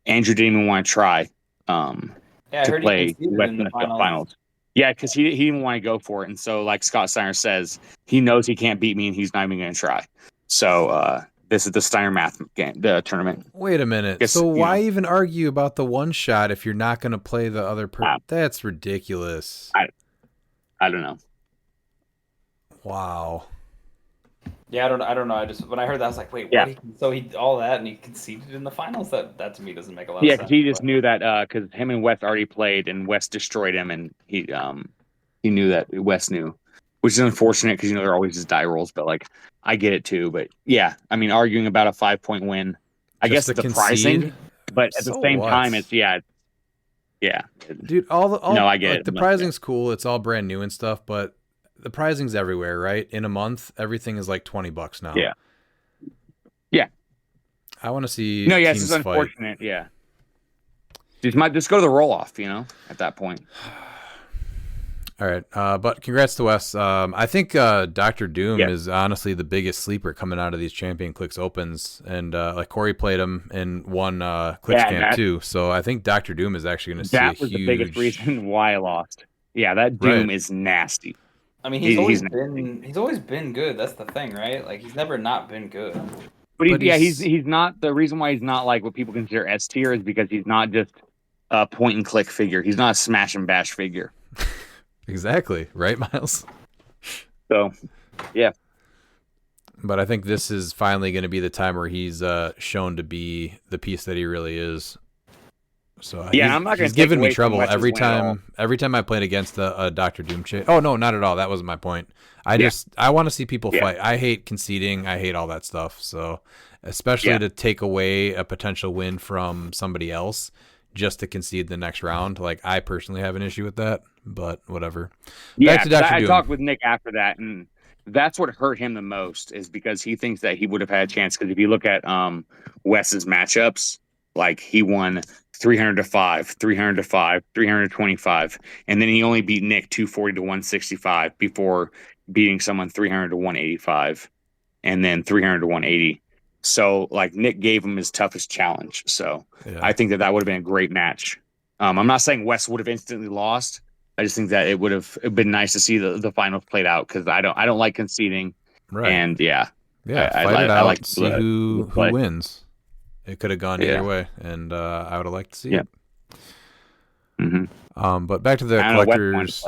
Andrew didn't even want to try to play Wes in the finals. Yeah, because he didn't want to go for it, and so like Scott Steiner says, he knows he can't beat me, and he's not even going to try. So this is the Steiner Math game, the tournament. Wait a minute. So why even argue about the one shot if you're not going to play the other person? That's ridiculous. I don't know. Wow. Yeah, I don't know. I just when I heard that, I was like, wait, yeah. What? So he all that and he conceded in the finals. That to me doesn't make a lot of sense. Yeah, because he just knew that because him and Wes already played, and Wes destroyed him, and he knew that Wes knew, which is unfortunate because there are always just die rolls. But like, I get it too. But yeah, I mean, arguing about a 5-point win, I guess it's surprising, but at the same time, it's yeah. Dude, no, I get like, it. The prizing's cool. It's all brand new and stuff, but the prizing's everywhere, right? In a month, everything is like $20 now. Yeah. I want to see. No, yeah, teams this is unfortunate. Fight. Yeah. Just go to the roll off, at that point. All right, but congrats to Wes. I think Dr. Doom is honestly the biggest sleeper coming out of these Champion CLIX Opens, and like Corey played him in one CLIX camp too. So I think Dr. Doom is actually going to see a huge. That was the biggest reason why I lost. Yeah, that Doom is nasty. I mean, he's always been good. That's the thing, right? Like he's never not been good. But he's not the reason why he's not like what people consider S tier is because he's not just point and click figure. He's not a smash and bash figure. Exactly. Right, Miles? So, yeah. But I think this is finally going to be the time where he's shown to be the piece that he really is. So Yeah, I'm not going he's to given me trouble every time. Every time I played against a Dr. Doom chase. Oh no, not at all. That wasn't my point. I want to see people fight. I hate conceding. I hate all that stuff. So especially to take away a potential win from somebody else just to concede the next round. Like I personally have an issue with that, but whatever. Yeah, back to Dr. I Doom. talked with Nick after that, and that's what hurt him the most is because he thinks that he would have had a chance. Because if you look at Wes's matchups, like he won 300 to 5, 300 to 5, 325, and then he only beat Nick 240 to 165 before beating someone 300 to 185, and then 300 to 180. So like Nick gave him his toughest challenge. So I think that would have been a great match. I'm not saying Wes would have instantly lost. I just think that it would have been nice to see the finals played out because I don't like conceding. Right. And fight it out. I like to see who wins. It could have gone either way, and I would have liked to see it. Mm-hmm. But back to the collectors.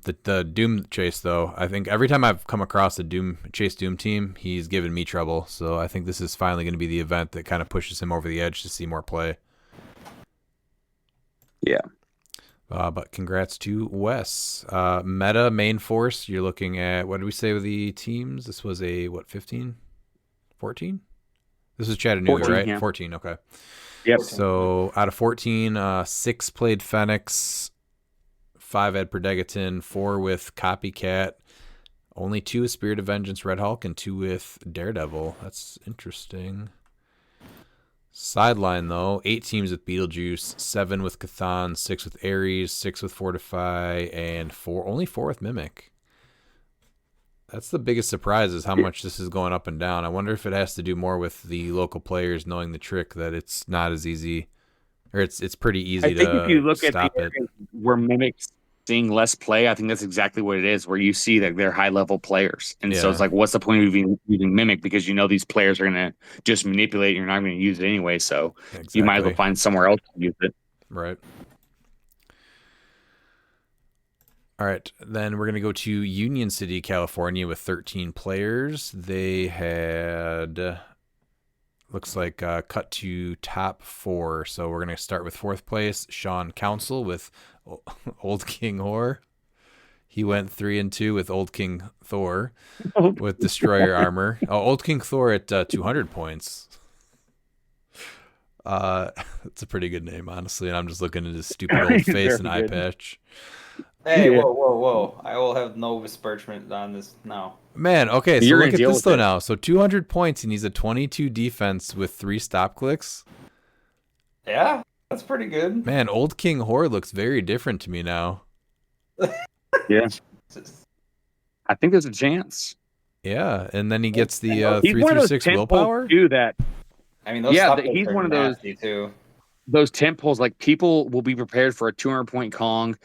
The Doom chase, though, I think every time I've come across a Doom team, he's given me trouble. So I think this is finally going to be the event that kind of pushes him over the edge to see more play. Yeah. But congrats to Wes. Meta main force, you're looking at, what did we say with the teams? This was a, 15? 14? This is Chattanooga, 14, right? yeah. 14, okay. Yep. So out of 14, 6 played Phoenix, 5 had Predegaton, 4 with Copycat, only 2 with Spirit of Vengeance, Red Hulk, and 2 with Daredevil. That's interesting. Sideline, though, 8 teams with Beetlejuice, 7 with Chthon, 6 with Ares, 6 with Fortify, and only 4 with Mimic. That's the biggest surprise is how much this is going up and down. I wonder if it has to do more with the local players knowing the trick that it's not as easy, or it's pretty easy to stop it. I think if you look at the areas where Mimic's seeing less play, I think that's exactly what it is, where you see that they're high-level players. And so it's like, what's the point of even using Mimic? Because you know these players are going to just manipulate, you're not going to use it anyway, so you might as well find somewhere else to use it. Right. All right, then we're going to go to Union City, California with 13 players. They had, looks like, cut to top 4. So we're going to start with 4th place, Sean Council with Old King Hor. He went 3-2 with Old King Thor with Destroyer Armor. Oh, Old King Thor at 200 points. It's a pretty good name, honestly, and I'm just looking at his stupid old face and eye patch. Hey, whoa. I will have no besmirchment on this now. Man, okay, so look at this though now. So 200 points, and he's a 22 defense with 3 stop clicks. Yeah, that's pretty good. Man, Old King Hor looks very different to me now. Yeah. I think there's a chance. Yeah, and then he gets the 3-6 willpower. Do that. I mean, those he's one of those too. Those tent poles, like people will be prepared for a 200-point Kong,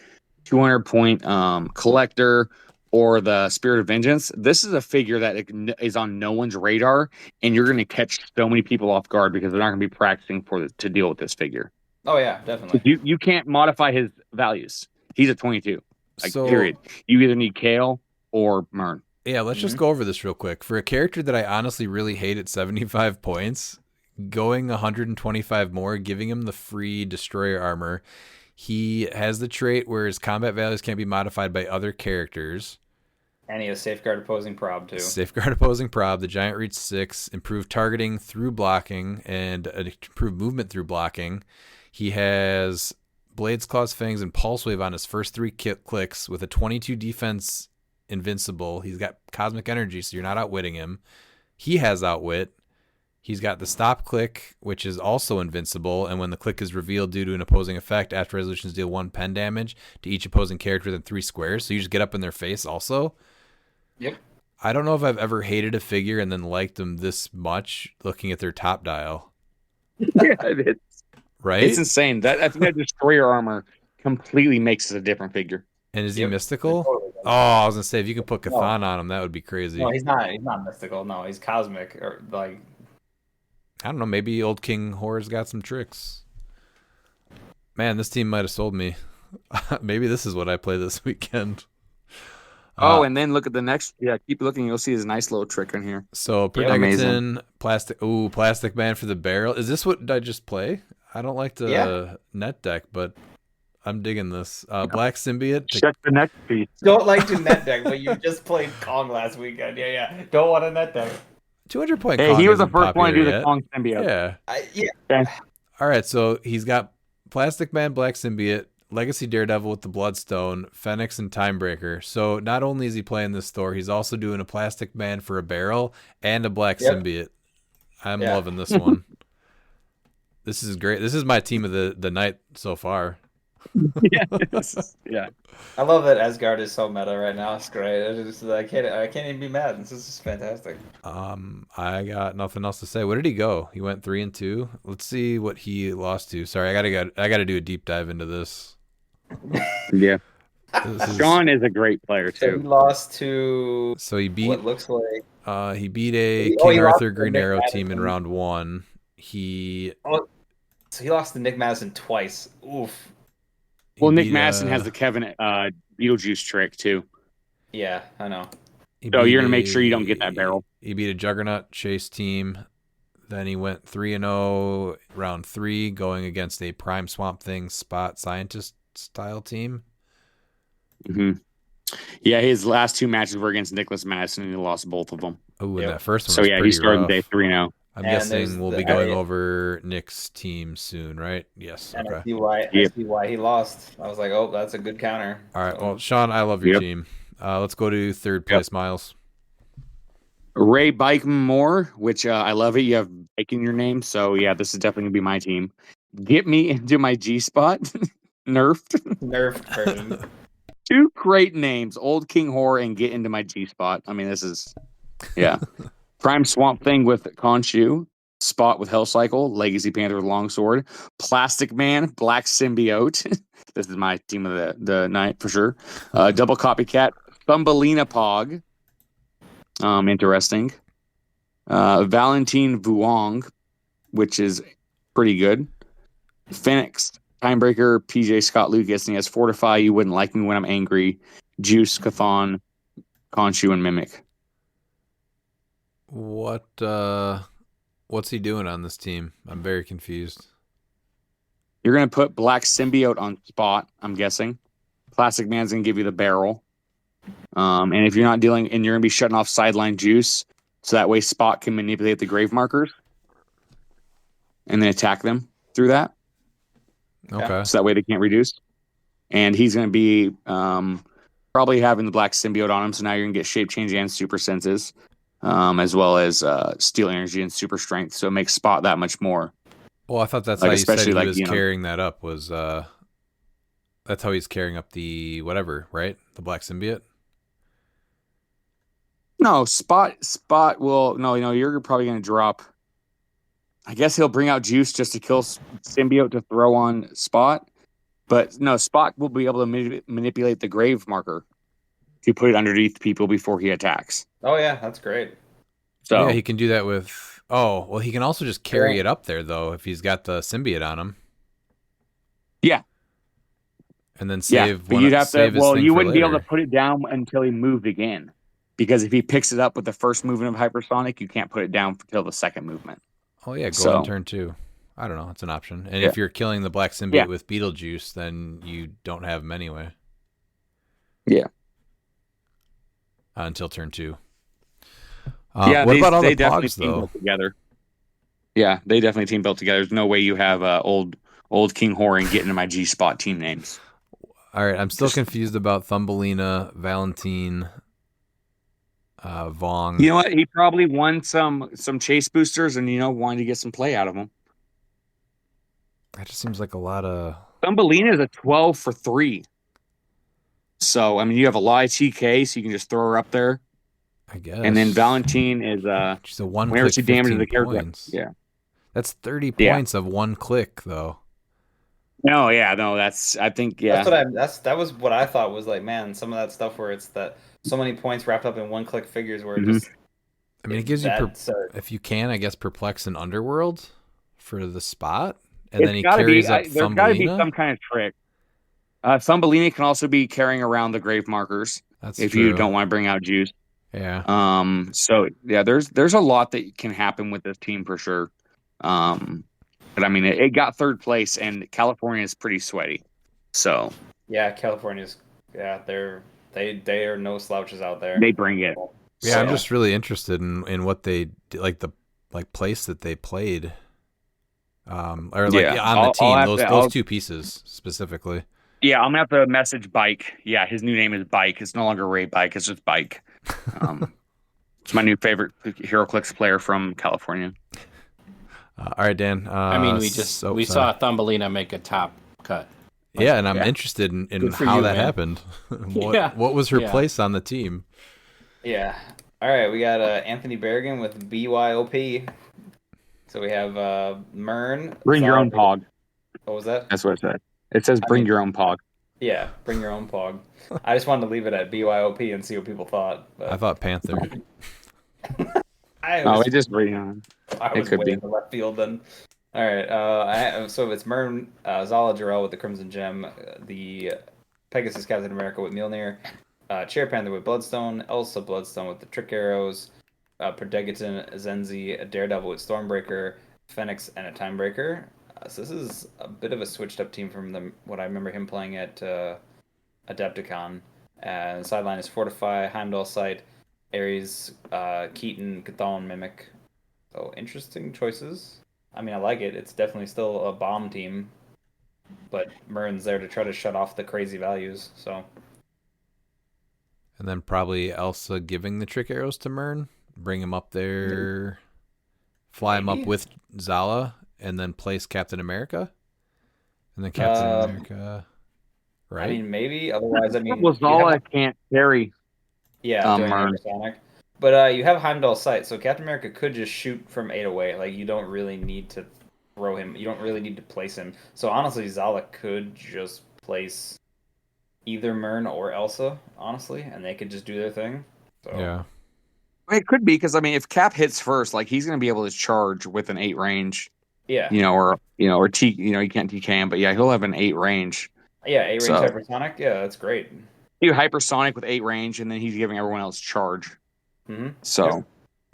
200-point collector, or the Spirit of Vengeance. This is a figure that is on no one's radar, and you're going to catch so many people off guard because they're not going to be practicing to deal with this figure. Oh yeah, definitely. You can't modify his values. He's a 22. Period. You either need Kale or Mern. Yeah, let's just go over this real quick. For a character that I honestly really hate at 75 points, going 125 more, giving him the free Destroyer Armor. He has the trait where his combat values can't be modified by other characters. And he has Safeguard Opposing Prob, too. Safeguard Opposing Prob, the Giant Reach 6, improved targeting through blocking, and improved movement through blocking. He has Blades, Claws, Fangs, and Pulse Wave on his first 3 clicks with a 22 defense invincible. He's got Cosmic Energy, so you're not outwitting him. He has Outwit. He's got the stop click, which is also invincible, and when the click is revealed due to an opposing effect, after resolutions deal 1 pen damage to each opposing character within 3 squares. So you just get up in their face also. Yep. I don't know if I've ever hated a figure and then liked them this much looking at their top dial. Yeah, it's right? It's insane. I think that Destroyer Armor completely makes it a different figure. And is he mystical? Oh, I was going to say, if you could put Chthon on him, that would be crazy. No, he's not. He's not mystical. No, he's cosmic. Or like, I don't know. Maybe Old King Horror's got some tricks. Man, this team might have sold me. Maybe this is what I play this weekend. And then look at the next. Yeah, keep looking. You'll see his nice little trick in here. So Predicton, Plastic Man for the barrel. Is this what I just play? I don't like the net deck, but I'm digging this. Black Symbiote. Check the next piece. Don't like to net deck, but you just played Kong last weekend. Yeah. Don't want a net deck. 200 point. Hey, Kong he was the isn't first one to do popular the yet. Kong symbiote. Yeah. Yeah. Okay. All right, so he's got Plastic Man, Black Symbiote, Legacy Daredevil with the Bloodstone, Phoenix, and Timebreaker. So not only is he playing this Thor, he's also doing a Plastic Man for a barrel and a Black Symbiote. I'm loving this one. This is great. This is my team of the night so far. Yeah. I love that Asgard is so meta right now. It's great. I can't even be mad. This is just fantastic. I got nothing else to say. What did he go? He went 3-2. Let's see what he lost to. Sorry, I gotta do a deep dive into this. Yeah. Sean is is a great player So he too. lost to so he beat what looks like he beat a Oh, he King lost Arthur to Green Nick Arrow team in Madison. round 1. He so he lost to Nick Madison twice. Oof. Well, Nick beat, Madison has the Kevin Beetlejuice trick too. Yeah, I know. he So beat you're gonna make sure you don't get that barrel. He beat a Juggernaut Chase team. Then he went 3-0 round 3, going against a Prime Swamp Thing Spot Scientist style team. Mm-hmm. Yeah, his last 2 matches were against Nicholas Madison, and he lost both of them. Oh, and that first one So was yeah, pretty he started rough. day 3-0. I'm And guessing there's we'll the- be going over Nick's team soon, right? Yes. And I Okay. see why. Yep. I see why he lost. I was like, oh, that's a good counter. All right. So- Well, Sean, I love your Yep. team. Let's go to third place, Miles. Ray Bikeman Moore, which I love it. You have Bike in your name, so yeah, this is definitely gonna be my team. Get me into my G spot, nerfed. Nerf version. 2 great names, Old King Horror and Get into my G spot. I mean, this is Prime Swamp Thing with Khonshu, Spot with Hell Cycle, Legacy Panther with Longsword, Plastic Man, Black Symbiote. This is my team of the night for sure. Double Copycat, Thumbelina Pog. Interesting. Valentine Vuong, which is pretty good. Phoenix, Timebreaker, PJ Scott Lucas, and he has Fortify, You Wouldn't Like Me When I'm Angry, Juice, Chthon, Khonshu, and Mimic. What's he doing on this team? I'm very confused. You're going to put Black Symbiote on Spot, I'm guessing. Plastic Man's going to give you the barrel. And if you're not dealing, and you're going to be shutting off Sideline Juice, so that way Spot can manipulate the grave markers and then attack them through that. Okay. So that way they can't reduce. And he's going to be probably having the Black Symbiote on him, so now you're going to get Shape Change and Super Senses, as well as Steel Energy and Super Strength, so it makes Spot that much more. Well, I thought that's Like, how you said especially he like, was you know- carrying that up. Was that's how he's carrying up the whatever, right? The Black Symbiote. No, Spot will... No, you're probably going to drop... I guess he'll bring out Juice just to kill Symbiote to throw on Spot. But no, Spot will be able to manipulate the grave marker to put it underneath people before he attacks. Oh yeah, that's great. So Yeah, he can do that with. Oh, well, he can also just carry it up there though if he's got the symbiote on him. Yeah. And then save. but you'd have to. save his Well, thing you for wouldn't be able later. to put it down until he moved again, because if he picks it up with the first movement of Hypersonic, you can't put it down until the second movement. Oh yeah, go So- on turn 2. I don't know. It's an option. And Yeah. if you're killing the Black Symbiote Yeah. with Beetlejuice, then you don't have him anyway. Yeah. Until turn 2. Yeah, what about all they the definitely pogs team though? built together. Yeah, they definitely team built together. There's no way you have old King Horror and get into my G spot team names. All right, I'm still confused about Thumbelina, Valentine, Vong. You know what? He probably won some chase boosters and wanted to get some play out of them. That just seems like a lot of. Thumbelina is a 12 for 3. So I mean, you have a lot of TK, so you can just throw her up there. I guess. And then Valentine is she's a one whenever click she damages 15 the character. points. Yeah. That's 30 Yeah. points of one click though. No, that's I think That was what I thought was like, man, some of that stuff where it's that so many points wrapped up in one click figures where it Mhm. just I mean, it gives you that's, if you can, I guess, perplex and underworld for the spot. and then he carries up There's got to be Thumbelina. some kind of trick. Thumbelina can also be carrying around the grave markers That's if true. you don't want to bring out juice. Yeah. So yeah, there's a lot that can happen with this team for sure. But I mean, it got third place, and California is pretty sweaty. So Yeah, California's they are no slouches out there. they bring it. Yeah, I'm So, just really interested in what they did, like the place that they played. Or like Yeah, on the I'll team, have those two pieces specifically. yeah, I'm gonna have to message Bike. Yeah, his new name is Bike. It's no longer Ray Bike. It's just Bike. It's my new favorite HeroClix player from California. All right, Dan. I mean, we saw Thumbelina make a top cut. Yeah, and I'm interested in Good for how you, that man. happened. Yeah. What was her Yeah. place on the team? Yeah. All right, we got Anthony Berrigan with BYOP. So we have Mern. Bring your own Zala- pog. What was that? That's what it said. It says bring your own pog. Yeah, bring your own pog. I just wanted to leave it at BYOP and see what people thought. But I thought Panther. I Oh, was, it just bring. I it was could way be. in the left field then. All right, so it's Mern, Zala Jarrell with the Crimson Gem, the Pegasus Captain America with Mjolnir, Chair Panther with Bloodstone, Elsa Bloodstone with the Trick Arrows, Predegaton Zenzi, a Daredevil with Stormbreaker, Phoenix, and a Timebreaker. So this is a bit of a switched up team from what I remember him playing at Adepticon. Sideline is Fortify, Heimdall Sight, Ares, Keaton, Chthon, Mimic. So interesting choices. I mean, I like it. It's definitely still a bomb team, but Mern's there to try to shut off the crazy values. So And then probably Elsa giving the trick arrows to Mern, bring him up there, fly him up Maybe. with Zala, and then place Captain America. And then Captain America, right? I mean, maybe. Otherwise, I mean, Well, you have- Zala can't carry. doing Mern. hypersonic. But you have Heimdall Sight, so Captain America could just shoot from 8 away. Like, you don't really need to throw him. You don't really need to place him. So honestly, Zala could just place either Mern or Elsa, honestly, and they could just do their thing. So Yeah. It could be because I mean, if Cap hits first, like he's going to be able to charge with an 8 range, yeah, or T, you can't TK him, but yeah, he'll have an 8 range. yeah, 8 range So- hypersonic. Yeah, that's great. You hypersonic with 8 range, and then he's giving everyone else charge. Mm-hmm. So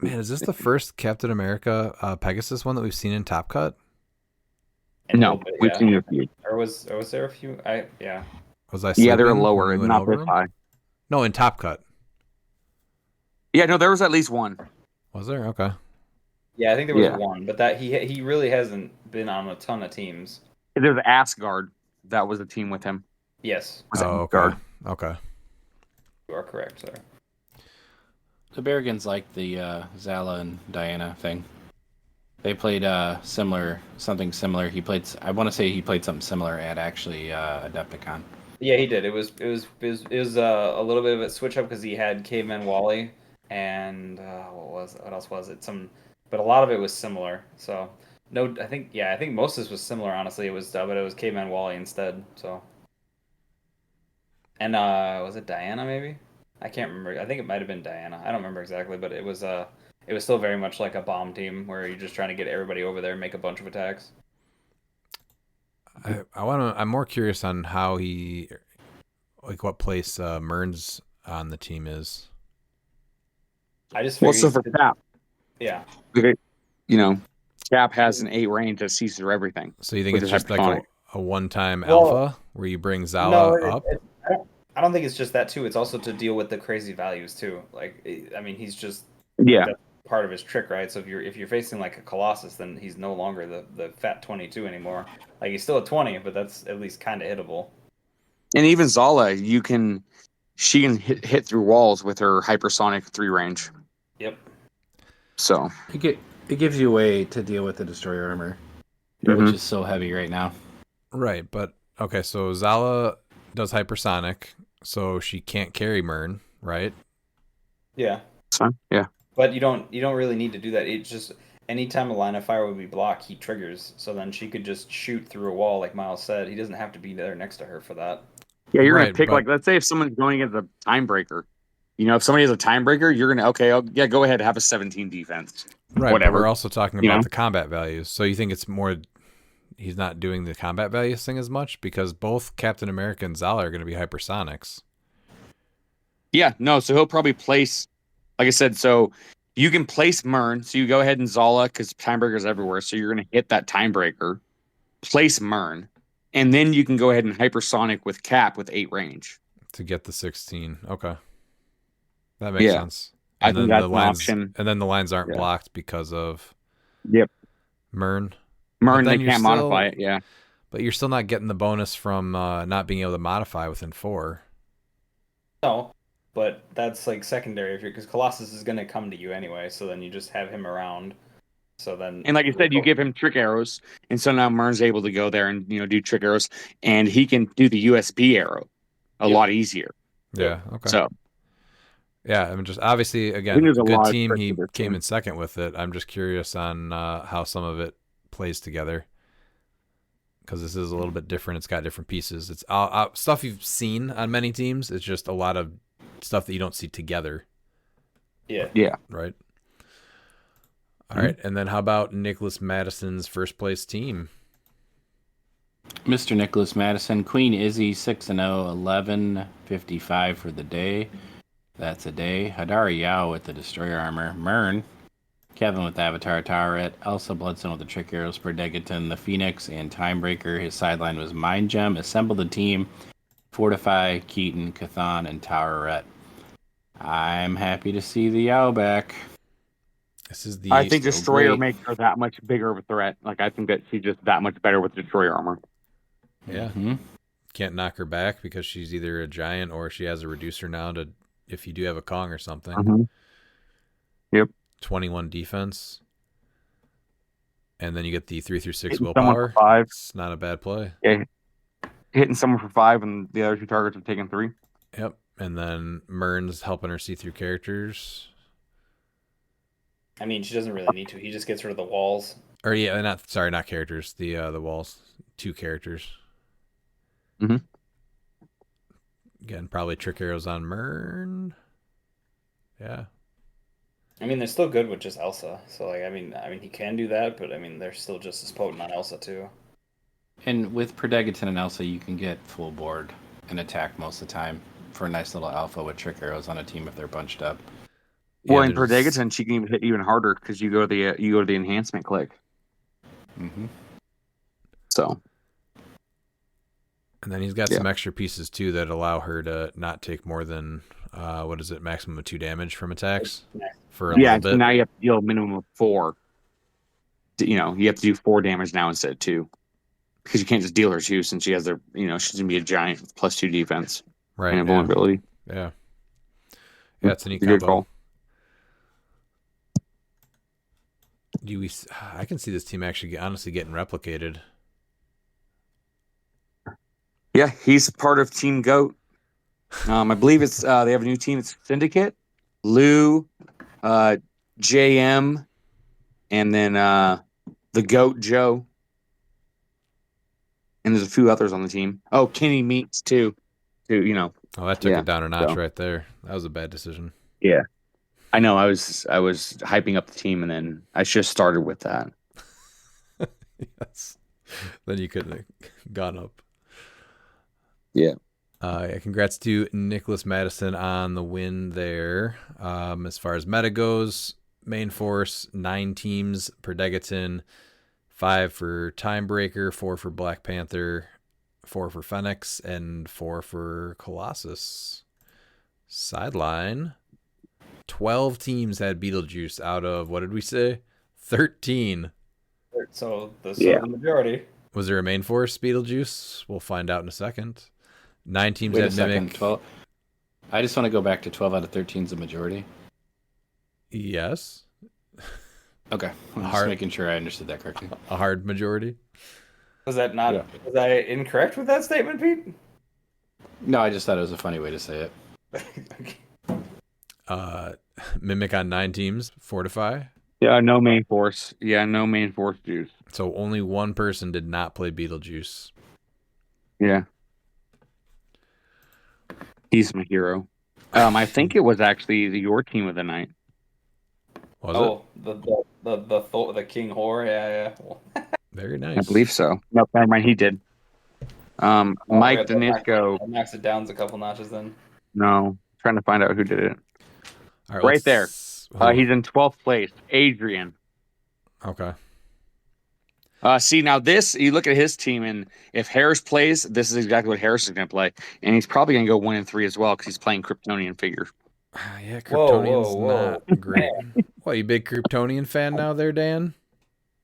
Man, is this the first Captain America Pegasus one that we've seen in Top Cut? no, we've seen a few. Or was there a few? Yeah. Was I? Yeah, they're sleeping lower, when we went not over this them? high. No, in Top Cut. Yeah, no, there was at least one. Was there? Okay. Yeah, I think there was Yeah. one, but that he really hasn't been on a ton of teams. There's Asgard. That was a team with him. Yes, Was Oh, okay. Asgard. Okay. you are correct, sir. The Berrigans like the Zala and Diana thing. They played something similar. I want to say he played something similar at actually Adepticon. Yeah, he did. It was a little bit of a switch up because he had Caveman Wally and what else was it? But a lot of it was similar. So no, I think most of this was similar. Honestly, but it was Caveman Wally instead. So and was it Diana maybe? I can't remember. I think it might have been Diana. I don't remember exactly, but it was still very much like a bomb team where you're just trying to get everybody over there and make a bunch of attacks. I'm more curious on how what place Mern's on the team is. I just Well, figured so for Cap, yeah. Cap has an 8 range that sees through everything. So you think With it's his just like hypersonic. a one-time Well, alpha where you bring Zala up? I don't think it's just that too. It's also to deal with the crazy values too. Like, I mean, he's just Yeah. that's part of his trick, right? So if you're facing like a Colossus, then he's no longer the fat 22 anymore. Like he's still a 20, but that's at least kind of hittable. And even Zala, she can hit through walls with her hypersonic 3 range. Yep. So It gives you a way to deal with the destroyer armor, Mhm. which is so heavy right now. Right, but okay, so Zala does hypersonic, so she can't carry Mern, right? Yeah. it's fine. Yeah. But you don't really need to do that. It's just anytime a line of fire would be blocked, he triggers. So then she could just shoot through a wall, like Miles said. He doesn't have to be there next to her for that. Yeah, you're Right, gonna pick but- let's say if someone's going against a time breaker. If somebody has a time breaker, you're gonna go ahead, have a 17 defense. Right, Whatever. but we're also talking You about know? the combat values. So you think it's more he's not doing the combat values thing as much because both Captain America and Zala are going to be hypersonics. Yeah, no, so he'll probably place, like I said, so you can place Mern. So you go ahead and Zala because Timebreaker's everywhere. So you're going to hit that Timebreaker, place Mern, and then you can go ahead and hypersonic with Cap with 8 range. To get the 16. Okay. That makes sense. I And think then that's the an lines, option. and then the lines aren't blocked because of Yep. Mern. Mern, then they you're can't modify it, yeah. But you're still not getting the bonus from not being able to modify within 4. No, but that's like secondary because Colossus is going to come to you anyway. So then you just have him around. So then, And like you said, you give him trick arrows, and so now Mern's able to go there and do trick arrows, and he can do the USB arrow a lot easier. Yeah. Okay. So yeah, I mean, just obviously I think again, there's a good lot of team. tricks He with this came team. in second with it. I'm just curious on how some of it plays together because this is a little bit different. It's got different pieces. It's stuff you've seen on many teams. It's just a lot of stuff that you don't see together. Yeah. Right. All right, and then how about Nicholas Madison's first place team? Mr. Nicholas Madison, Queen Izzy 6-0, 1155 for the day. That's a day. Hadari Yao with the Destroyer Armor. Mern. Kevin with Avatar Toweret. Elsa Bloodstone with the Trick Arrows. Perdegaton, the Phoenix, and Timebreaker. His sideline was Mind Gem. Assemble the team. Fortify, Keaton, Cathan, and Toweret. I'm happy to see the Yao back. This is the. I think Destroyer great. makes her that much bigger of a threat. Like I think that she's just that much better with Destroyer armor. Yeah. Mm-hmm. Can't knock her back because she's either a giant or she has a reducer now to if you do have a Kong or something. Mm-hmm. Yep. 21 defense. And then you get the 3 through 6 Hitting someone willpower. for 5. It's not a bad play. Yeah. Hitting someone for 5 and the other 2 targets have taken 3. Yep. And then Mern's helping her see through characters. I mean, she doesn't really need to. He just gets rid of the walls. Or yeah, not characters. The walls. 2 characters. Mm-hmm. Again, probably trick arrows on Mern. Yeah. I mean, they're still good with just Elsa. So like, I mean, he can do that, but I mean, they're still just as potent on Elsa too. And with Perdegaton and Elsa, you can get full board and attack most of the time for a nice little alpha with trick arrows on a team if they're bunched up. Well, Yeah, in Perdegaton, she can even hit even harder because you go to the enhancement click. Mm-hmm. So. And then he's got some extra pieces too that allow her to not take more than maximum of 2 damage from attacks for a little bit. So now you have to deal a minimum of 4. You have to do 4 damage now instead of 2 because you can't just deal her 2 since she has she's gonna be a giant with +2 defense and a vulnerability. Yeah, it's a neat Good combo. call. I can see this team actually honestly getting replicated. Yeah, he's part of Team GOAT. I believe it's they have a new team. It's Syndicate, Lou, JM, and then the GOAT Joe. And there's a few others on the team. Oh, Kenny Meats too. Oh, that took it down a notch right there. That was a bad decision. Yeah, I know. I was hyping up the team, and then I just started with that. Yes. Then you couldn't have gone up. Yeah. Congrats to Nicholas Madison on the win there. As far as meta goes, main force, 9 teams per Perdegaton, 5 for Timebreaker, 4 for Black Panther, 4 for Phoenix, and 4 for Colossus. Sideline, 12 teams had Beetlejuice out of, what did we say? 13. So the majority. Was there a main force Beetlejuice? We'll find out in a second. 9 teams Wait had a second. Mimic. 12. I just want to go back to 12 out of 13 is the majority. Yes. Okay. I'm just making sure I understood that correctly. A hard majority. Was that not? Yeah. Was I incorrect with that statement, Pete? No, I just thought it was a funny way to say it. Okay. Mimic on 9 teams. Fortify. Yeah, no main force. Yeah, no main force juice. So only one person did not play Beetlejuice. Yeah. He's my hero. I think it was actually your team of the night. Was it? The King Whore, yeah. Very nice. I believe so. No, never mind. He did. Mike Okay, Danishko. that knocks it down a couple notches then. No, trying to find out who did it. All right, Right there. who? He's in 12th place. Adrian. Okay. See, now this, you look at his team, and if Harris plays, this is exactly what Harris is going to play. And he's probably going to go 1-3 as well because he's playing Kryptonian figure. Yeah, Whoa, Kryptonian's whoa. not great. What, you big Kryptonian fan now there, Dan?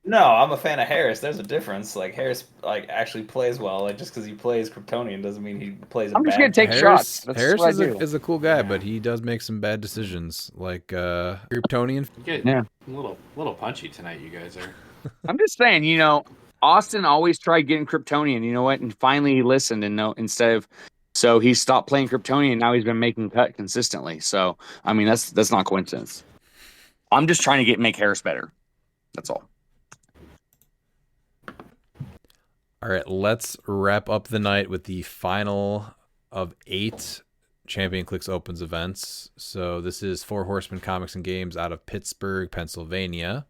No, I'm a fan of Harris. There's a difference. Like Harris, actually plays well. Like just because he plays Kryptonian doesn't mean he plays. I'm just going to take shots. That's Harris what is I do. is a cool guy, but he does make some bad decisions. Like Kryptonian. Yeah. A little punchy tonight, you guys are. I'm just saying, Austin always tried getting Kryptonian. You know what? And finally he listened and so he stopped playing Kryptonian. Now he's been making cut consistently. So, I mean, that's not coincidence. I'm just trying to make Harris better. That's all. All right, let's wrap up the night with the final of 8 Champion Clix Opens events. So this is Four Horsemen Comics and Games out of Pittsburgh, Pennsylvania.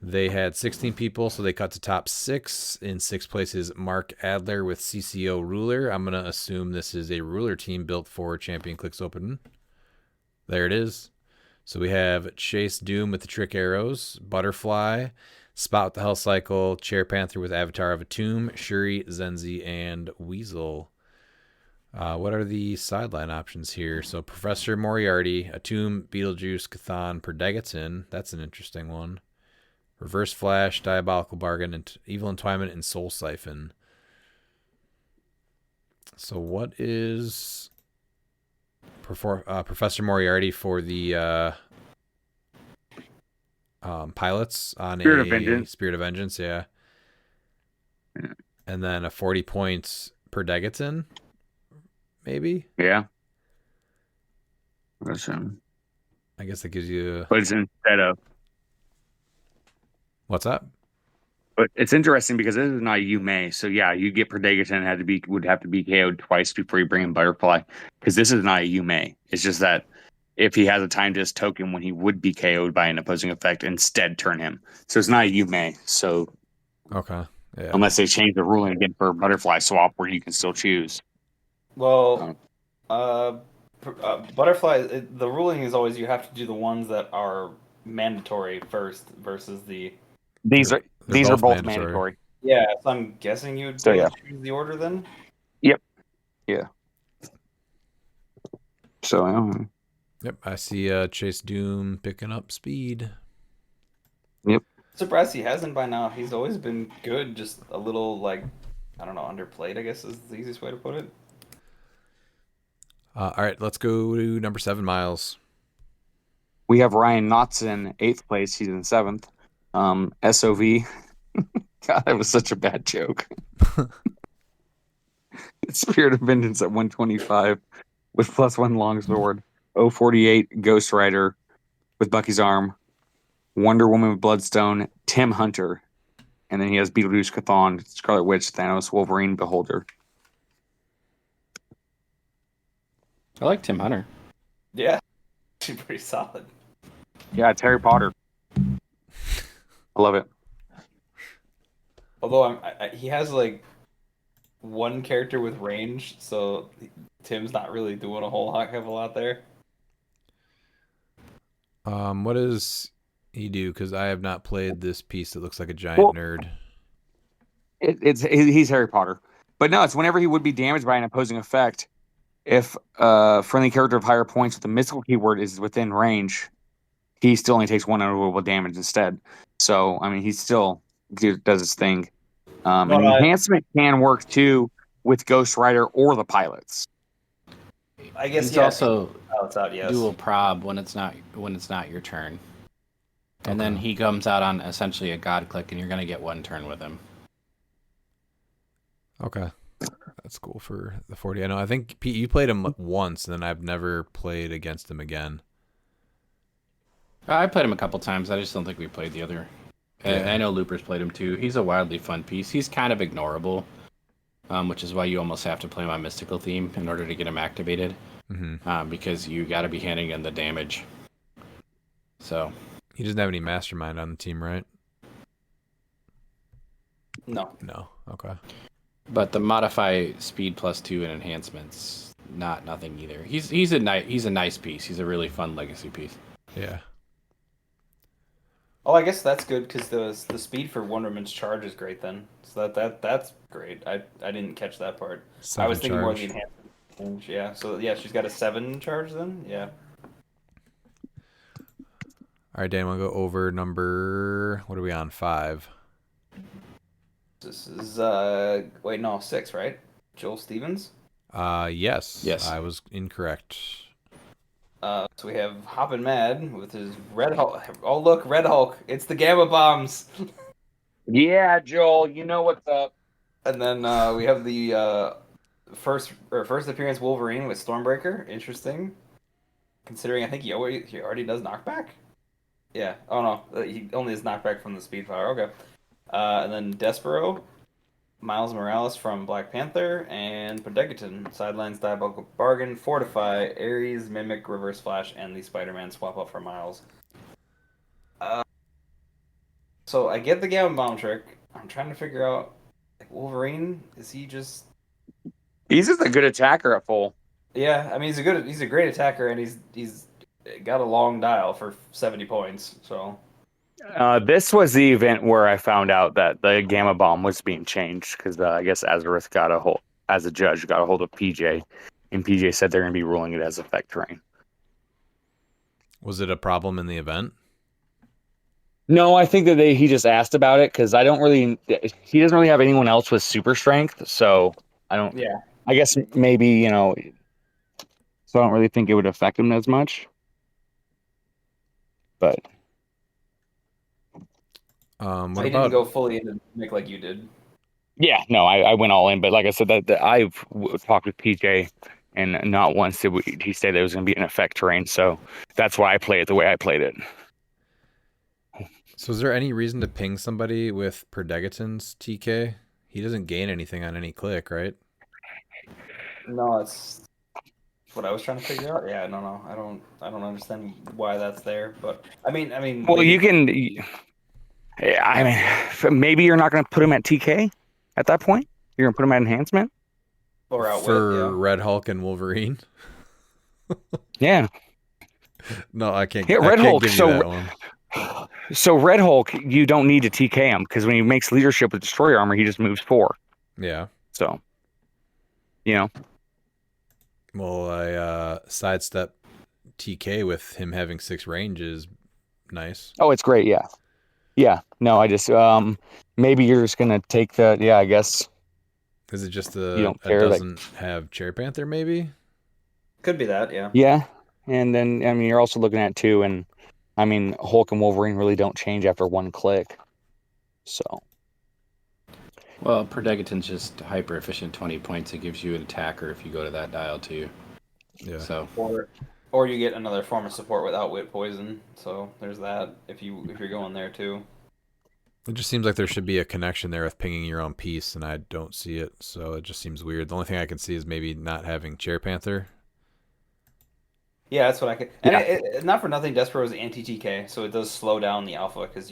They had 16 people, so they cut to top 6. In 6th place is Mark Adler with CCO Ruler. I'm going to assume this is a ruler team built for Champion Clix Open. There it is. So we have Chase Doom with the Trick Arrows, Butterfly, Spot with the Hell Cycle, Chair Panther with Avatar of a Tomb, Shuri, Zenzi, and Weasel. What are the sideline options here? So Professor Moriarty, Atum, Beetlejuice, Cthon, Perdegaton. That's an interesting one. Reverse Flash, Diabolical Bargain, and Evil Entwinement, and Soul Siphon. So what is Professor Moriarty for the pilots on Spirit of Vengeance. Spirit of Vengeance, yeah. And then a 40 points per Degaton, maybe? Yeah. I guess that gives you... But it's instead of... What's that? But it's interesting because this is not a Yume. So yeah, you get Perdegaton would have to be KO'd twice before you bring in Butterfly. Because this is not a Yume. It's just that if he has a time disc token when he would be KO'd by an opposing effect, instead turn him. So it's not a Yume. So okay. Yeah. Unless they change the ruling again for Butterfly swap where you can still choose. Well, Butterfly, the ruling is always you have to do the ones that are mandatory first versus the... These are both mandatory. Yeah, so I'm guessing you would choose the order then? Yep. Yeah. So, Yep, I see Chase Doom picking up speed. Yep. Surprised he hasn't by now. He's always been good, just a little, underplayed, I guess is the easiest way to put it. All right, let's go to number 7, Miles. We have Ryan Knotts in 8th place. He's in 7th. SOV. God, that was such a bad joke. Spirit of Vengeance at 125 with +1 longsword. 048 Ghost Rider with Bucky's arm. Wonder Woman with Bloodstone. Tim Hunter. And then he has Beetlejuice, Cthon, Scarlet Witch, Thanos, Wolverine, Beholder. I like Tim Hunter. Yeah, she's pretty solid. Yeah, it's Harry Potter. I love it. Although he has one character with range, so Tim's not really doing a whole heck of a lot there. What does he do? Because I have not played this piece that looks like a giant nerd. He's Harry Potter, but no, it's whenever he would be damaged by an opposing effect. If a friendly character of higher points with a mystical keyword is within range, he still only takes 1 unavoidable damage instead. So, I mean, he still does his thing. And enhancement can work too with Ghost Rider or the pilots. I guess he's also out, yes. dual prob when it's not your turn. And then he comes out on essentially a god click, and you're going to get 1 turn with him. Okay. That's cool for the 40. I know. I think, Pete, you played him once, and then I've never played against him again. I played him a couple times. I just don't think we played the other. Yeah. I know Looper's played him too. He's a wildly fun piece. He's kind of ignorable, which is why you almost have to play him on Mystical Theme in order to get him activated. Mm-hmm. Because you got to be handing in the damage. So he doesn't have any Mastermind on the team, right? No. No. Okay. But the modify speed +2 and enhancements, nothing either. He's a nice piece. He's a really fun legacy piece. Yeah. Oh, I guess that's good because the speed for Wonderman's charge is great then. So that's great. I didn't catch that part. I was 7 thinking more of charge. the enhancement range. Yeah. So yeah, she's got a 7 charge then. Yeah. All right, Dan, we'll go over number. What are we on? 5. This is wait, no, 6, right? Joel Stevens. Yes. Yes. I was incorrect. So we have Hoppin' Mad with his Red Hulk. Oh look, Red Hulk! It's the Gamma Bombs. Yeah, Joel, you know what's up. And then we have the first appearance Wolverine with Stormbreaker. Interesting, considering I think he already does knockback. Yeah. Oh no, he only has knockback from the Speedfire. Okay. And then Despero, Miles Morales from Black Panther, and Prodegaton, Sidelines, Diabolical Bargain, Fortify, Ares, Mimic, Reverse Flash, and the Spider-Man swap up for Miles. So I get the Gamma Bomb trick. I'm trying to figure out, like, Wolverine, is he just... He's just a good attacker at full. Yeah, I mean, he's a great attacker, and he's got a long dial for 70 points, so... This was the event where I found out that the Gamma Bomb was being changed because I guess Azareth as a judge, got a hold of PJ, and PJ said they're going to be ruling it as effect terrain. Was it a problem in the event? No, I think that he just asked about it because he doesn't really have anyone else with super strength, so I don't. Yeah. I guess maybe so I don't really think it would affect him as much, but. So What he about didn't go fully into Mimic like you did. Yeah, no, I went all in, but like I said, that I've talked with PJ, and not once did he say there was going to be an effect terrain, so that's why I play it the way I played it. So is there any reason to ping somebody with Prodegaton's TK? He doesn't gain anything on any click, right? No, it's what I was trying to figure out. Yeah, no, I don't understand why that's there, but I mean, Well, maybe- you can. Yeah, I mean, maybe you're not going to put him at TK at that point. You're going to put him at enhancement. or outwit, For yeah. Red Hulk and Wolverine? Yeah, No, I can't. Yeah, I Red can't Hulk, give you so- that one. So Red Hulk, you don't need to TK him because when he makes leadership with Destroyer Armor, he just moves 4. Yeah. So, you know. Well, I sidestep TK with him having 6 range is nice. Oh, it's great. Yeah. Yeah. No, I just maybe you're just gonna take the. Yeah, I guess. Is it just You it don't care that- doesn't have Cherry Panther? Maybe. Could be that, yeah. Yeah, and then I mean you're also looking at 2, and I mean Hulk and Wolverine really don't change after 1 click. So. Well, Prodegaton's just hyper efficient 20 points. It gives you an attacker if you go to that dial too. Yeah. So Or you get another form of support with outwit poison. So there's that if you're going there too. It just seems like there should be a connection there with pinging your own piece, and I don't see it. So it just seems weird. The only thing I can see is maybe not having Cherry Panther. Yeah, that's what I could. And Yeah. it, not for nothing, Despero is anti-TK, so it does slow down the alpha because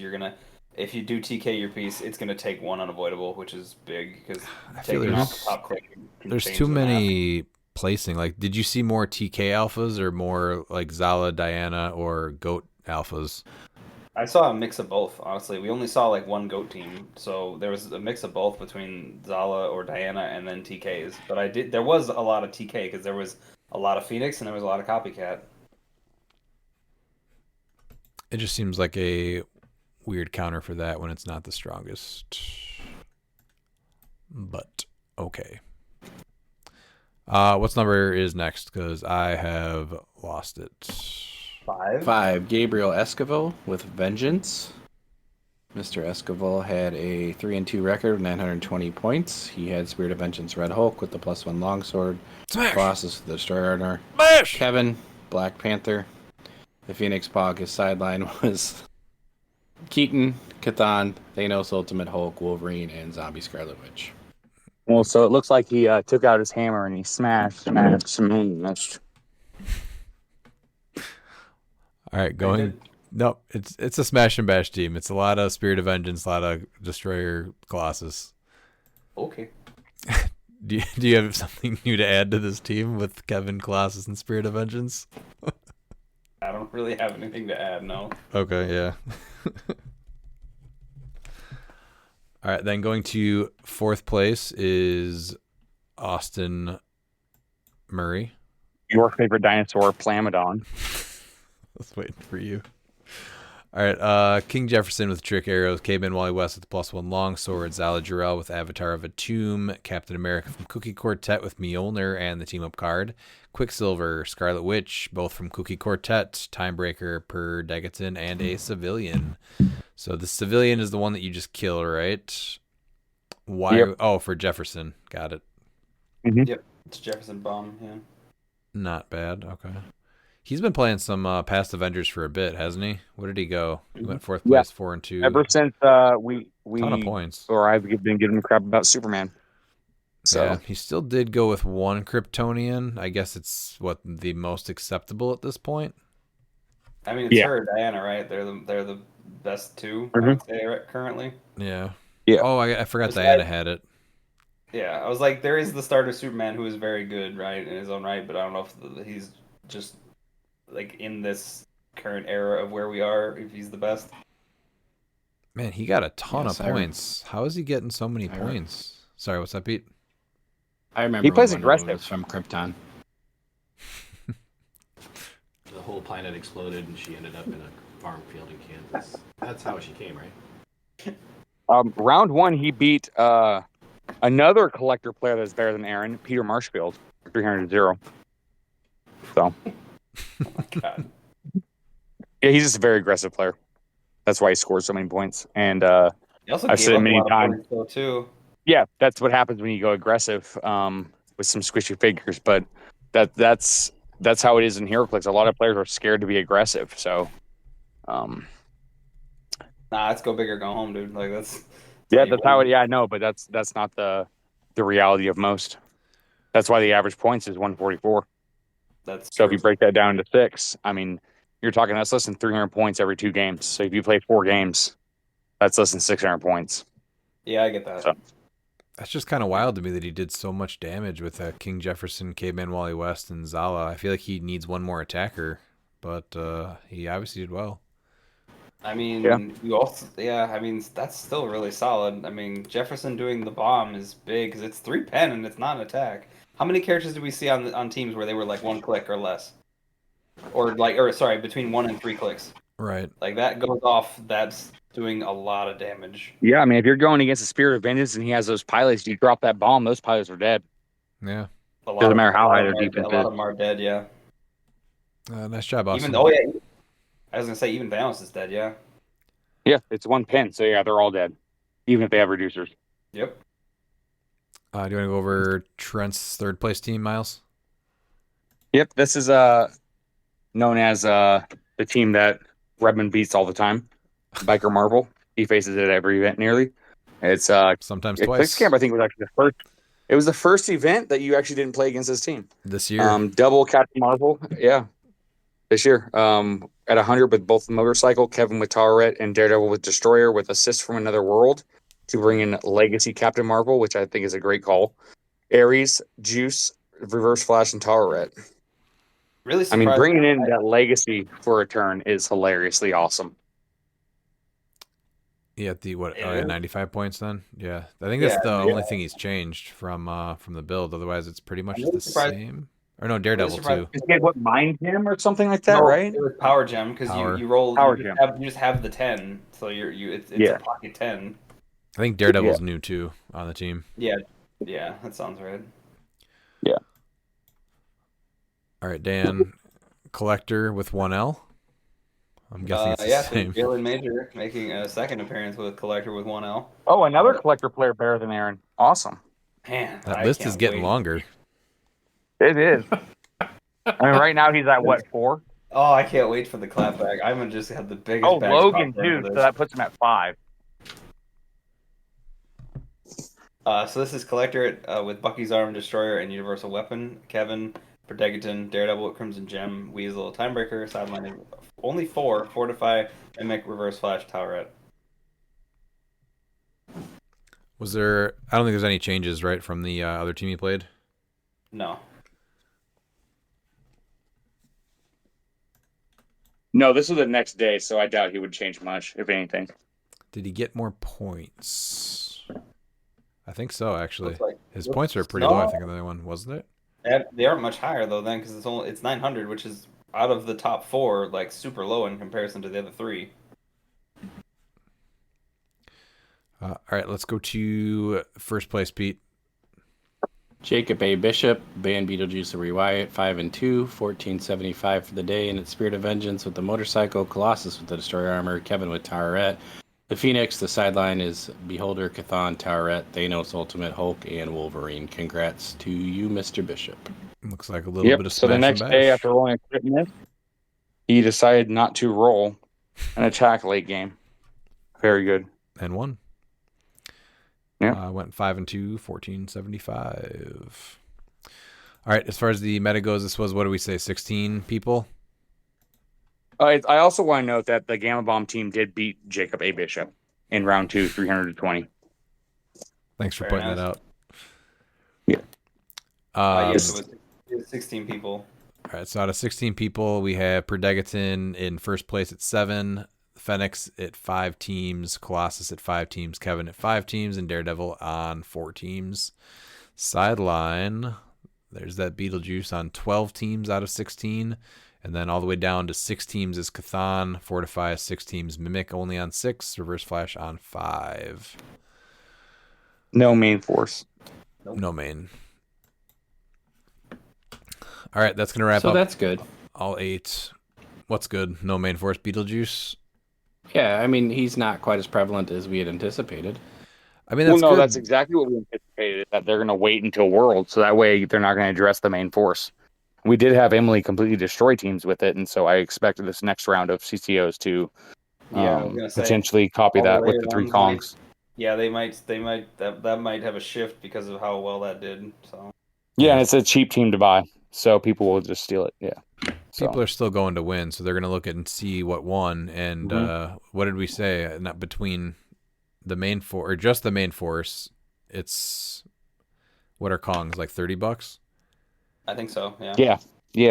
if you do TK your piece, it's gonna take 1 unavoidable, which is big because feel taking off there's- the top click. can There's change too the map. many placing. Like, did you see more TK alphas or more like Zala, Diana, or Goat alphas? I saw a mix of both. Honestly, we only saw like 1 goat team, so there was a mix of both between Zala or Diana and then TKs. But there was a lot of TK because there was a lot of Phoenix and there was a lot of Copycat. It just seems like a weird counter for that when it's not the strongest. But okay. What's number is next? Because I have lost it. 5, Gabriel Esquivel with Vengeance. Mr. Esquivel had a 3-2 record with 920 points. He had Spirit of Vengeance Red Hulk with the +1 longsword. Smash! Colossus with the Destroyer Armor. Smash! Kevin, Black Panther. The Phoenix Pog, his sideline was Keaton, Chthon, Thanos, Ultimate Hulk, Wolverine, and Zombie Scarlet Witch. Well, so it looks like he took out his hammer and he smashed. All right, going No, it's a smash and bash team. It's a lot of Spirit of Vengeance, a lot of Destroyer Colossus. Okay. Do you have something new to add to this team with Kevin, Colossus, and Spirit of Vengeance? I don't really have anything to add, no. Okay, yeah. All right, then going to fourth place is Austin Murray. Your favorite dinosaur, Plamodon. I was waiting for you. All right, King Jefferson with Trick Arrows, Caveman Wally West with +1 Longsword, Zala Jarrell with Avatar of a Tomb, Captain America from Cookie Quartet with Mjolnir and the team-up card, Quicksilver, Scarlet Witch, both from Cookie Quartet, Timebreaker per Degaton, and a Civilian. So the Civilian is the one that you just kill, right? Why? Yep. Oh, for Jefferson. Got it. Mm-hmm. Yep, it's Jefferson Bomb, yeah. Not bad. Okay. He's been playing some past Avengers for a bit, hasn't he? Where did he go? He went fourth place, 4-2. Ever since we Ton of points. or I've been giving him crap about Superman. So Yeah, he still did go with one Kryptonian. I guess it's the most acceptable at this point. I mean, it's Yeah. her and Diana, right? They're the best two, I Mhm. would say, right, currently. Yeah. Yeah. Oh, I forgot Just Diana like- had it. Yeah, I was like, there is the starter Superman who is very good, right, in his own right, but I don't know if he's just, like, in this current era of where we are, if he's the best. Man, he got a ton Yes, of points. How is he getting so many I- points? Sorry, what's that, Pete? I remember He plays when aggressive. Winona was from Krypton. The whole planet exploded and she ended up in a farm field in Kansas. That's how she came, right? round one, he beat another collector player that's better than Aaron, Peter Marshfield, 300-0. So Oh my god. yeah, he's just a very aggressive player. That's why he scores so many points. And He also I've gave said it up many a lot times. of points, though, too. yeah, that's what happens when you go aggressive with some squishy figures. But that's how it is in HeroClix. A lot of players are scared to be aggressive. So Nah, let's go big or go home, dude. Like, that's yeah, you that's how win. it. Yeah, I know, but that's not the reality of most. That's why the average points is 144. That's So if true. you break that down to 6, I mean, you're talking that's less than 300 points every 2 games. So if you play 4 games, that's less than 600 points. Yeah, I get that. So- That's just kind of wild to me that he did so much damage with King Jefferson, Caveman Wally West, and Zala. I feel like he needs one more attacker, but he obviously did well. I mean, Yeah. you also, I mean, that's still really solid. I mean, Jefferson doing the bomb is big because it's 3 pen and it's not an attack. How many characters did we see on teams where they were like 1 click or less, or sorry, between 1 and 3 clicks? Right. Like that goes off. That's doing a lot of damage. Yeah, I mean, if you're going against the Spirit of Vengeance and he has those pilots, you drop that bomb, those pilots are dead. Yeah. A lot Doesn't of- matter how a lot high of their them are- defense A lot is. of them are dead. Yeah. Nice job, Austin. Even I was gonna say even Thanos is dead. Yeah. Yeah, it's 1 pin. So yeah, they're all dead, even if they have reducers. Yep. Do you want to go over Trent's third place team, Miles? Yep, this is known as the team that Redmond beats all the time. Biker Marvel. He faces it at every event nearly. It's Sometimes Clicks twice Camp, I think, was actually the first. It was the first event that you actually didn't play against this team. this year. Double Captain Marvel, yeah, this year. At 100 with both Motorcycle, Kevin with Tauret, and Daredevil with Destroyer, with assist from Another World to bring in Legacy Captain Marvel, which I think is a great call. Ares, Juice, Reverse Flash, and Tauret. Really I surprised. mean, bringing in that Legacy for a turn is hilariously awesome. He had the what? Oh, Yeah. yeah, 95 points then. Yeah, I think that's Yeah, the yeah. only thing he's changed from the build. Otherwise, it's pretty much I'm really the surprised- same. Or no, Daredevil surprised- too. Is it what Mind Him or something like that, No, right? It was Power Gem because Power. you roll. Power you, Gem. you just have the 10, so it's Yeah. a pocket 10. I think Daredevil's new too on the team. Yeah, that sounds right. All right, Dan, Collector with 1L. I'm guessing it's the So same. Jalen Major making a second appearance with Collector with 1L. Oh, another collector player better than Aaron. Awesome. Man, That I list can't is getting wait. longer. It is. I mean, right now he's at what, 4? Oh, I can't wait for the clapback. I'm gonna just have the biggest. Oh, back Logan pop too. for So this. that puts him at 5. So this is Collector with Bucky's Arm Destroyer and Universal Weapon. Kevin for Degaton, Daredevil with Crimson Gem, Weasel, Timebreaker, Sideline only 4 Fortify, Mimic, Reverse Flash, Towerette. Was there? I don't think there's any changes, right, from the other team you played. No. No, this was the next day, so I doubt he would change much, if anything. Did he get more points? I think so, actually. Looks like- His points are pretty No. low, I think, on the other one, wasn't it? They aren't much higher though then because it's 900, which is out of the top 4 like super low in comparison to the other 3. All right, let's go to first place, Pete. Jacob A. Bishop, Van Beetlejuice A. Wyatt, 5 and 2, 1475 for the day, and it's Spirit of Vengeance with the motorcycle, Colossus with the Destroyer Armor, Kevin with Towerette. The Phoenix, the sideline is Beholder, Chthon, Towerette, Thanos, Ultimate, Hulk, and Wolverine. Congrats to you, Mr. Bishop. Looks like a little bit of So smash the next and day, bash. after rolling a crit miss, he decided not to roll an attack late game. Very good. And won. Yeah. Went 5 and 2, 1475. All right, as far as the meta goes, this was, what do we say, 16 people? I also want to note that the Gamma Bomb team did beat Jacob A. Bishop in round 2, 320. Thanks for Very pointing that nice. out. Yeah. Yes, it was 16 people. All right, so out of 16 people, we have Perdegaton in first place at 7, Phoenix at 5 teams, Colossus at 5 teams, Kevin at 5 teams, and Daredevil on 4 teams. Sideline, there's that Beetlejuice on 12 teams out of 16. And then all the way down to 6 teams is Chthon, Fortify 6 teams, Mimic only on 6, Reverse Flash on 5. No main force. No main. All right, that's going to wrap So up that's good. all 8. What's good? No main force Beetlejuice? Yeah, I mean, he's not quite as prevalent as we had anticipated. I mean, that's Well, no, good. that's exactly what we anticipated, that they're going to wait until World, so that way they're not going to address the main force. We did have Emily completely destroy teams with it, and so I expected this next round of CCOs to Yeah, I was gonna say, potentially copy all the that with later the 3 ones Kongs. Yeah, they might that might have a shift because of how well that did. So Yeah, and it's a cheap team to buy, so people will just steal it. Yeah. So, People are still going to win, so they're going to look at and see what won. And what did we say? Not between the main force or just the main force. It's what are Kongs, like $30? I think so. yeah,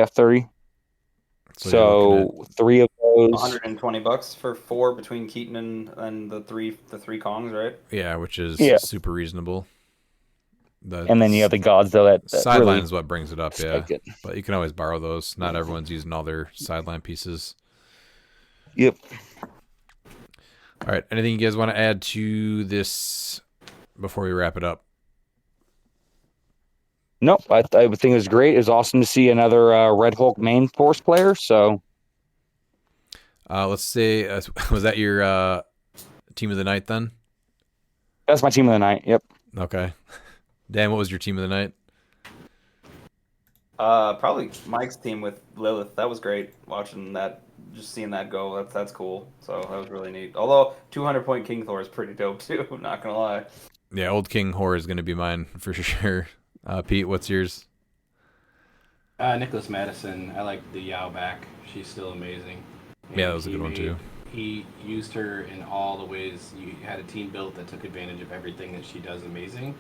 30. So you're So looking 3 of those. $120 for 4 between Keaton and the three Kongs, right? yeah, which is Yeah. super reasonable. And then you have the gods, though, that sideline really is what brings it up, yeah. spike it. But you can always borrow those. Not everyone's using all their sideline pieces. Yep. All right, anything you guys want to add to this before we wrap it up? Nope, I think it was great. It was awesome to see another Red Hulk main force player. So Let's say, was that your team of the night then? that's my team of the night. Yep. Okay. Dan, what was your team of the night? Probably Mike's team with Lilith. That was great watching that, just seeing that go. That's cool. So that was really neat. Although 200-point King Thor is pretty dope too. Not gonna lie. Yeah, Old King Horror is going to be mine for sure. Pete, what's yours? Nicholas Madison. I like the Yao back. She's still amazing. Yeah, that was a he good one too. He used her in all the ways. You had a team built that took advantage of everything that she does amazing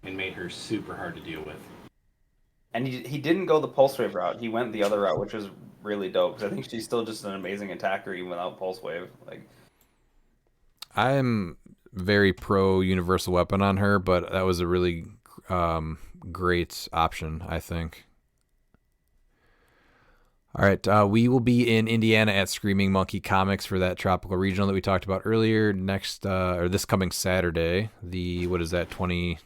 and made her super hard to deal with. And he didn't go the Pulse Wave route. He went the other route, which was really dope. Because I think she's still just an amazing attacker even without Pulse Wave. Like, I'm very pro Universal Weapon on her, but that was a really great option, I think. All right, we will be in Indiana at Screaming Monkey Comics for that Tropical Regional that we talked about earlier. Next, or this coming Saturday, what is that, 26th?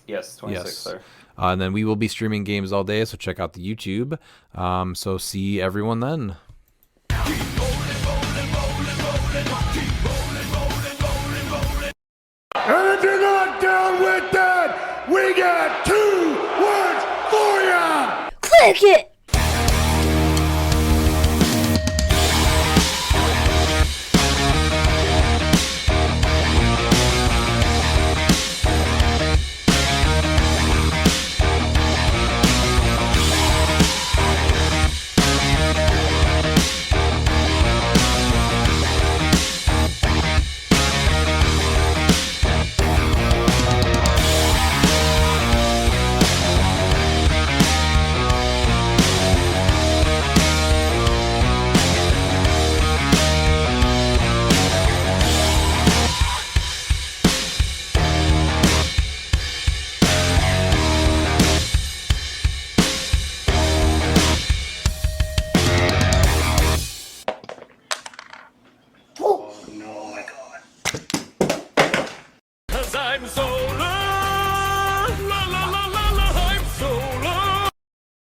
yes, 26 Yes. there. And then we will be streaming games all day, so check out the YouTube. So see everyone then. And if you're not down with that, we got 2 words for ya! Click it!